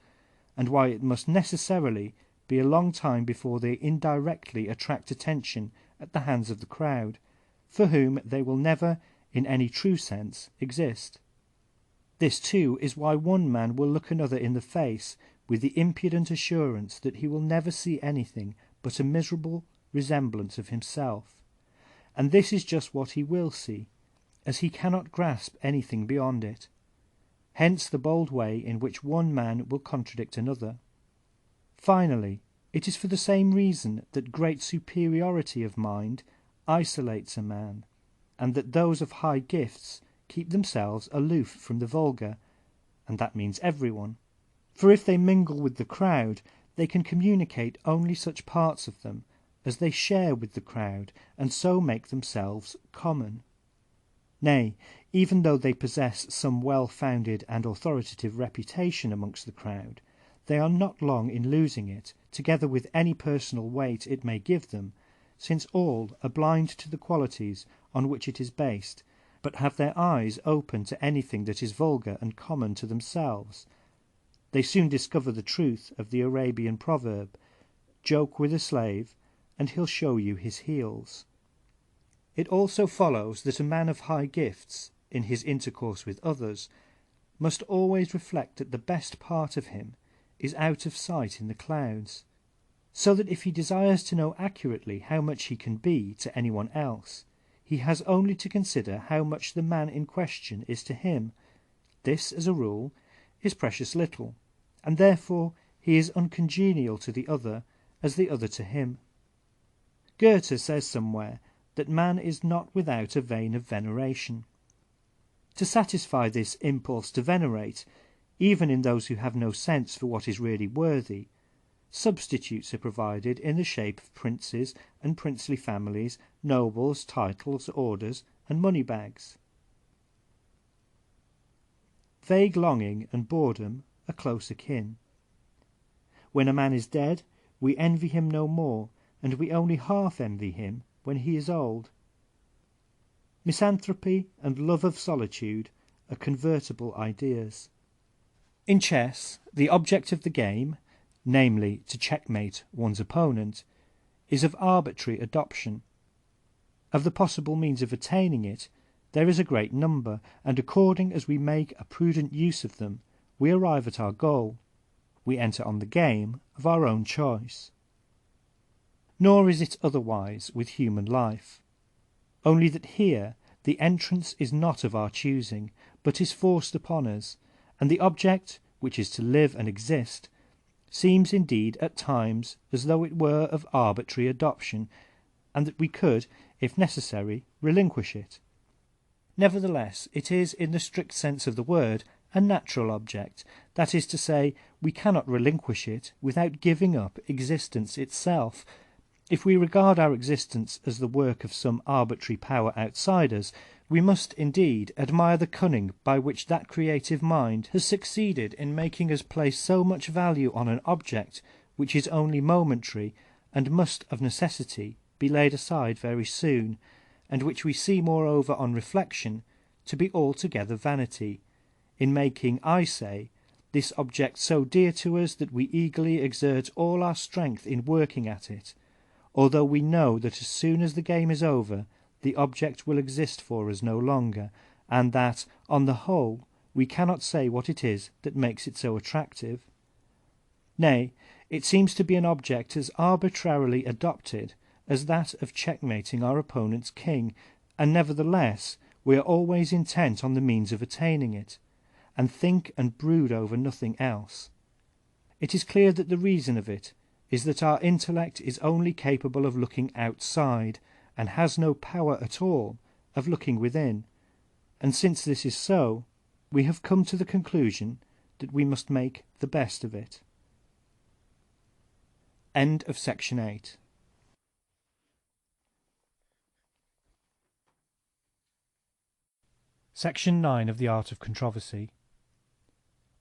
and why it must necessarily be a long time before they indirectly attract attention at the hands of the crowd, for whom they will never, in any true sense, exist. This, too, is why one man will look another in the face with the impudent assurance that he will never see anything but a miserable resemblance of himself, and this is just what he will see, as he cannot grasp anything beyond it. Hence the bold way in which one man will contradict another. Finally, it is for the same reason that great superiority of mind isolates a man, and that those of high gifts keep themselves aloof from the vulgar, and that means everyone. For if they mingle with the crowd, they can communicate only such parts of them as they share with the crowd, and so make themselves common. Nay, even though they possess some well-founded and authoritative reputation amongst the crowd, they are not long in losing it, together with any personal weight it may give them, since all are blind to the qualities on which it is based, but have their eyes open to anything that is vulgar and common to themselves. They soon discover the truth of the Arabian proverb, "Joke with a slave, and he'll show you his heels." It also follows that a man of high gifts, in his intercourse with others, must always reflect that the best part of him is out of sight in the clouds, so that if he desires to know accurately how much he can be to anyone else, he has only to consider how much the man in question is to him. This, as a rule, is precious little, and therefore he is uncongenial to the other as the other to him. Goethe says somewhere that man is not without a vein of veneration. To satisfy this impulse to venerate, even in those who have no sense for what is really worthy, substitutes are provided in the shape of princes and princely families, nobles, titles, orders, and money-bags. Vague longing and boredom are close akin. When a man is dead, we envy him no more, and we only half envy him when he is old. Misanthropy and love of solitude are convertible ideas. In chess, the object of the game, namely to checkmate one's opponent, is of arbitrary adoption. Of the possible means of attaining it, there is a great number, and according as we make a prudent use of them, we arrive at our goal. We enter on the game of our own choice. Nor is it otherwise with human life, only that here the entrance is not of our choosing, but is forced upon us, and the object, which is to live and exist, seems indeed at times as though it were of arbitrary adoption, and that we could, if necessary, relinquish it. Nevertheless, it is, in the strict sense of the word, a natural object, that is to say, we cannot relinquish it without giving up existence itself. If we regard our existence as the work of some arbitrary power outside us, we must indeed admire the cunning by which that creative mind has succeeded in making us place so much value on an object which is only momentary and must of necessity be laid aside very soon, and which we see moreover on reflection to be altogether vanity, in making, I say, this object so dear to us that we eagerly exert all our strength in working at it, although we know that as soon as the game is over the object will exist for us no longer, and that, on the whole, we cannot say what it is that makes it so attractive. Nay, it seems to be an object as arbitrarily adopted as that of checkmating our opponent's king, and nevertheless we are always intent on the means of attaining it, and think and brood over nothing else. It is clear that the reason of it is that our intellect is only capable of looking outside, and has no power at all of looking within, and since this is so, we have come to the conclusion that we must make the best of it. End of section 8. Section 9 of the Art of Controversy.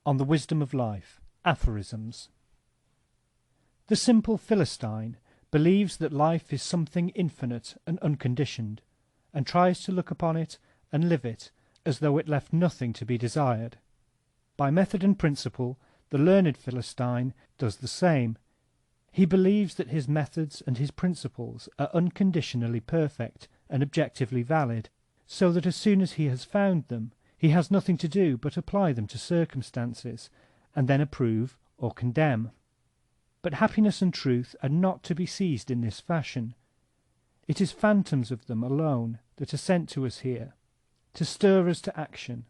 On the Wisdom of Life. Aphorisms. The simple Philistine believes that life is something infinite and unconditioned, and tries to look upon it and live it as though it left nothing to be desired. By method and principle, the learned Philistine does the same. He believes that his methods and his principles are unconditionally perfect and objectively valid, so that as soon as he has found them, he has nothing to do but apply them to circumstances, and then approve or condemn. But happiness and truth are not to be seized in this fashion. It is phantoms of them alone that are sent to us here, to stir us to action.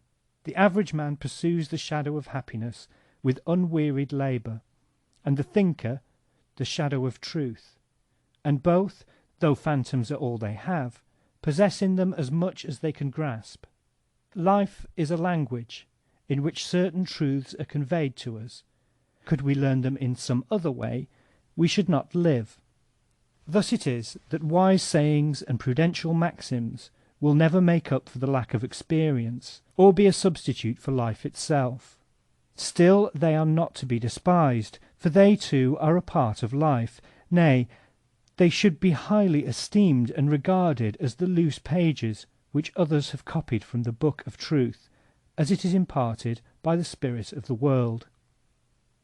The average man pursues the shadow of happiness with unwearied labour, and the thinker the shadow of truth, and both, though phantoms are all they have, possess in them as much as they can grasp. Life is a language in which certain truths are conveyed to us. Could we learn them in some other way, we should not live. Thus it is that wise sayings and prudential maxims will never make up for the lack of experience, or be a substitute for life itself. Still they are not to be despised, for they too are a part of life. Nay, they should be highly esteemed and regarded as the loose pages which others have copied from the book of truth, as it is imparted by the spirit of the world.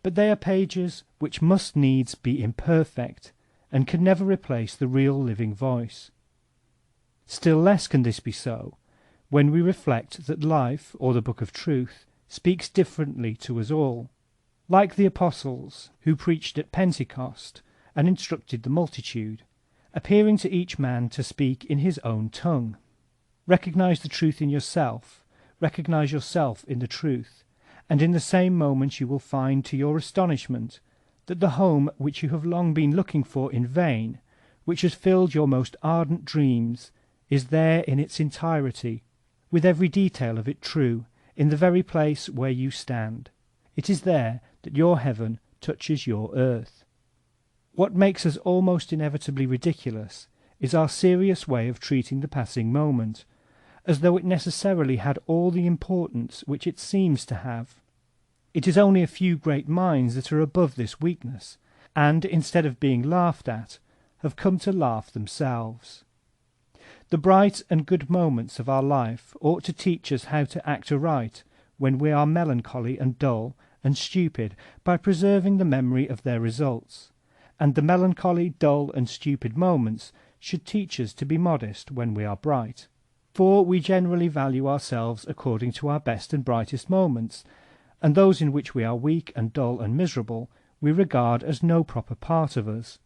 But they are pages which must needs be imperfect, and can never replace the real living voice. Still less can this be so, when we reflect that life, or the book of truth, speaks differently to us all. Like the apostles, who preached at Pentecost, and instructed the multitude, appearing to each man to speak in his own tongue. Recognize the truth in yourself, recognize yourself in the truth, and in the same moment you will find, to your astonishment, that the home which you have long been looking for in vain, which has filled your most ardent dreams, is there in its entirety, with every detail of it true, in the very place where you stand. It is there that your heaven touches your earth. What makes us almost inevitably ridiculous is our serious way of treating the passing moment, as though it necessarily had all the importance which it seems to have. It is only a few great minds that are above this weakness, and, instead of being laughed at, have come to laugh themselves. The bright and good moments of our life ought to teach us how to act aright when we are melancholy and dull and stupid, by preserving the memory of their results, and the melancholy, dull, and stupid moments should teach us to be modest when we are bright. For we generally value ourselves according to our best and brightest moments, and those in which we are weak and dull and miserable we regard as no proper part of us.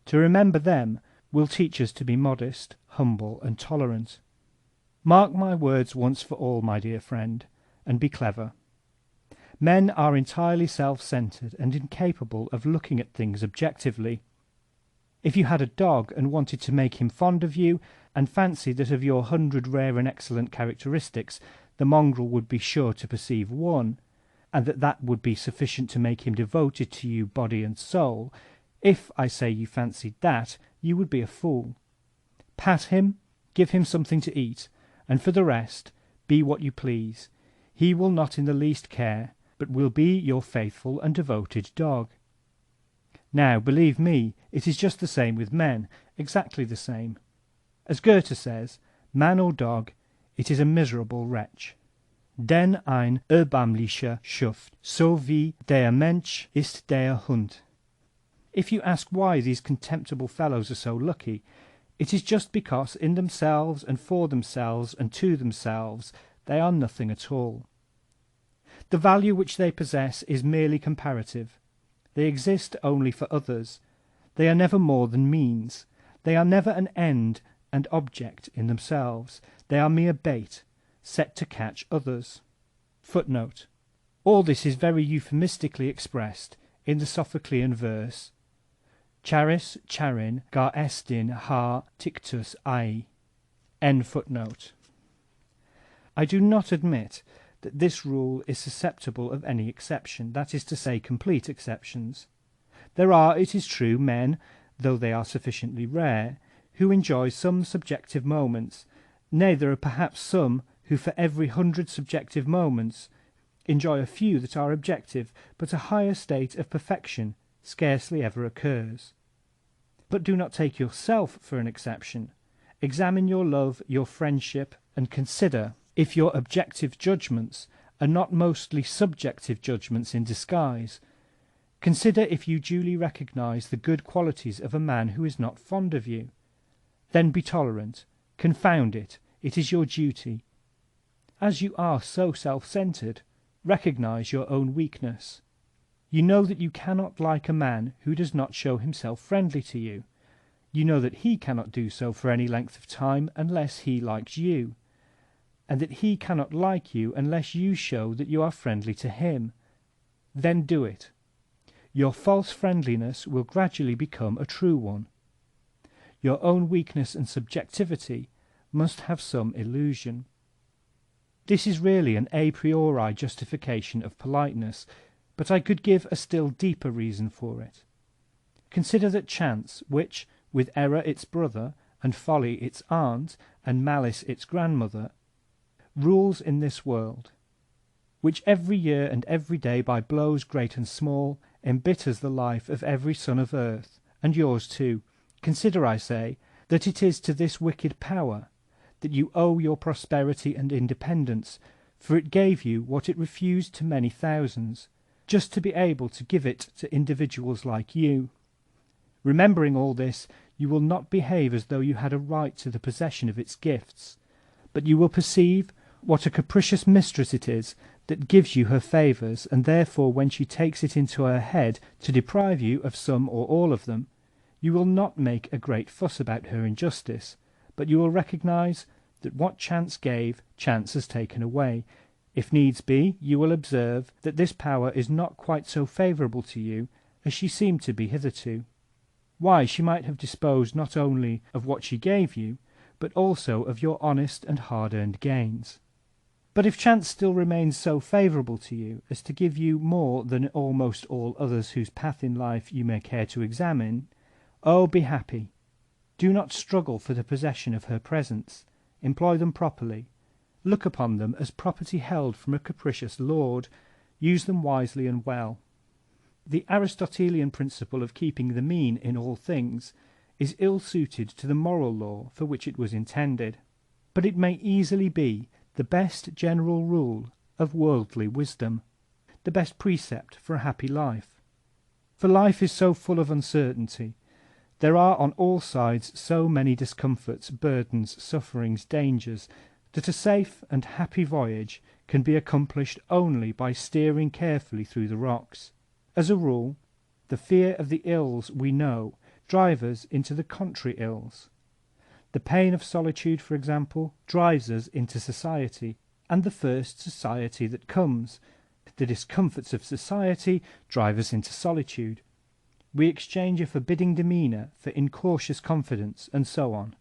To remember them will teach us to be modest, humble, and tolerant. Mark my words once for all, my dear friend, and be clever. Men are entirely self-centered and incapable of looking at things objectively. If you had a dog and wanted to make him fond of you, and fancied that of your 100 rare and excellent characteristics the mongrel would be sure to perceive one, and that would be sufficient to make him devoted to you body and soul, if, I say, you fancied that, you would be a fool. Pat him, give him something to eat, and for the rest, be what you please. He will not in the least care, but will be your faithful and devoted dog. Now, believe me, it is just the same with men, exactly the same. As Goethe says, man or dog, it is a miserable wretch. Denn ein erbärmlicher Schuft, so wie der Mensch ist der Hund. If you ask why these contemptible fellows are so lucky, it is just because in themselves and for themselves and to themselves they are nothing at all. The value which they possess is merely comparative. They exist only for others. They are never more than means. They are never an end and object in themselves. They are mere bait, set to catch others. Footnote. All this is very euphemistically expressed in the Sophoclean verse Charis charin gar estin ha tictus ai. End footnote. I do not admit that this rule is susceptible of any exception, that is to say, complete exceptions. There are, it is true, men, though they are sufficiently rare, who enjoy some subjective moments, nay, there are perhaps some who for every 100 subjective moments enjoy a few that are objective, but a higher state of perfection scarcely ever occurs. But do not take yourself for an exception. Examine your love, your friendship, and consider if your objective judgments are not mostly subjective judgments in disguise. Consider if you duly recognize the good qualities of a man who is not fond of you. Then be tolerant. Confound it, it is your duty. As you are so self-centered, recognize your own weakness. You know that you cannot like a man who does not show himself friendly to you. You know that he cannot do so for any length of time unless he likes you, and that he cannot like you unless you show that you are friendly to him. Then do it. Your false friendliness will gradually become a true one. Your own weakness and subjectivity must have some illusion. This is really an a priori justification of politeness, but I could give a still deeper reason for it. Consider that chance, which, with error its brother, and folly its aunt, and malice its grandmother, rules in this world, which every year and every day by blows great and small embitters the life of every son of earth, and yours too. Consider, I say, that it is to this wicked power that you owe your prosperity and independence, for it gave you what it refused to many thousands, just to be able to give it to individuals like you. Remembering all this, you will not behave as though you had a right to the possession of its gifts, but you will perceive what a capricious mistress it is that gives you her favours, and therefore when she takes it into her head to deprive you of some or all of them, you will not make a great fuss about her injustice, but you will recognize that what chance gave, chance has taken away. If needs be, you will observe that this power is not quite so favourable to you as she seemed to be hitherto. Why, she might have disposed not only of what she gave you, but also of your honest and hard-earned gains. But if chance still remains so favourable to you as to give you more than almost all others whose path in life you may care to examine, oh, be happy. Do not struggle for the possession of her presents. Employ them properly. Look upon them as property held from a capricious lord. Use them wisely and well. The Aristotelian principle of keeping the mean in all things is ill-suited to the moral law for which it was intended, but it may easily be the best general rule of worldly wisdom, the best precept for a happy life. For life is so full of uncertainty There are on all sides so many discomforts, burdens, sufferings, dangers, that a safe and happy voyage can be accomplished only by steering carefully through the rocks. As a rule, the fear of the ills we know drive us into the contrary ills. The pain of solitude, for example, drives us into society, and the first society that comes. The discomforts of society drive us into solitude. We exchange a forbidding demeanour for incautious confidence, and so on.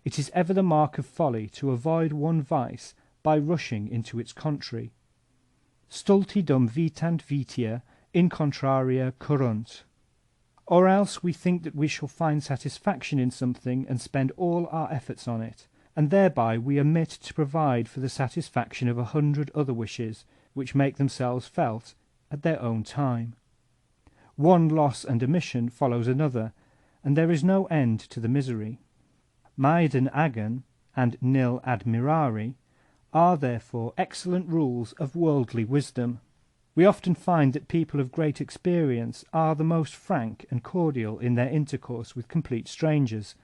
It is ever the mark of folly to avoid one vice by rushing into its contrary. Stulti dum vitant vitia in contraria currunt. Or else we think that we shall find satisfaction in something and spend all our efforts on it, and thereby we omit to provide for the satisfaction of 100 other wishes which make themselves felt at their own time. One loss and omission follows another, and there is no end to the misery. Maiden agen and nil admirari are therefore excellent rules of worldly wisdom. We often find that people of great experience are the most frank and cordial in their intercourse with complete strangers,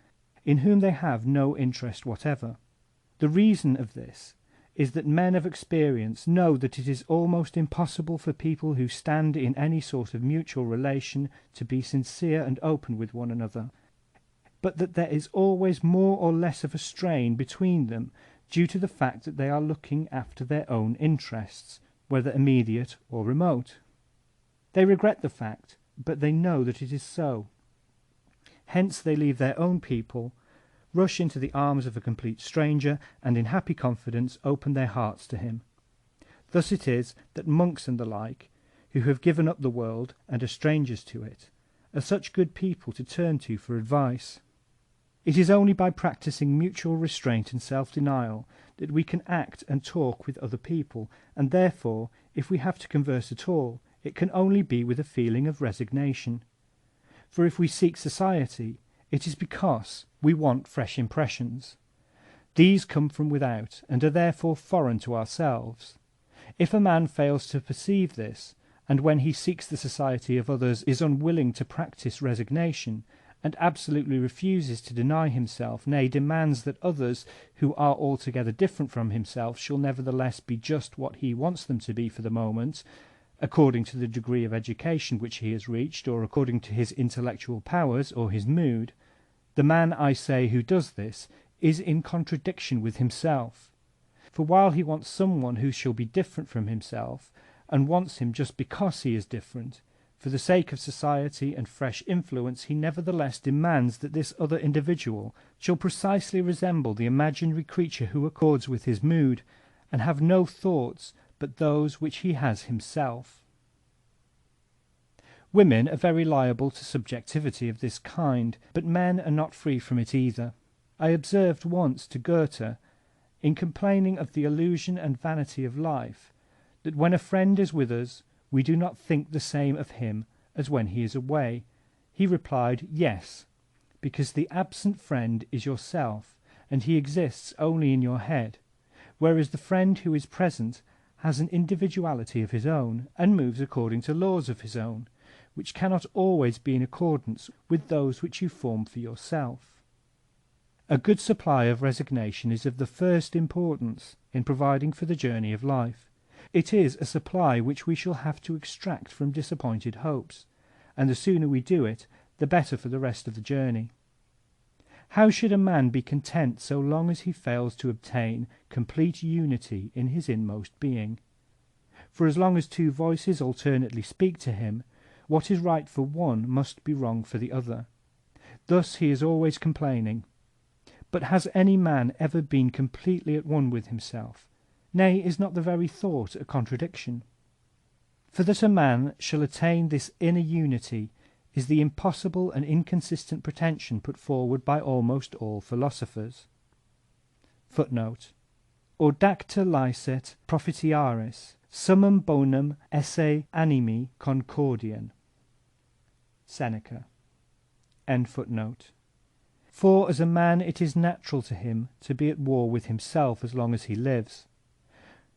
in whom they have no interest whatever. The reason of this is that men of experience know that it is almost impossible for people who stand in any sort of mutual relation to be sincere and open with one another, but that there is always more or less of a strain between them due to the fact that they are looking after their own interests, whether immediate or remote. They regret the fact, but they know that it is so. Hence they leave their own people, rush into the arms of a complete stranger, and in happy confidence open their hearts to him. Thus it is that monks and the like, who have given up the world and are strangers to it, are such good people to turn to for advice. It is only by practising mutual restraint and self-denial that we can act and talk with other people, and therefore, if we have to converse at all, it can only be with a feeling of resignation. For if we seek society, it is because we want fresh impressions. These come from without, and are therefore foreign to ourselves. If a man fails to perceive this, and when he seeks the society of others is unwilling to practise resignation, and absolutely refuses to deny himself, nay, demands that others, who are altogether different from himself, shall nevertheless be just what he wants them to be for the moment, according to the degree of education which he has reached, or according to his intellectual powers or his mood, the man, I say, who does this, is in contradiction with himself. For while he wants someone who shall be different from himself, and wants him just because he is different, for the sake of society and fresh influence, he nevertheless demands that this other individual shall precisely resemble the imaginary creature who accords with his mood, and have no thoughts but those which he has himself. Women are very liable to subjectivity of this kind, but men are not free from it either. I observed once to Goethe, in complaining of the illusion and vanity of life, that when a friend is with us, we do not think the same of him as when he is away. He replied, yes, because the absent friend is yourself, and he exists only in your head, whereas the friend who is present has an individuality of his own, and moves according to laws of his own, which cannot always be in accordance with those which you form for yourself. A good supply of resignation is of the first importance in providing for the journey of life. It is a supply which we shall have to extract from disappointed hopes, and the sooner we do it, the better for the rest of the journey. How should a man be content so long as he fails to obtain complete unity in his inmost being? For as long as two voices alternately speak to him, what is right for one must be wrong for the other. Thus he is always complaining. But has any man ever been completely at one with himself? Nay, is not the very thought a contradiction? For that a man shall attain this inner unity is the impossible and inconsistent pretension put forward by almost all philosophers. Footnote: Audacta licet profitiaris, summum bonum esse animi concordien. Seneca. End footnote. For as a man it is natural to him to be at war with himself as long as he lives.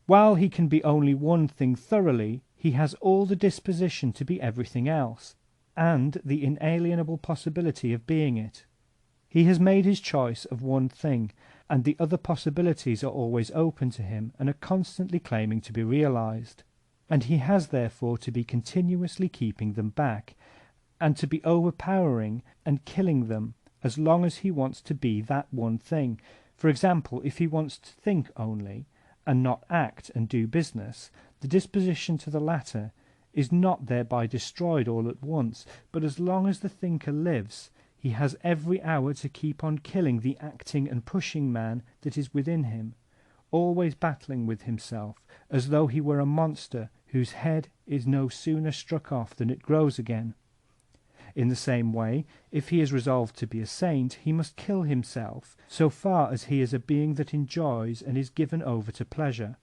While he can be only one thing thoroughly, he has all the disposition to be everything else, and the inalienable possibility of being it. He has made his choice of one thing, and the other possibilities are always open to him and are constantly claiming to be realized, and he has therefore to be continuously keeping them back, and to be overpowering and killing them as long as he wants to be that one thing. For example, if he wants to think only, and not act and do business, the disposition to the latter is not thereby destroyed all at once, but as long as the thinker lives, he has every hour to keep on killing the acting and pushing man that is within him, always battling with himself, as though he were a monster whose head is no sooner struck off than it grows again. In the same way, if he is resolved to be a saint, he must kill himself, so far as he is a being that enjoys and is given over to pleasure.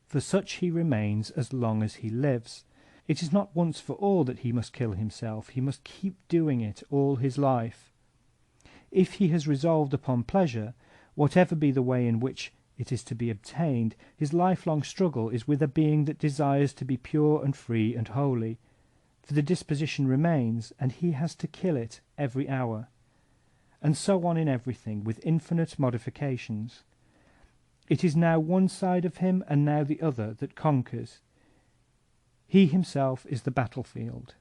For such he remains as long as he lives. It is not once for all that he must kill himself, he must keep doing it all his life. If he has resolved upon pleasure, whatever be the way in which it is to be obtained, his lifelong struggle is with a being that desires to be pure and free and holy, for the disposition remains, and he has to kill it every hour. And so on in everything, with infinite modifications. It is now one side of him and now the other that conquers. He himself is the battlefield.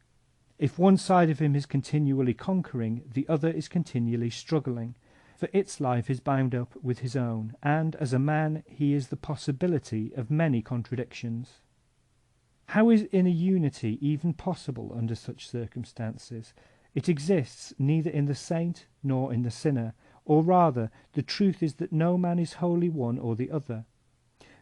If one side of him is continually conquering, the other is continually struggling, for its life is bound up with his own, and as a man he is the possibility of many contradictions. How is inner unity even possible under such circumstances? It exists neither in the saint nor in the sinner, or rather, the truth is that no man is wholly one or the other.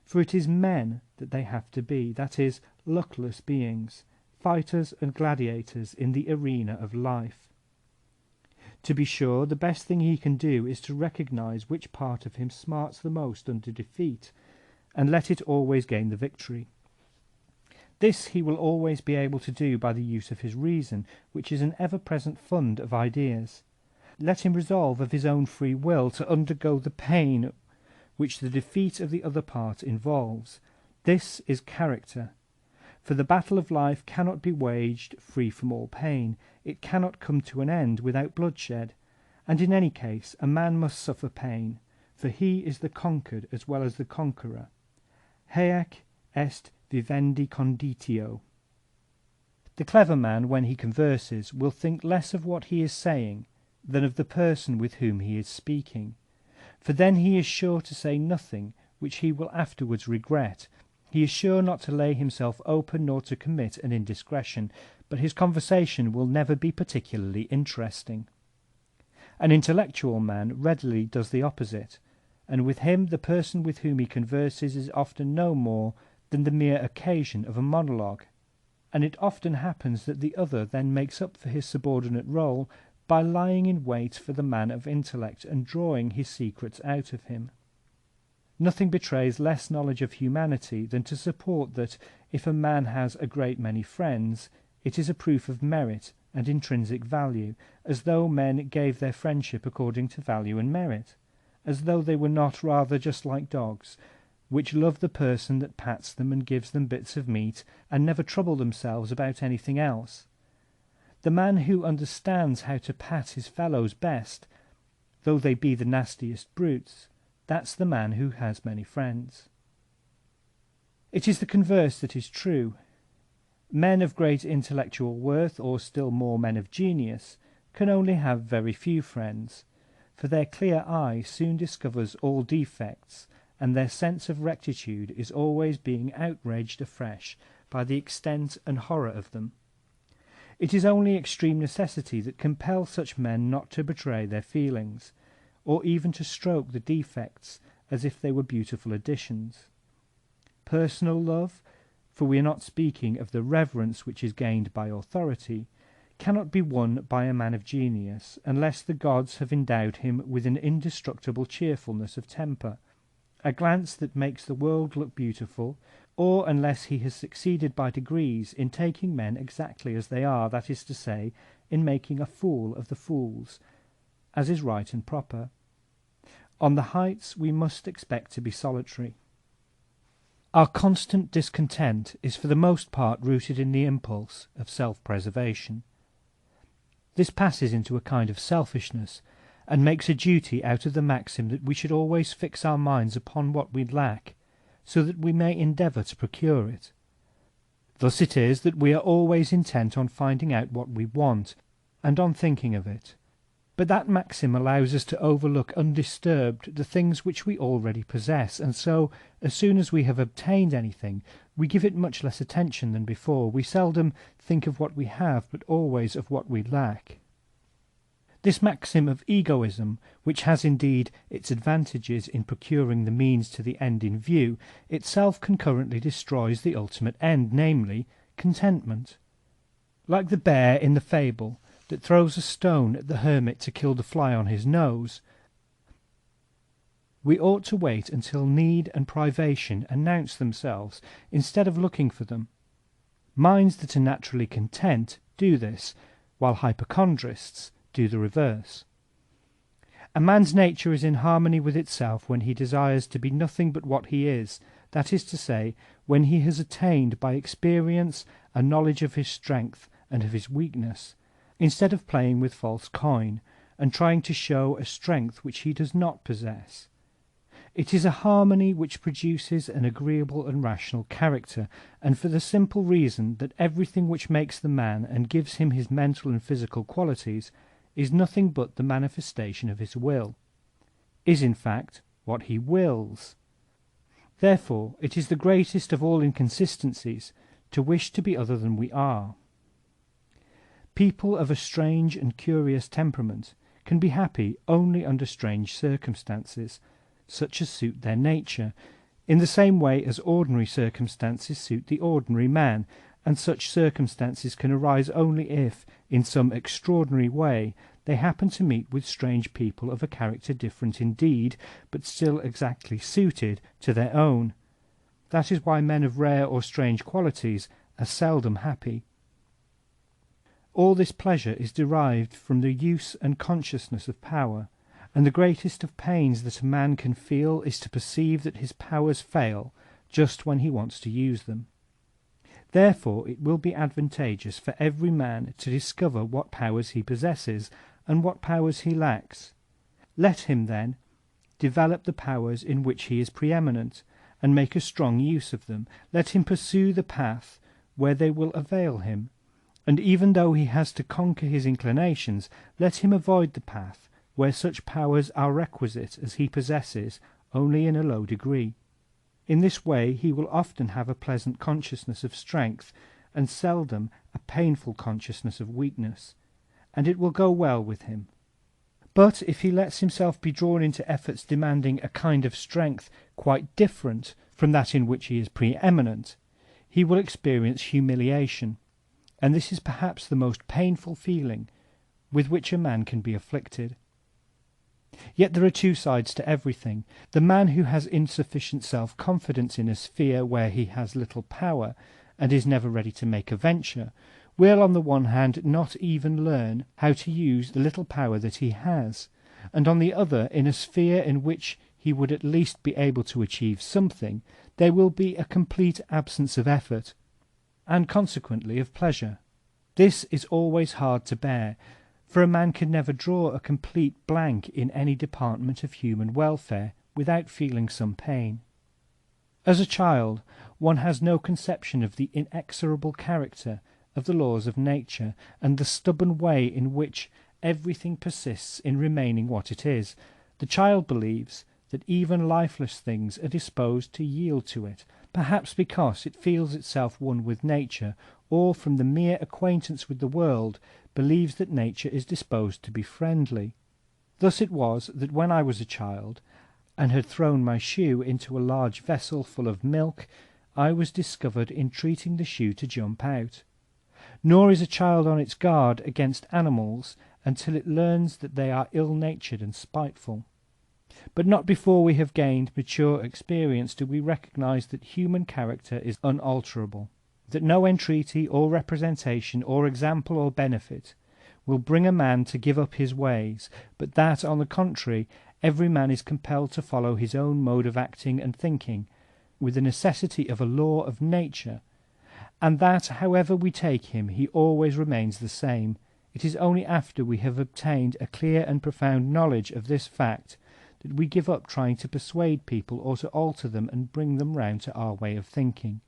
For it is men that they have to be, that is, luckless beings, fighters and gladiators in the arena of life. To be sure, the best thing he can do is to recognize which part of him smarts the most under defeat, and let it always gain the victory. This he will always be able to do by the use of his reason, which is an ever-present fund of ideas. Let him resolve of his own free will to undergo the pain which the defeat of the other part involves. This is character. For the battle of life cannot be waged free from all pain. It cannot come to an end without bloodshed, and in any case a man must suffer pain, for he is the conquered as well as the conqueror. Haec est vivendi conditio. The clever man, when he converses, will think less of what he is saying than of the person with whom he is speaking, for then he is sure to say nothing which he will afterwards regret. He is sure not to lay himself open nor to commit an indiscretion, but his conversation will never be particularly interesting. An intellectual man readily does the opposite, and with him the person with whom he converses is often no more than the mere occasion of a monologue, and it often happens that the other then makes up for his subordinate role by lying in wait for the man of intellect and drawing his secrets out of him. Nothing betrays less knowledge of humanity than to support that, if a man has a great many friends, it is a proof of merit and intrinsic value, as though men gave their friendship according to value and merit, as though they were not rather just like dogs, which love the person that pats them and gives them bits of meat, and never trouble themselves about anything else. The man who understands how to pat his fellows best, though they be the nastiest brutes, that's the man who has many friends. It is the converse that is true. Men of great intellectual worth, or still more men of genius, can only have very few friends, for their clear eye soon discovers all defects, and their sense of rectitude is always being outraged afresh by the extent and horror of them. It is only extreme necessity that compels such men not to betray their feelings, or even to stroke the defects as if they were beautiful additions. Personal love, for we are not speaking of the reverence which is gained by authority, cannot be won by a man of genius unless the gods have endowed him with an indestructible cheerfulness of temper, a glance that makes the world look beautiful, or unless he has succeeded by degrees in taking men exactly as they are, that is to say, in making a fool of the fools, as is right and proper. On the heights we must expect to be solitary. Our constant discontent is for the most part rooted in the impulse of self-preservation. This passes into a kind of selfishness, and makes a duty out of the maxim that we should always fix our minds upon what we lack, so that we may endeavour to procure it. Thus it is that we are always intent on finding out what we want, and on thinking of it. But that maxim allows us to overlook undisturbed the things which we already possess, and so, as soon as we have obtained anything, we give it much less attention than before. We seldom think of what we have, but always of what we lack. This maxim of egoism, which has indeed its advantages in procuring the means to the end in view, itself concurrently destroys the ultimate end, namely, contentment. Like the bear in the fable that throws a stone at the hermit to kill the fly on his nose, we ought to wait until need and privation announce themselves, instead of looking for them. Minds that are naturally content do this, while hypochondrists do the reverse. A man's nature is in harmony with itself when he desires to be nothing but what he is, that is to say, when he has attained by experience a knowledge of his strength and of his weakness, instead of playing with false coin, and trying to show a strength which he does not possess. It is a harmony which produces an agreeable and rational character, and for the simple reason that everything which makes the man and gives him his mental and physical qualities is nothing but the manifestation of his will, is in fact what he wills. Therefore it is the greatest of all inconsistencies to wish to be other than we are. People of a strange and curious temperament can be happy only under strange circumstances, such as suit their nature, in the same way as ordinary circumstances suit the ordinary man, and such circumstances can arise only if, in some extraordinary way, they happen to meet with strange people of a character different indeed, but still exactly suited to their own. That is why men of rare or strange qualities are seldom happy. All this pleasure is derived from the use and consciousness of power, and the greatest of pains that a man can feel is to perceive that his powers fail just when he wants to use them. Therefore it will be advantageous for every man to discover what powers he possesses and what powers he lacks. Let him, then, develop the powers in which he is preeminent, and make a strong use of them. Let him pursue the path where they will avail him, and even though he has to conquer his inclinations, let him avoid the path where such powers are requisite as he possesses only in a low degree. In this way he will often have a pleasant consciousness of strength, and seldom a painful consciousness of weakness, and it will go well with him. But if he lets himself be drawn into efforts demanding a kind of strength quite different from that in which he is preeminent, he will experience humiliation, and this is perhaps the most painful feeling with which a man can be afflicted. Yet there are two sides to everything. The man who has insufficient self-confidence in a sphere where he has little power, and is never ready to make a venture, will on the one hand not even learn how to use the little power that he has, and on the other, in a sphere in which he would at least be able to achieve something, there will be a complete absence of effort, and consequently of pleasure. This is always hard to bear, for a man can never draw a complete blank in any department of human welfare without feeling some pain. As a child, one has no conception of the inexorable character of the laws of nature, and the stubborn way in which everything persists in remaining what it is. The child believes that even lifeless things are disposed to yield to it, perhaps because it feels itself one with nature, or from the mere acquaintance with the world believes that nature is disposed to be friendly. Thus it was that when I was a child, and had thrown my shoe into a large vessel full of milk, I was discovered entreating the shoe to jump out. Nor is a child on its guard against animals until it learns that they are ill-natured and spiteful. But not before we have gained mature experience do we recognize that human character is unalterable, that no entreaty or representation or example or benefit will bring a man to give up his ways, but that, on the contrary, every man is compelled to follow his own mode of acting and thinking, with the necessity of a law of nature, and that, however we take him, he always remains the same, It is only after we have obtained a clear and profound knowledge of this fact that we give up trying to persuade people or to alter them and bring them round to our way of thinking.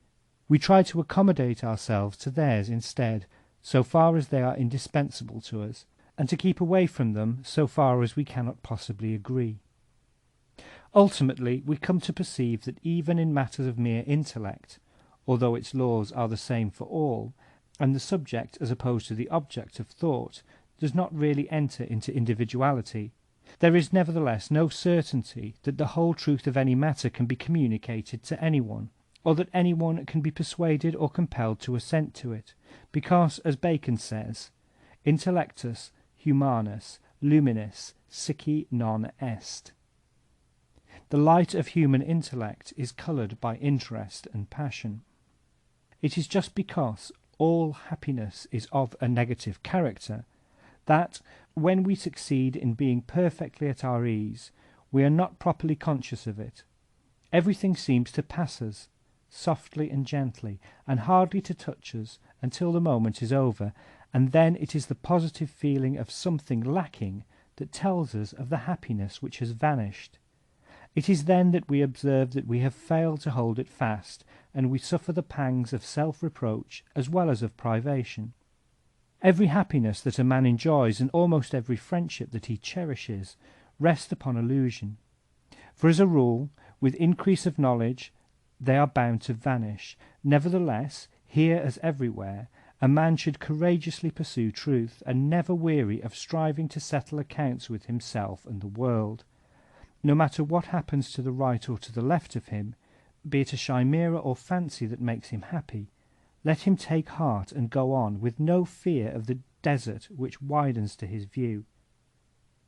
We try to accommodate ourselves to theirs instead, so far as they are indispensable to us, and to keep away from them so far as we cannot possibly agree. Ultimately, we come to perceive that even in matters of mere intellect, although its laws are the same for all, and the subject as opposed to the object of thought does not really enter into individuality, there is nevertheless no certainty that the whole truth of any matter can be communicated to anyone, or that anyone can be persuaded or compelled to assent to it, because, as Bacon says, intellectus humanus luminis sici non est. The light of human intellect is coloured by interest and passion. It is just because all happiness is of a negative character that, when we succeed in being perfectly at our ease, we are not properly conscious of it. Everything seems to pass us, softly and gently, and hardly to touch us until the moment is over, and then it is the positive feeling of something lacking that tells us of the happiness which has vanished. It is then that we observe that we have failed to hold it fast, and we suffer the pangs of self-reproach as well as of privation. Every happiness that a man enjoys, and almost every friendship that he cherishes, rest upon illusion. For as a rule, with increase of knowledge, they are bound to vanish. Nevertheless, here as everywhere, a man should courageously pursue truth, and never weary of striving to settle accounts with himself and the world. No matter what happens to the right or to the left of him, be it a chimera or fancy that makes him happy, let him take heart and go on, with no fear of the desert which widens to his view.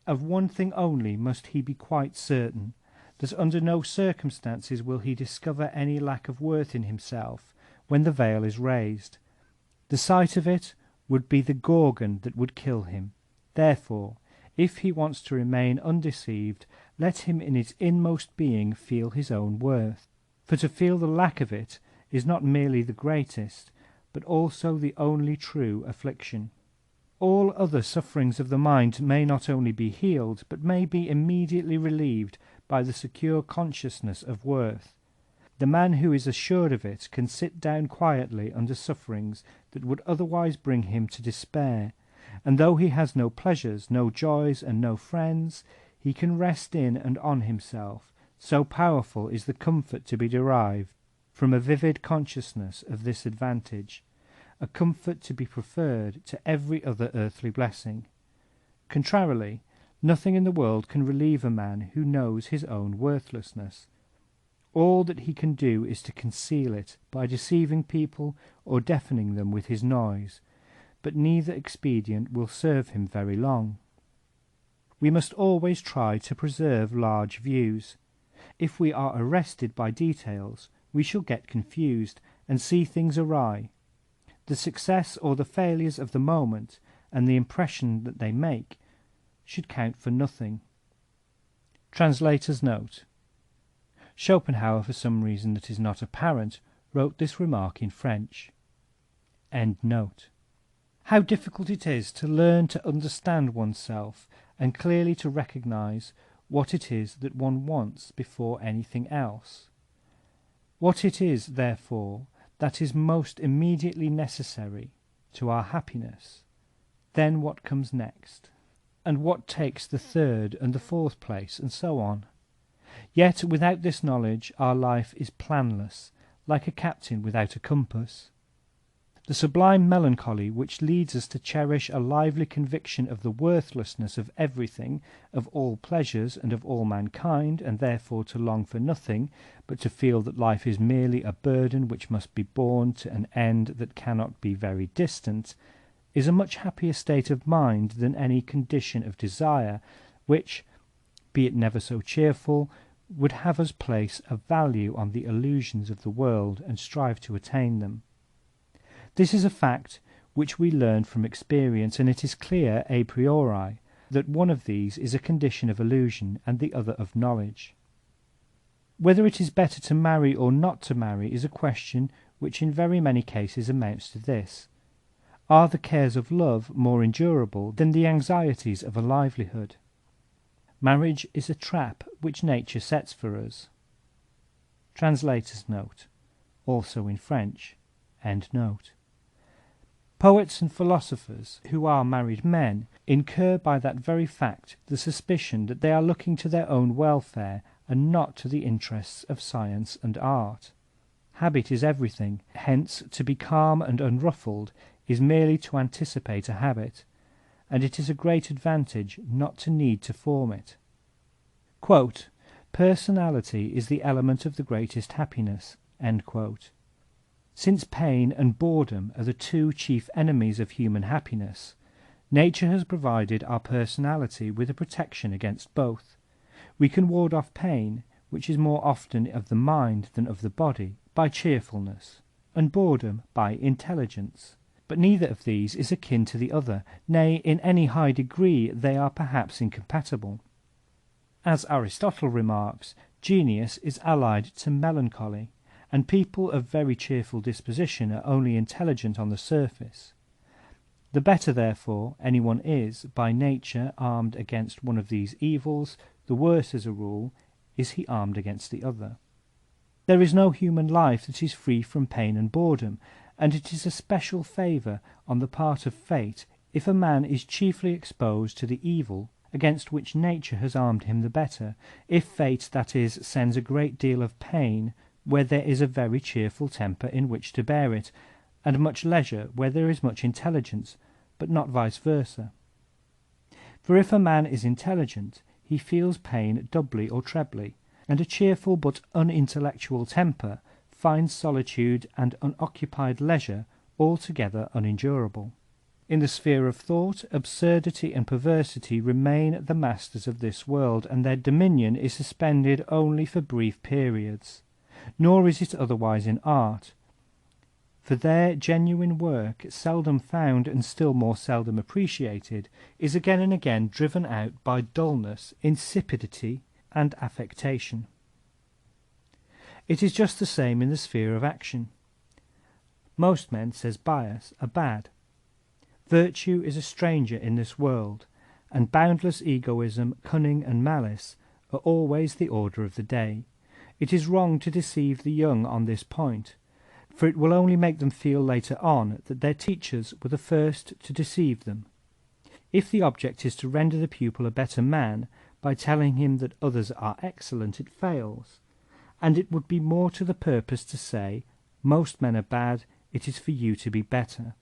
Of one thing only must he be quite certain, that under no circumstances will he discover any lack of worth in himself when the veil is raised. The sight of it would be the gorgon that would kill him. Therefore, if he wants to remain undeceived, let him in his inmost being feel his own worth. For to feel the lack of it is not merely the greatest, but also the only true affliction. All other sufferings of the mind may not only be healed, but may be immediately relieved by the secure consciousness of worth. The man who is assured of it can sit down quietly under sufferings that would otherwise bring him to despair, and though he has no pleasures, no joys, and no friends, he can rest in and on himself, so powerful is the comfort to be derived from a vivid consciousness of this advantage, a comfort to be preferred to every other earthly blessing. Contrarily, nothing in the world can relieve a man who knows his own worthlessness. All that he can do is to conceal it by deceiving people or deafening them with his noise, but neither expedient will serve him very long. We must always try to preserve large views. If we are arrested by details, we shall get confused and see things awry. The success or the failures of the moment and the impression that they make should count for nothing. Translator's note: Schopenhauer, for some reason that is not apparent, wrote this remark in French. End note. How difficult it is to learn to understand oneself and clearly to recognize what it is that one wants before anything else. What it is, therefore, that is most immediately necessary to our happiness, then what comes next, and what takes the third and the fourth place, and so on. Yet without this knowledge our life is planless, like a captain without a compass. The sublime melancholy which leads us to cherish a lively conviction of the worthlessness of everything, of all pleasures, and of all mankind, and therefore to long for nothing, but to feel that life is merely a burden which must be borne to an end that cannot be very distant, is a much happier state of mind than any condition of desire, which, be it never so cheerful, would have us place a value on the illusions of the world and strive to attain them. This is a fact which we learn from experience, and it is clear a priori that one of these is a condition of illusion and the other of knowledge. Whether it is better to marry or not to marry is a question which in very many cases amounts to this: Are the cares of love more endurable than the anxieties of a livelihood? Marriage is a trap which nature sets for us. Translator's note. Also in French. End note. Poets and philosophers who are married men incur by that very fact the suspicion that they are looking to their own welfare and not to the interests of science and art. Habit is everything, hence to be calm and unruffled is merely to anticipate a habit, and it is a great advantage not to need to form it. Quote, "Personality is the element of the greatest happiness." End quote. Since pain and boredom are the two chief enemies of human happiness, nature has provided our personality with a protection against both. We can ward off pain, which is more often of the mind than of the body, by cheerfulness, and boredom by intelligence. But neither of these is akin to the other, nay, in any high degree they are perhaps incompatible. As Aristotle remarks, genius is allied to melancholy, and people of very cheerful disposition are only intelligent on the surface. The better, therefore, anyone is, by nature, armed against one of these evils, the worse, as a rule, is he armed against the other. There is no human life that is free from pain and boredom, and it is a special favour on the part of fate if a man is chiefly exposed to the evil against which nature has armed him the better, if fate, that is, sends a great deal of pain where there is a very cheerful temper in which to bear it, and much leisure where there is much intelligence, but not vice versa. For if a man is intelligent, he feels pain doubly or trebly, and a cheerful but unintellectual temper finds solitude and unoccupied leisure altogether unendurable. In the sphere of thought, absurdity and perversity remain the masters of this world, and their dominion is suspended only for brief periods. Nor is it otherwise in art, for their genuine work, seldom found and still more seldom appreciated, is again and again driven out by dullness, insipidity, and affectation. It is just the same in the sphere of action. Most men, says Bias, are bad. Virtue is a stranger in this world, and boundless egoism, cunning, and malice are always the order of the day. It is wrong to deceive the young on this point, for it will only make them feel later on that their teachers were the first to deceive them. If the object is to render the pupil a better man by telling him that others are excellent, it fails, and it would be more to the purpose to say, most men are bad, it is for you to be better.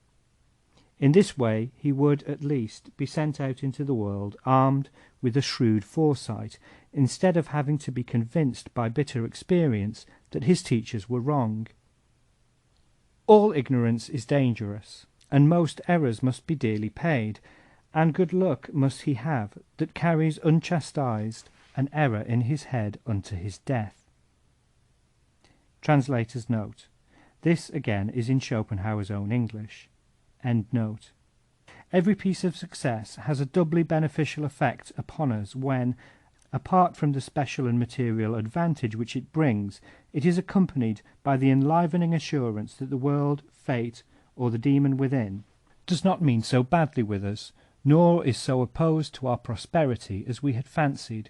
In this way he would, at least, be sent out into the world armed with a shrewd foresight, instead of having to be convinced by bitter experience that his teachers were wrong. All ignorance is dangerous, and most errors must be dearly paid, and good luck must he have that carries unchastised an error in his head unto his death. Translator's note. This again is in Schopenhauer's own English. End note. Every piece of success has a doubly beneficial effect upon us when, apart from the special and material advantage which it brings, it is accompanied by the enlivening assurance that the world, fate, or the demon within, does not mean so badly with us, nor is so opposed to our prosperity as we had fancied,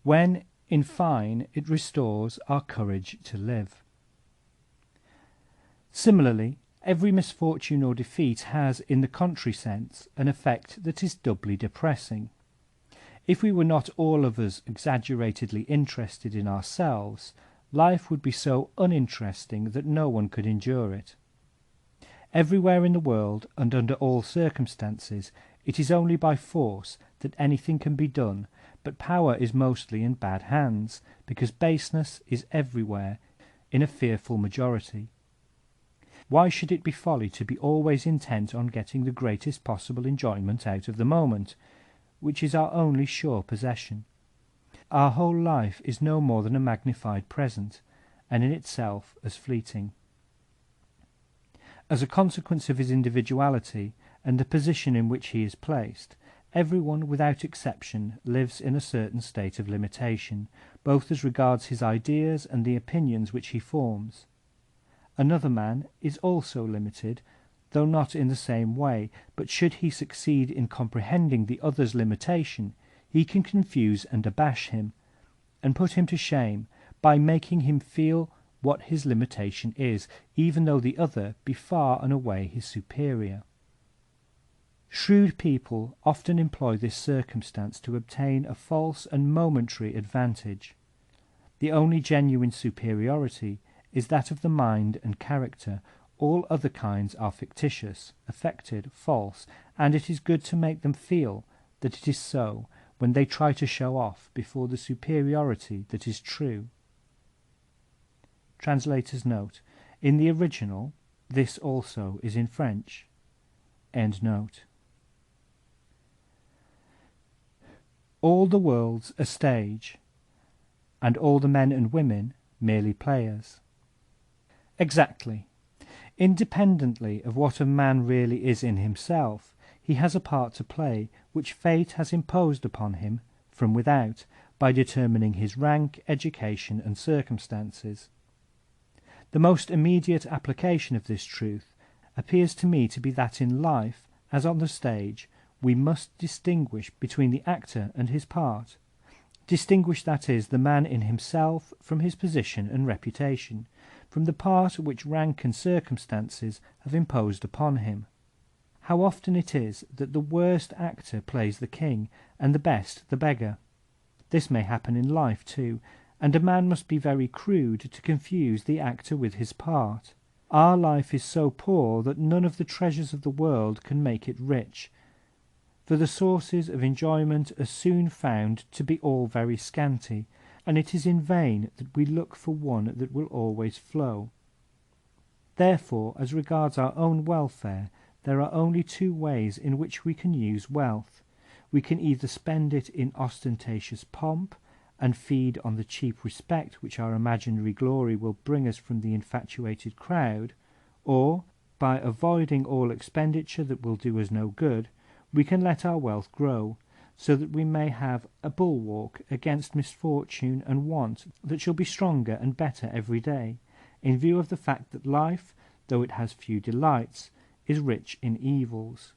when, in fine, it restores our courage to live. Similarly, every misfortune or defeat has, in the contrary sense, an effect that is doubly depressing. If we were not all of us exaggeratedly interested in ourselves, life would be so uninteresting that no one could endure it. Everywhere in the world, and under all circumstances, it is only by force that anything can be done, but power is mostly in bad hands, because baseness is everywhere in a fearful majority. Why should it be folly to be always intent on getting the greatest possible enjoyment out of the moment, which is our only sure possession? Our whole life is no more than a magnified present, and in itself as fleeting. As a consequence of his individuality and the position in which he is placed, everyone without exception lives in a certain state of limitation, both as regards his ideas and the opinions which he forms. Another man is also limited, though not in the same way, but should he succeed in comprehending the other's limitation, he can confuse and abash him, and put him to shame by making him feel what his limitation is, even though the other be far and away his superior. Shrewd people often employ this circumstance to obtain a false and momentary advantage. The only genuine superiority is that of the mind and character. All other kinds are fictitious, affected, false, and it is good to make them feel that it is so when they try to show off before the superiority that is true. Translator's note. In the original, this also is in French. End note. All the world's a stage, and all the men and women merely players. Exactly. Independently of what a man really is in himself, he has a part to play which fate has imposed upon him from without by determining his rank, education, and circumstances. The most immediate application of this truth appears to me to be that in life, as on the stage, we must distinguish between the actor and his part. Distinguish, that is, the man in himself from his position and reputation, from the part which rank and circumstances have imposed upon him. How often it is that the worst actor plays the king, and the best the beggar. This may happen in life too, and a man must be very crude to confuse the actor with his part. Our life is so poor that none of the treasures of the world can make it rich, for the sources of enjoyment are soon found to be all very scanty, and it is in vain that we look for one that will always flow. Therefore, as regards our own welfare, there are only two ways in which we can use wealth. We can either spend it in ostentatious pomp, and feed on the cheap respect which our imaginary glory will bring us from the infatuated crowd, or, by avoiding all expenditure that will do us no good, we can let our wealth grow, so that we may have a bulwark against misfortune and want that shall be stronger and better every day, in view of the fact that life, though it has few delights, is rich in evils.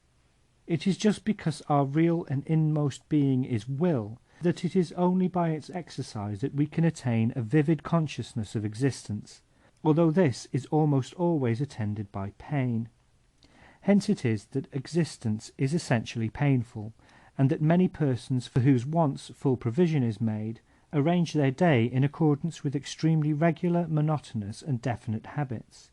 It is just because our real and inmost being is will, that it is only by its exercise that we can attain a vivid consciousness of existence, although this is almost always attended by pain. Hence it is that existence is essentially painful, and that many persons for whose wants full provision is made, arrange their day in accordance with extremely regular, monotonous, and definite habits.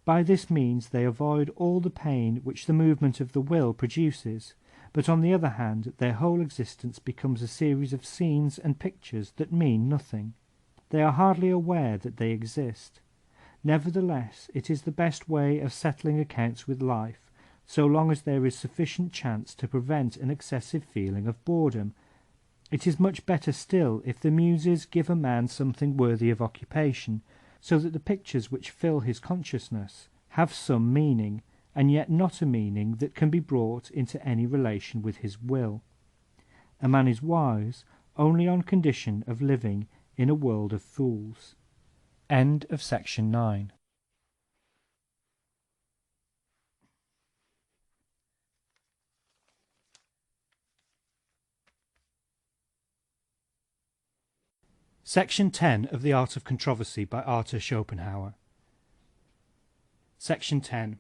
By this means they avoid all the pain which the movement of the will produces, but on the other hand their whole existence becomes a series of scenes and pictures that mean nothing. They are hardly aware that they exist. Nevertheless, it is the best way of settling accounts with life, so long as there is sufficient chance to prevent an excessive feeling of boredom. It is much better still if the Muses give a man something worthy of occupation, so that the pictures which fill his consciousness have some meaning, and yet not a meaning that can be brought into any relation with his will. A man is wise only on condition of living in a world of fools. End of section 9. Section 10 of The Art of Controversy by Arthur Schopenhauer. Section 10.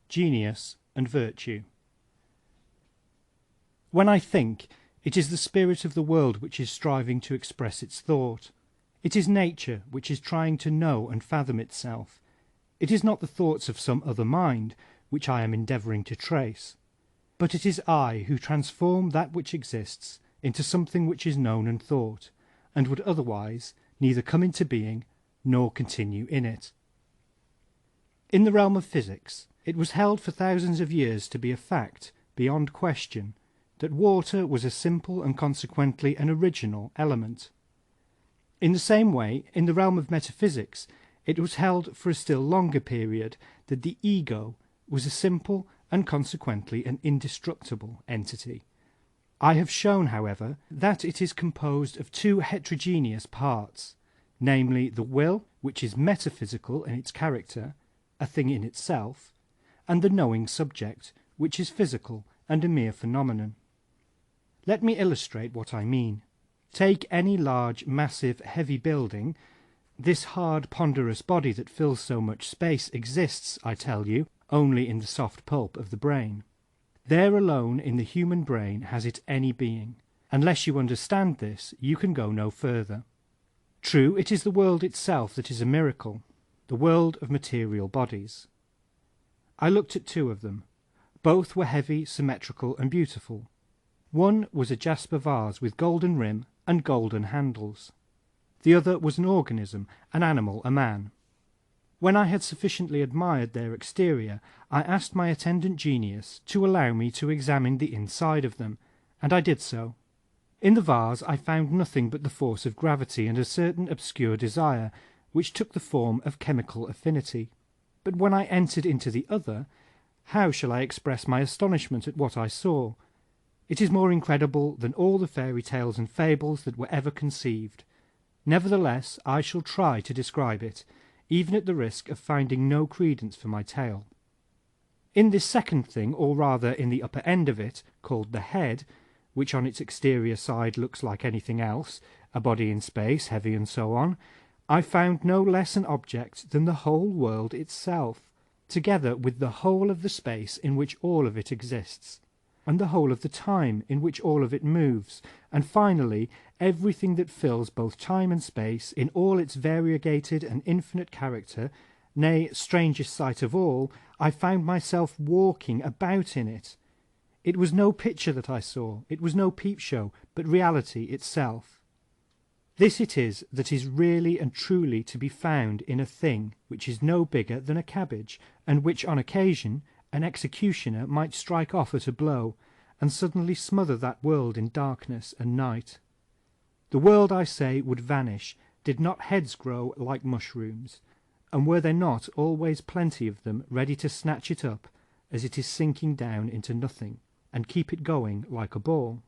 Genius and Virtue. When I think, it is the spirit of the world which is striving to express its thought. It is nature which is trying to know and fathom itself. It is not the thoughts of some other mind which I am endeavouring to trace, but it is I who transform that which exists into something which is known and thought, and would otherwise neither come into being nor continue in it. In the realm of physics, it was held for thousands of years to be a fact beyond question that water was a simple and consequently an original element. In the same way, in the realm of metaphysics, it was held for a still longer period that the ego was a simple and consequently an indestructible entity. I have shown, however, that it is composed of two heterogeneous parts, namely the will, which is metaphysical in its character, a thing in itself, and the knowing subject, which is physical and a mere phenomenon. Let me illustrate what I mean. Take any large, massive, heavy building. This hard, ponderous body that fills so much space exists, I tell you, only in the soft pulp of the brain. There alone in the human brain has it any being. Unless you understand this, you can go no further. True, it is the world itself that is a miracle, the world of material bodies. I looked at two of them. Both were heavy, symmetrical, and beautiful. One was a jasper vase with golden rim and golden handles. The other was an organism, an animal, a man. When I had sufficiently admired their exterior, I asked my attendant genius to allow me to examine the inside of them, and I did so. In the vase I found nothing but the force of gravity and a certain obscure desire, which took the form of chemical affinity. But when I entered into the other, how shall I express my astonishment at what I saw? It is more incredible than all the fairy tales and fables that were ever conceived. Nevertheless, I shall try to describe it, even at the risk of finding no credence for my tale. In this second thing, or rather in the upper end of it, called the head, which on its exterior side looks like anything else, a body in space, heavy and so on, I found no less an object than the whole world itself, together with the whole of the space in which all of it exists, and the whole of the time in which all of it moves, and finally everything that fills both time and space in all its variegated and infinite character. Nay, strangest sight of all, I found myself walking about in it. It was no picture that I saw, it was no peep-show, but reality itself. This it is that is really and truly to be found in a thing which is no bigger than a cabbage, and which on occasion an executioner might strike off at a blow, and suddenly smother that world in darkness and night. The world, I say, would vanish, did not heads grow like mushrooms, and were there not always plenty of them ready to snatch it up as it is sinking down into nothing, and keep it going like a ball.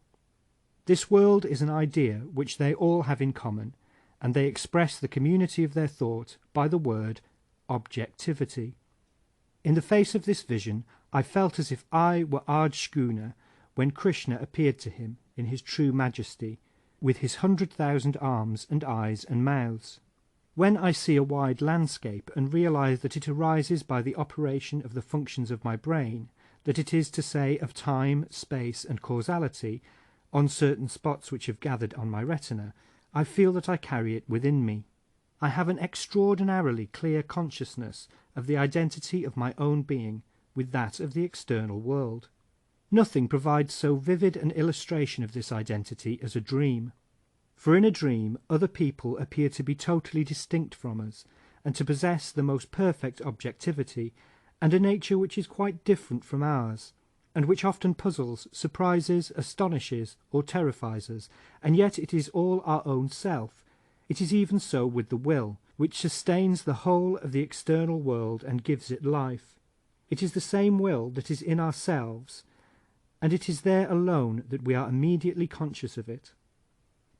This world is an idea which they all have in common, and they express the community of their thought by the word objectivity. In the face of this vision I felt as if I were Ardshugna when Krishna appeared to him in his true majesty, with his 100,000 arms and eyes and mouths. When I see a wide landscape and realize that it arises by the operation of the functions of my brain, that it is to say of time, space, and causality, on certain spots which have gathered on my retina, I feel that I carry it within me. I have an extraordinarily clear consciousness of the identity of my own being with that of the external world. Nothing provides so vivid an illustration of this identity as a dream. For in a dream other people appear to be totally distinct from us, and to possess the most perfect objectivity, and a nature which is quite different from ours, and which often puzzles, surprises, astonishes, or terrifies us, and yet it is all our own self. It is even so with the will, which sustains the whole of the external world and gives it life. It is the same will that is in ourselves, and it is there alone that we are immediately conscious of it.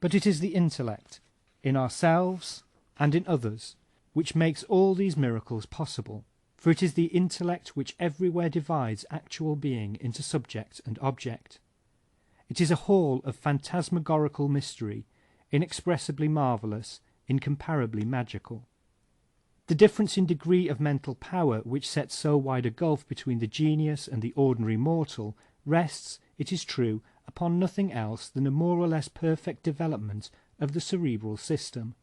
But it is the intellect, in ourselves and in others, which makes all these miracles possible, for it is the intellect which everywhere divides actual being into subject and object. It is a hall of phantasmagorical mystery, inexpressibly marvellous, incomparably magical. The difference in degree of mental power which sets so wide a gulf between the genius and the ordinary mortal rests, it is true, upon nothing else than a more or less perfect development of the cerebral system.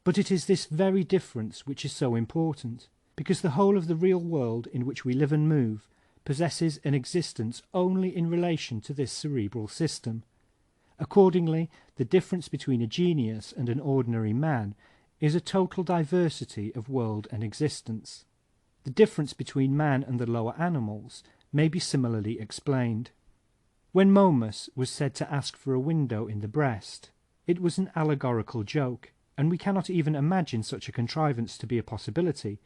But it is this very difference which is so important, because the whole of the real world in which we live and move possesses an existence only in relation to this cerebral system. Accordingly, the difference between a genius and an ordinary man is a total diversity of world and existence. The difference between man and the lower animals may be similarly explained. When Momus was said to ask for a window in the breast, it was an allegorical joke, and we cannot even imagine such a contrivance to be a possibility,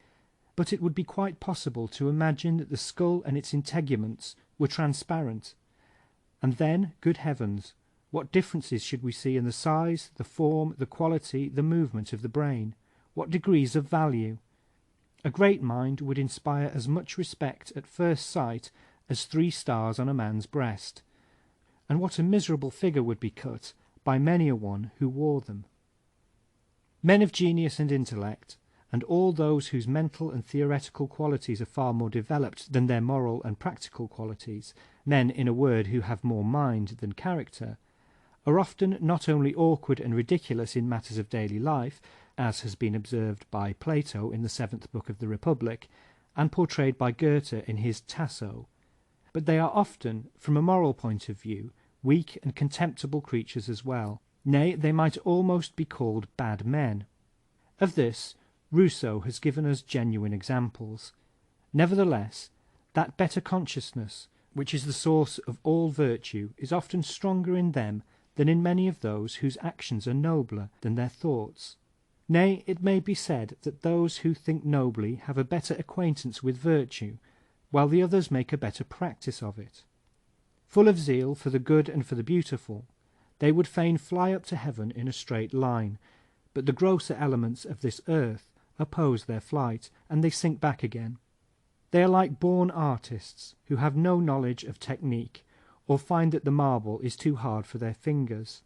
but it would be quite possible to imagine that the skull and its integuments were transparent. And then, good heavens, what differences should we see in the size, the form, the quality, the movement of the brain? What degrees of value? A great mind would inspire as much respect at first sight as 3 stars on a man's breast, and what a miserable figure would be cut by many a one who wore them. Men of genius and intellect, and all those whose mental and theoretical qualities are far more developed than their moral and practical qualities, men, in a word, who have more mind than character, are often not only awkward and ridiculous in matters of daily life, as has been observed by Plato in the 7th book of the Republic, and portrayed by Goethe in his Tasso, but they are often, from a moral point of view, weak and contemptible creatures as well. Nay, they might almost be called bad men. Of this Rousseau has given us genuine examples. Nevertheless, that better consciousness, which is the source of all virtue, is often stronger in them than in many of those whose actions are nobler than their thoughts. Nay, it may be said that those who think nobly have a better acquaintance with virtue, while the others make a better practice of it. Full of zeal for the good and for the beautiful, they would fain fly up to heaven in a straight line, but the grosser elements of this earth oppose their flight, and they sink back again. They are like born artists, who have no knowledge of technique, or find that the marble is too hard for their fingers.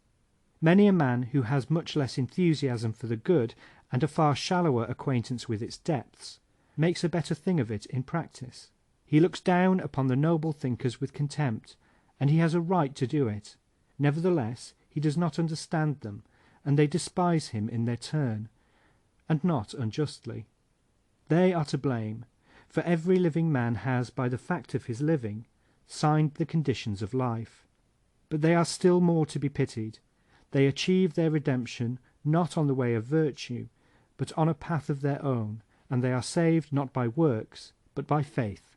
Many a man who has much less enthusiasm for the good, and a far shallower acquaintance with its depths, makes a better thing of it in practice. He looks down upon the noble thinkers with contempt, and he has a right to do it. Nevertheless, he does not understand them, and they despise him in their turn, and not unjustly. They are to blame, for every living man has, by the fact of his living, signed the conditions of life. But they are still more to be pitied. They achieve their redemption not on the way of virtue, but on a path of their own, and they are saved not by works, but by faith.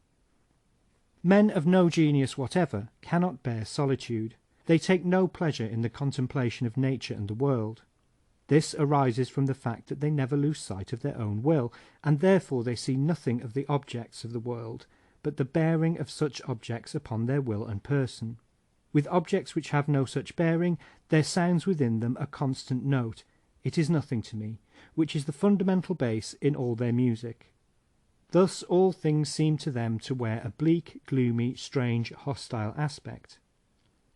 Men of no genius whatever cannot bear solitude. They take no pleasure in the contemplation of nature and the world. This arises from the fact that they never lose sight of their own will, and therefore they see nothing of the objects of the world, but the bearing of such objects upon their will and person. With objects which have no such bearing, there sounds within them a constant note, "It is nothing to me," which is the fundamental bass in all their music. Thus all things seem to them to wear a bleak, gloomy, strange, hostile aspect.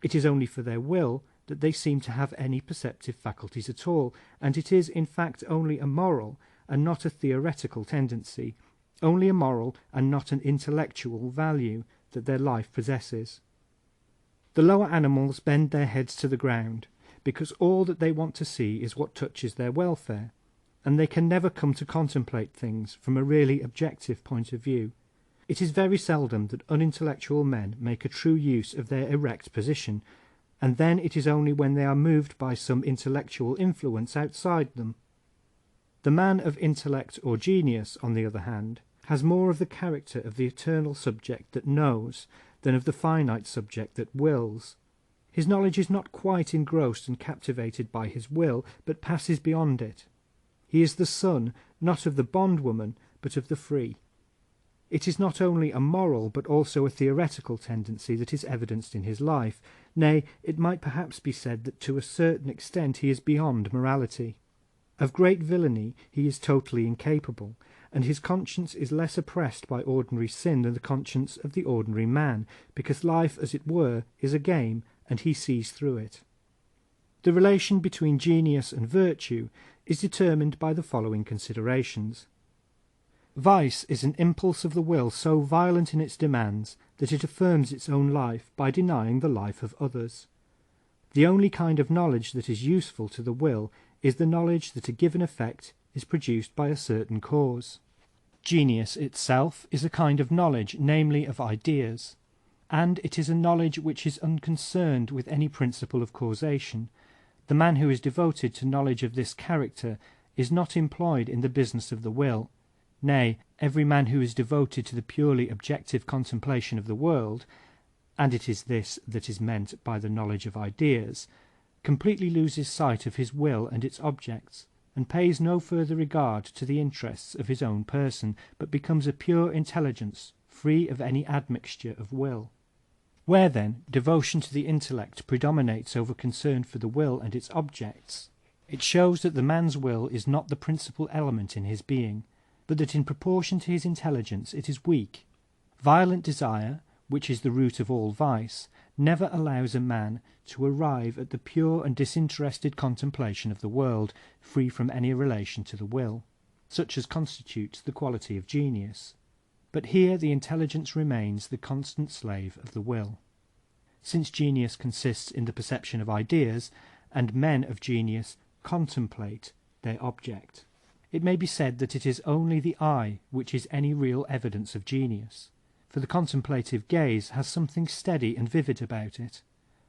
It is only for their will that they seem to have any perceptive faculties at all, and it is in fact only a moral and not a theoretical tendency, only a moral and not an intellectual value that their life possesses. The lower animals bend their heads to the ground, because all that they want to see is what touches their welfare, and they can never come to contemplate things from a really objective point of view. It is very seldom that unintellectual men make a true use of their erect position, and then it is only when they are moved by some intellectual influence outside them. The man of intellect or genius, on the other hand, has more of the character of the eternal subject that knows than of the finite subject that wills. His knowledge is not quite engrossed and captivated by his will, but passes beyond it. He is the son, not of the bondwoman, but of the free. It is not only a moral, but also a theoretical tendency that is evidenced in his life. Nay, it might perhaps be said that to a certain extent he is beyond morality. Of great villainy he is totally incapable, and his conscience is less oppressed by ordinary sin than the conscience of the ordinary man, because life, as it were, is a game, and he sees through it. The relation between genius and virtue is determined by the following considerations. Vice is an impulse of the will so violent in its demands that it affirms its own life by denying the life of others. The only kind of knowledge that is useful to the will is the knowledge that a given effect is produced by a certain cause. Genius itself is a kind of knowledge, namely of ideas, and it is a knowledge which is unconcerned with any principle of causation. The man who is devoted to knowledge of this character is not employed in the business of the will. Nay, every man who is devoted to the purely objective contemplation of the world, and it is this that is meant by the knowledge of ideas, completely loses sight of his will and its objects, and pays no further regard to the interests of his own person, but becomes a pure intelligence, free of any admixture of will. Where, then, devotion to the intellect predominates over concern for the will and its objects, it shows that the man's will is not the principal element in his being, but that in proportion to his intelligence it is weak. Violent desire, which is the root of all vice, never allows a man to arrive at the pure and disinterested contemplation of the world, free from any relation to the will, such as constitutes the quality of genius. But here the intelligence remains the constant slave of the will. Since genius consists in the perception of ideas, and men of genius contemplate their object, it may be said that it is only the eye which is any real evidence of genius, for the contemplative gaze has something steady and vivid about it,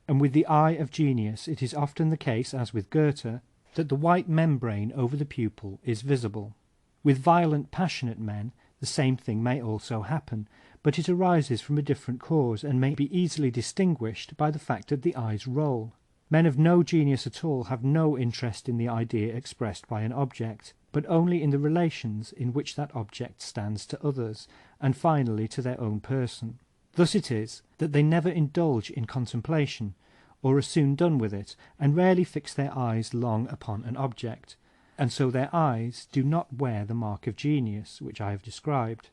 and with the eye of genius it is often the case, as with Goethe, that the white membrane over the pupil is visible. With violent, passionate men the same thing may also happen, but it arises from a different cause, and may be easily distinguished by the fact that the eyes roll. Men of no genius at all have no interest in the idea expressed by an object, but only in the relations in which that object stands to others, and finally to their own person. Thus it is that they never indulge in contemplation, or are soon done with it, and rarely fix their eyes long upon an object, and so their eyes do not wear the mark of genius, which I have described.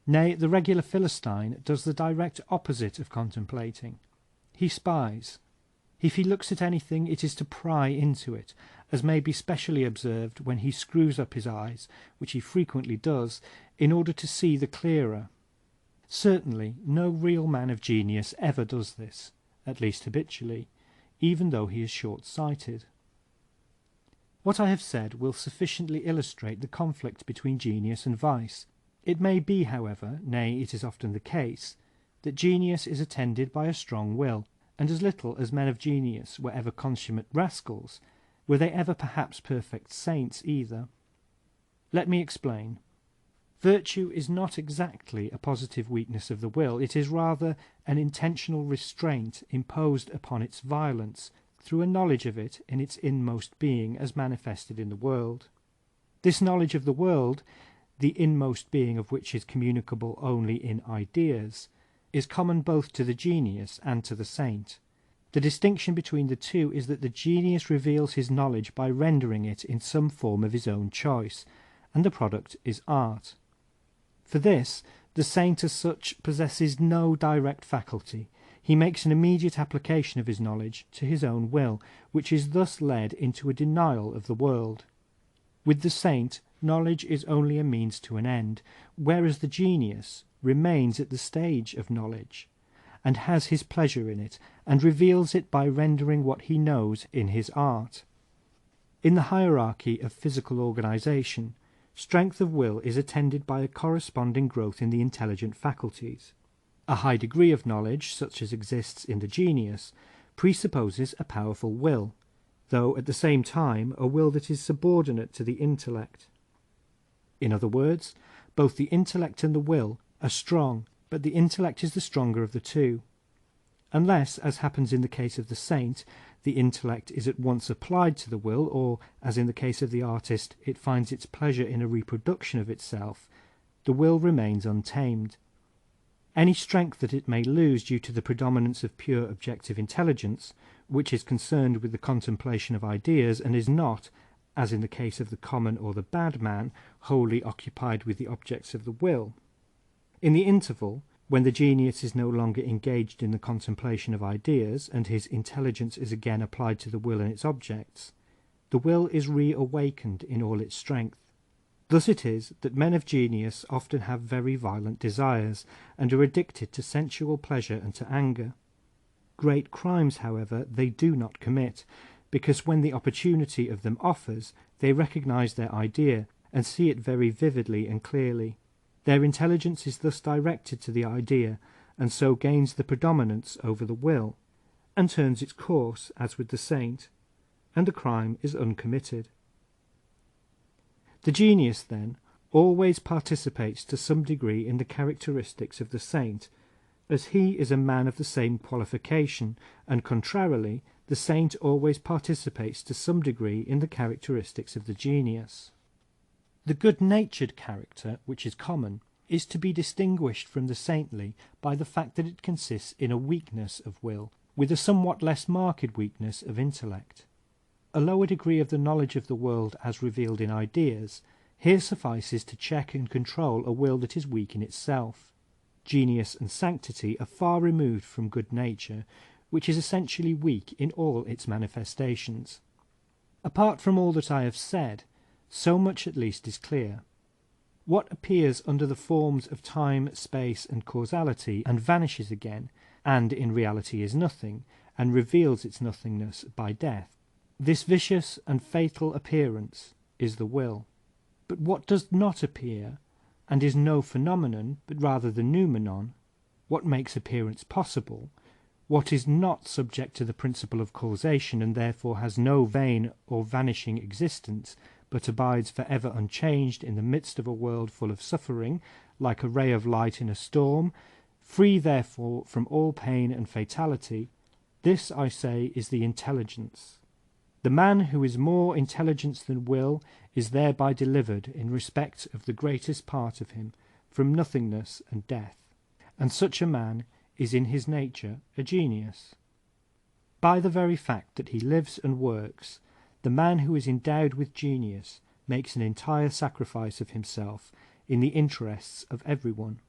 Nay, the regular Philistine does the direct opposite of contemplating. He spies. If he looks at anything, it is to pry into it, as may be specially observed when he screws up his eyes, which he frequently does, in order to see the clearer. Certainly no real man of genius ever does this, at least habitually, even though he is short-sighted. What I have said will sufficiently illustrate the conflict between genius and vice. It may be, however, nay, it is often the case, that genius is attended by a strong will, and as little as men of genius were ever consummate rascals, were they ever perhaps perfect saints either. Let me explain. Virtue is not exactly a positive weakness of the will, it is rather an intentional restraint imposed upon its violence through a knowledge of it in its inmost being as manifested in the world. This knowledge of the world, the inmost being of which is communicable only in ideas, is common both to the genius and to the saint. The distinction between the two is that the genius reveals his knowledge by rendering it in some form of his own choice, and the product is art. For this, the saint as such possesses no direct faculty. He makes an immediate application of his knowledge to his own will, which is thus led into a denial of the world. With the saint, knowledge is only a means to an end, whereas the genius remains at the stage of knowledge, and has his pleasure in it, and reveals it by rendering what he knows in his art. In the hierarchy of physical organization, strength of will is attended by a corresponding growth in the intelligent faculties. A high degree of knowledge, such as exists in the genius, presupposes a powerful will, though at the same time a will that is subordinate to the intellect. In other words, both the intellect and the will are strong, but the intellect is the stronger of the two. Unless, as happens in the case of the saint, the intellect is at once applied to the will, or, as in the case of the artist, it finds its pleasure in a reproduction of itself, the will remains untamed. Any strength that it may lose due to the predominance of pure objective intelligence, which is concerned with the contemplation of ideas, and is not, as in the case of the common or the bad man, wholly occupied with the objects of the will. In the interval, when the genius is no longer engaged in the contemplation of ideas, and his intelligence is again applied to the will and its objects, the will is reawakened in all its strength. Thus it is that men of genius often have very violent desires, and are addicted to sensual pleasure and to anger. Great crimes, however, they do not commit, because when the opportunity of them offers, they recognize their idea, and see it very vividly and clearly. Their intelligence is thus directed to the idea, and so gains the predominance over the will, and turns its course, as with the saint, and the crime is uncommitted. The genius, then, always participates to some degree in the characteristics of the saint, as he is a man of the same qualification, and contrarily, the saint always participates to some degree in the characteristics of the genius. The good-natured character, which is common, is to be distinguished from the saintly by the fact that it consists in a weakness of will, with a somewhat less marked weakness of intellect. A lower degree of the knowledge of the world as revealed in ideas here suffices to check and control a will that is weak in itself. Genius and sanctity are far removed from good nature, which is essentially weak in all its manifestations. Apart from all that I have said, so much at least is clear. What appears under the forms of time, space, and causality, and vanishes again, and in reality is nothing, and reveals its nothingness by death, this vicious and fatal appearance is the will. But what does not appear, and is no phenomenon, but rather the noumenon, what makes appearance possible, what is not subject to the principle of causation, and therefore has no vain or vanishing existence, but abides for ever unchanged in the midst of a world full of suffering, like a ray of light in a storm, free therefore from all pain and fatality, this, I say, is the intelligence. The man who is more intelligence than will is thereby delivered, in respect of the greatest part of him, from nothingness and death, and such a man is in his nature a genius. By the very fact that he lives and works, the man who is endowed with genius makes an entire sacrifice of himself in the interests of everyone.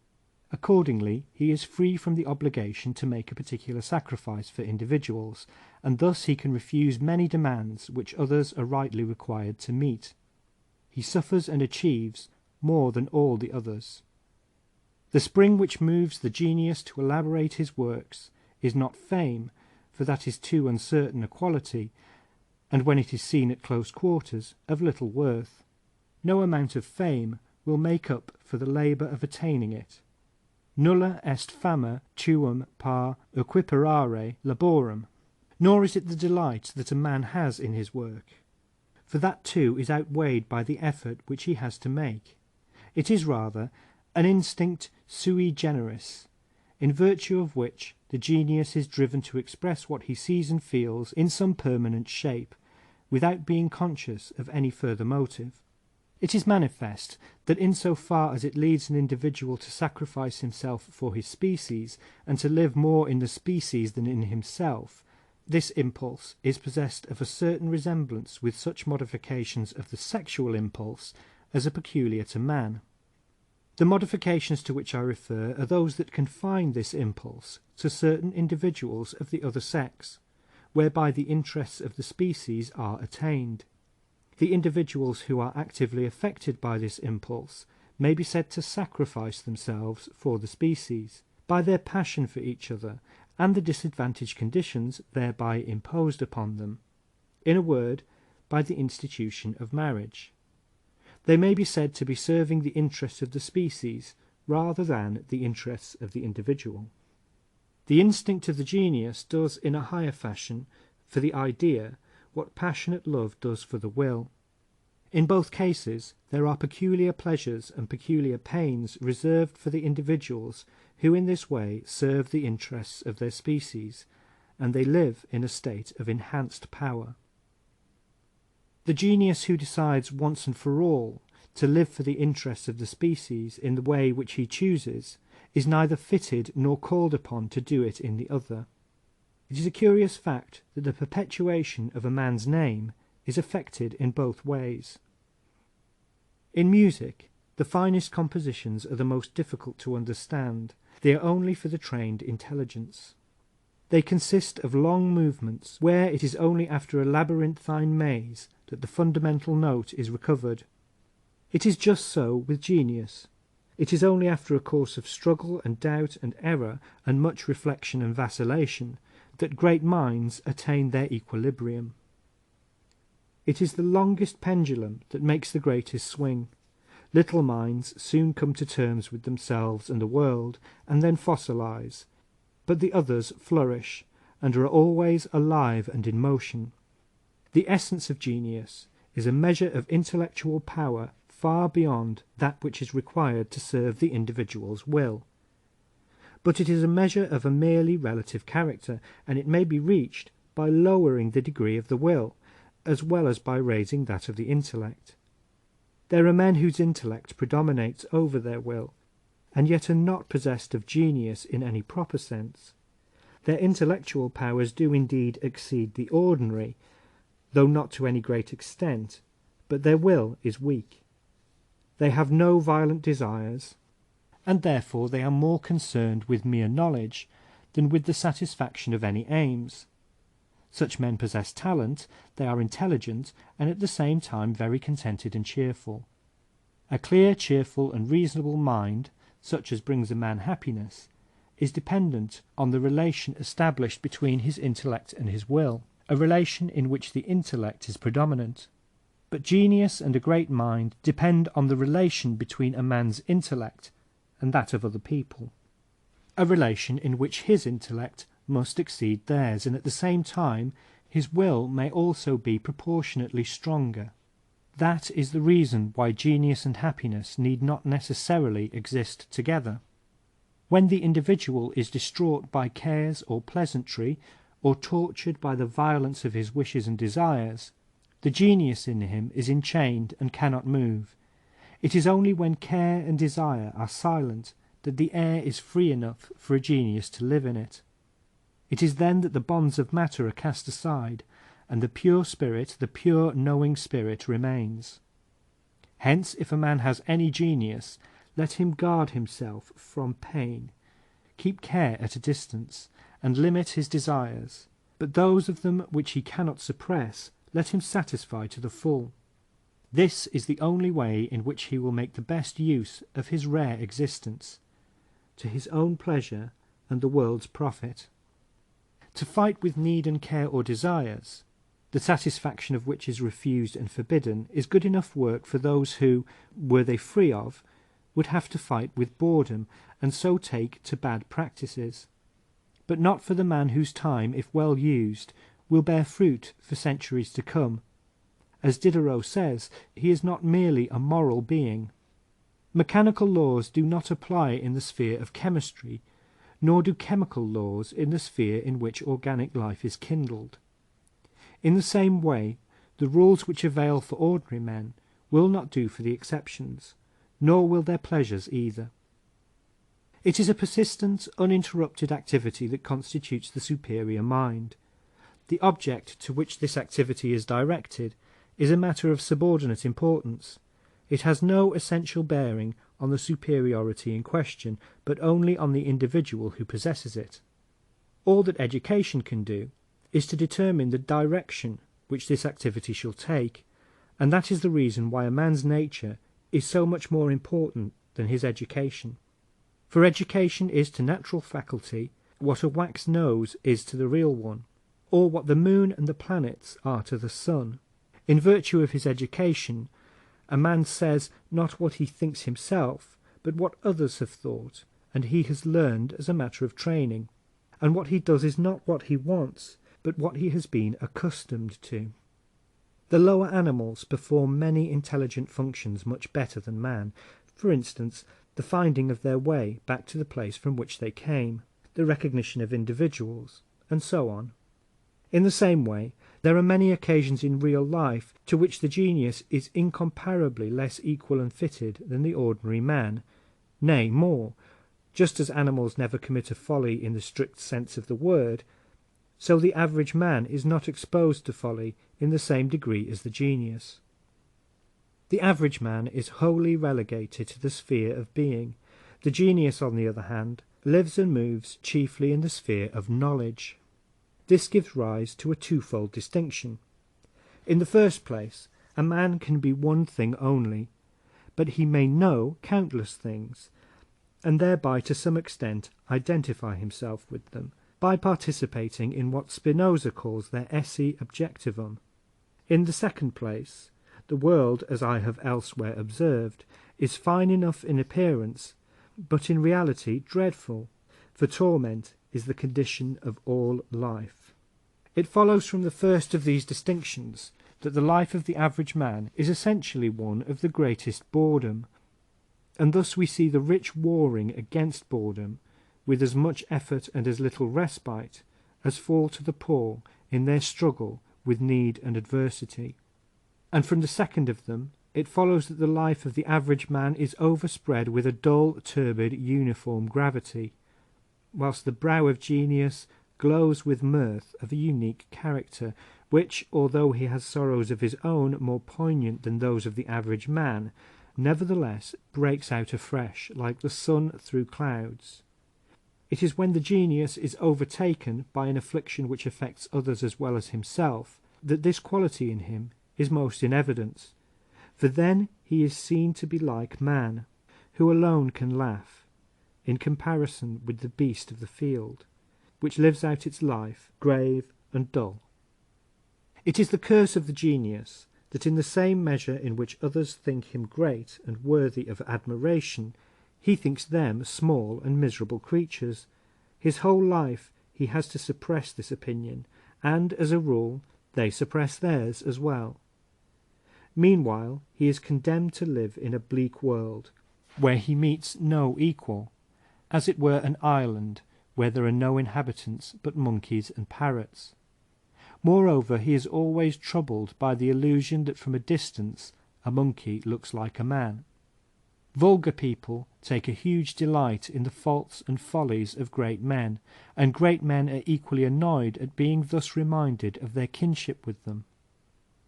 Accordingly, he is free from the obligation to make a particular sacrifice for individuals, and thus he can refuse many demands which others are rightly required to meet. He suffers and achieves more than all the others. The spring which moves the genius to elaborate his works is not fame, for that is too uncertain a quality, and when it is seen at close quarters, of little worth. No amount of fame will make up for the labour of attaining it. Nulla est fama tuum par equiparare laborum. Nor is it the delight that a man has in his work, for that too is outweighed by the effort which he has to make. It is rather an instinct sui generis, in virtue of which the genius is driven to express what he sees and feels in some permanent shape, without being conscious of any further motive. It is manifest that in so far as it leads an individual to sacrifice himself for his species, and to live more in the species than in himself, this impulse is possessed of a certain resemblance with such modifications of the sexual impulse as are peculiar to man. The modifications to which I refer are those that confine this impulse to certain individuals of the other sex, whereby the interests of the species are attained. The individuals who are actively affected by this impulse may be said to sacrifice themselves for the species, by their passion for each other, and the disadvantaged conditions thereby imposed upon them. In a word, by the institution of marriage. They may be said to be serving the interests of the species rather than the interests of the individual. The instinct of the genius does in a higher fashion for the idea what passionate love does for the will. In both cases there are peculiar pleasures and peculiar pains reserved for the individuals who in this way serve the interests of their species, and they live in a state of enhanced power. The genius who decides once and for all to live for the interests of the species in the way which he chooses is neither fitted nor called upon to do it in the other. It is a curious fact that the perpetuation of a man's name is effected in both ways. In music, the finest compositions are the most difficult to understand. They are only for the trained intelligence. They consist of long movements, where it is only after a labyrinthine maze that the fundamental note is recovered. It is just so with genius. It is only after a course of struggle and doubt and error and much reflection and vacillation that great minds attain their equilibrium. It is the longest pendulum that makes the greatest swing. Little minds soon come to terms with themselves and the world, and then fossilize, but the others flourish, and are always alive and in motion. The essence of genius is a measure of intellectual power far beyond that which is required to serve the individual's will. But it is a measure of a merely relative character, and it may be reached by lowering the degree of the will, as well as by raising that of the intellect. There are men whose intellect predominates over their will, and yet are not possessed of genius in any proper sense. Their intellectual powers do indeed exceed the ordinary, though not to any great extent, but their will is weak. They have no violent desires, and therefore they are more concerned with mere knowledge than with the satisfaction of any aims. Such men possess talent, they are intelligent, and at the same time very contented and cheerful. A clear, cheerful, and reasonable mind, such as brings a man happiness, is dependent on the relation established between his intellect and his will, a relation in which the intellect is predominant. But genius and a great mind depend on the relation between a man's intellect and that of other people, a relation in which his intellect must exceed theirs, and at the same time his will may also be proportionately stronger. That is the reason why genius and happiness need not necessarily exist together. When the individual is distraught by cares or pleasantry, or tortured by the violence of his wishes and desires, the genius in him is enchained and cannot move. It is only when care and desire are silent that the air is free enough for a genius to live in it. It is then that the bonds of matter are cast aside, and the pure spirit, the pure knowing spirit, remains. Hence, if a man has any genius, let him guard himself from pain, keep care at a distance, and limit his desires, but those of them which he cannot suppress, let him satisfy to the full. This is the only way in which he will make the best use of his rare existence, to his own pleasure and the world's profit. To fight with need and care or desires, the satisfaction of which is refused and forbidden, is good enough work for those who, were they free of, would have to fight with boredom, and so take to bad practices, but not for the man whose time, if well used, will bear fruit for centuries to come. As Diderot says, he is not merely a moral being. Mechanical laws do not apply in the sphere of chemistry, nor do chemical laws in the sphere in which organic life is kindled. In the same way, the rules which avail for ordinary men will not do for the exceptions, nor will their pleasures either. It is a persistent, uninterrupted activity that constitutes the superior mind. The object to which this activity is directed is a matter of subordinate importance. It has no essential bearing on the superiority in question, but only on the individual who possesses it. All that education can do is to determine the direction which this activity shall take, and that is the reason why a man's nature is so much more important than his education. For education is to natural faculty what a wax nose is to the real one, or what the moon and the planets are to the sun. In virtue of his education, a man says not what he thinks himself, but what others have thought, and he has learned as a matter of training, and what he does is not what he wants, but what he has been accustomed to. The lower animals perform many intelligent functions much better than man, for instance, the finding of their way back to the place from which they came, the recognition of individuals, and so on. In the same way, there are many occasions in real life to which the genius is incomparably less equal and fitted than the ordinary man, nay, more. Just as animals never commit a folly in the strict sense of the word, so the average man is not exposed to folly in the same degree as the genius. The average man is wholly relegated to the sphere of being. The genius, on the other hand, lives and moves chiefly in the sphere of knowledge. This gives rise to a twofold distinction. In the first place, a man can be one thing only, but he may know countless things, and thereby to some extent identify himself with them, by participating in what Spinoza calls their esse objectivum. In the second place, the world, as I have elsewhere observed, is fine enough in appearance, but in reality dreadful, for torment is the condition of all life. It follows from the first of these distinctions that the life of the average man is essentially one of the greatest boredom, and thus we see the rich warring against boredom with as much effort and as little respite as fall to the poor in their struggle with need and adversity. And from the second of them, it follows that the life of the average man is overspread with a dull, turbid, uniform gravity, whilst the brow of genius glows with mirth of a unique character, which, although he has sorrows of his own more poignant than those of the average man, nevertheless breaks out afresh, like the sun through clouds. It is when the genius is overtaken by an affliction which affects others as well as himself, that this quality in him is most in evidence, for then he is seen to be like man, who alone can laugh, in comparison with the beast of the field, which lives out its life grave and dull. It is the curse of the genius that in the same measure in which others think him great and worthy of admiration, he thinks them small and miserable creatures. His whole life he has to suppress this opinion, and, as a rule, they suppress theirs as well. Meanwhile he is condemned to live in a bleak world, where he meets no equal, as it were an island where there are no inhabitants but monkeys and parrots. Moreover, he is always troubled by the illusion that from a distance a monkey looks like a man. Vulgar people take a huge delight in the faults and follies of great men, and great men are equally annoyed at being thus reminded of their kinship with them.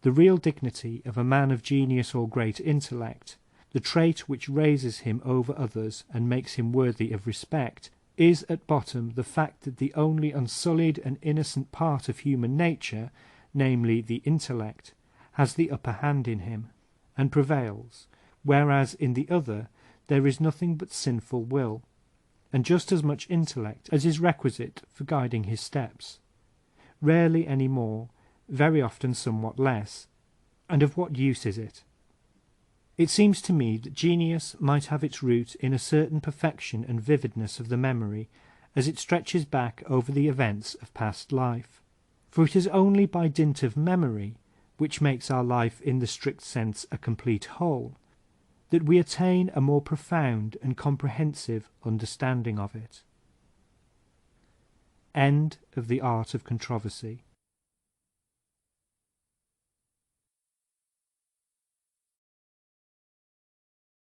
The real dignity of a man of genius or great intellect, the trait which raises him over others and makes him worthy of respect, is at bottom the fact that the only unsullied and innocent part of human nature, namely the intellect, has the upper hand in him, and prevails, whereas in the other there is nothing but sinful will, and just as much intellect as is requisite for guiding his steps. Rarely any more, very often somewhat less, and of what use is it? It seems to me that genius might have its root in a certain perfection and vividness of the memory, as it stretches back over the events of past life. For it is only by dint of memory, which makes our life in the strict sense a complete whole, that we attain a more profound and comprehensive understanding of it. End of The Art of Controversy.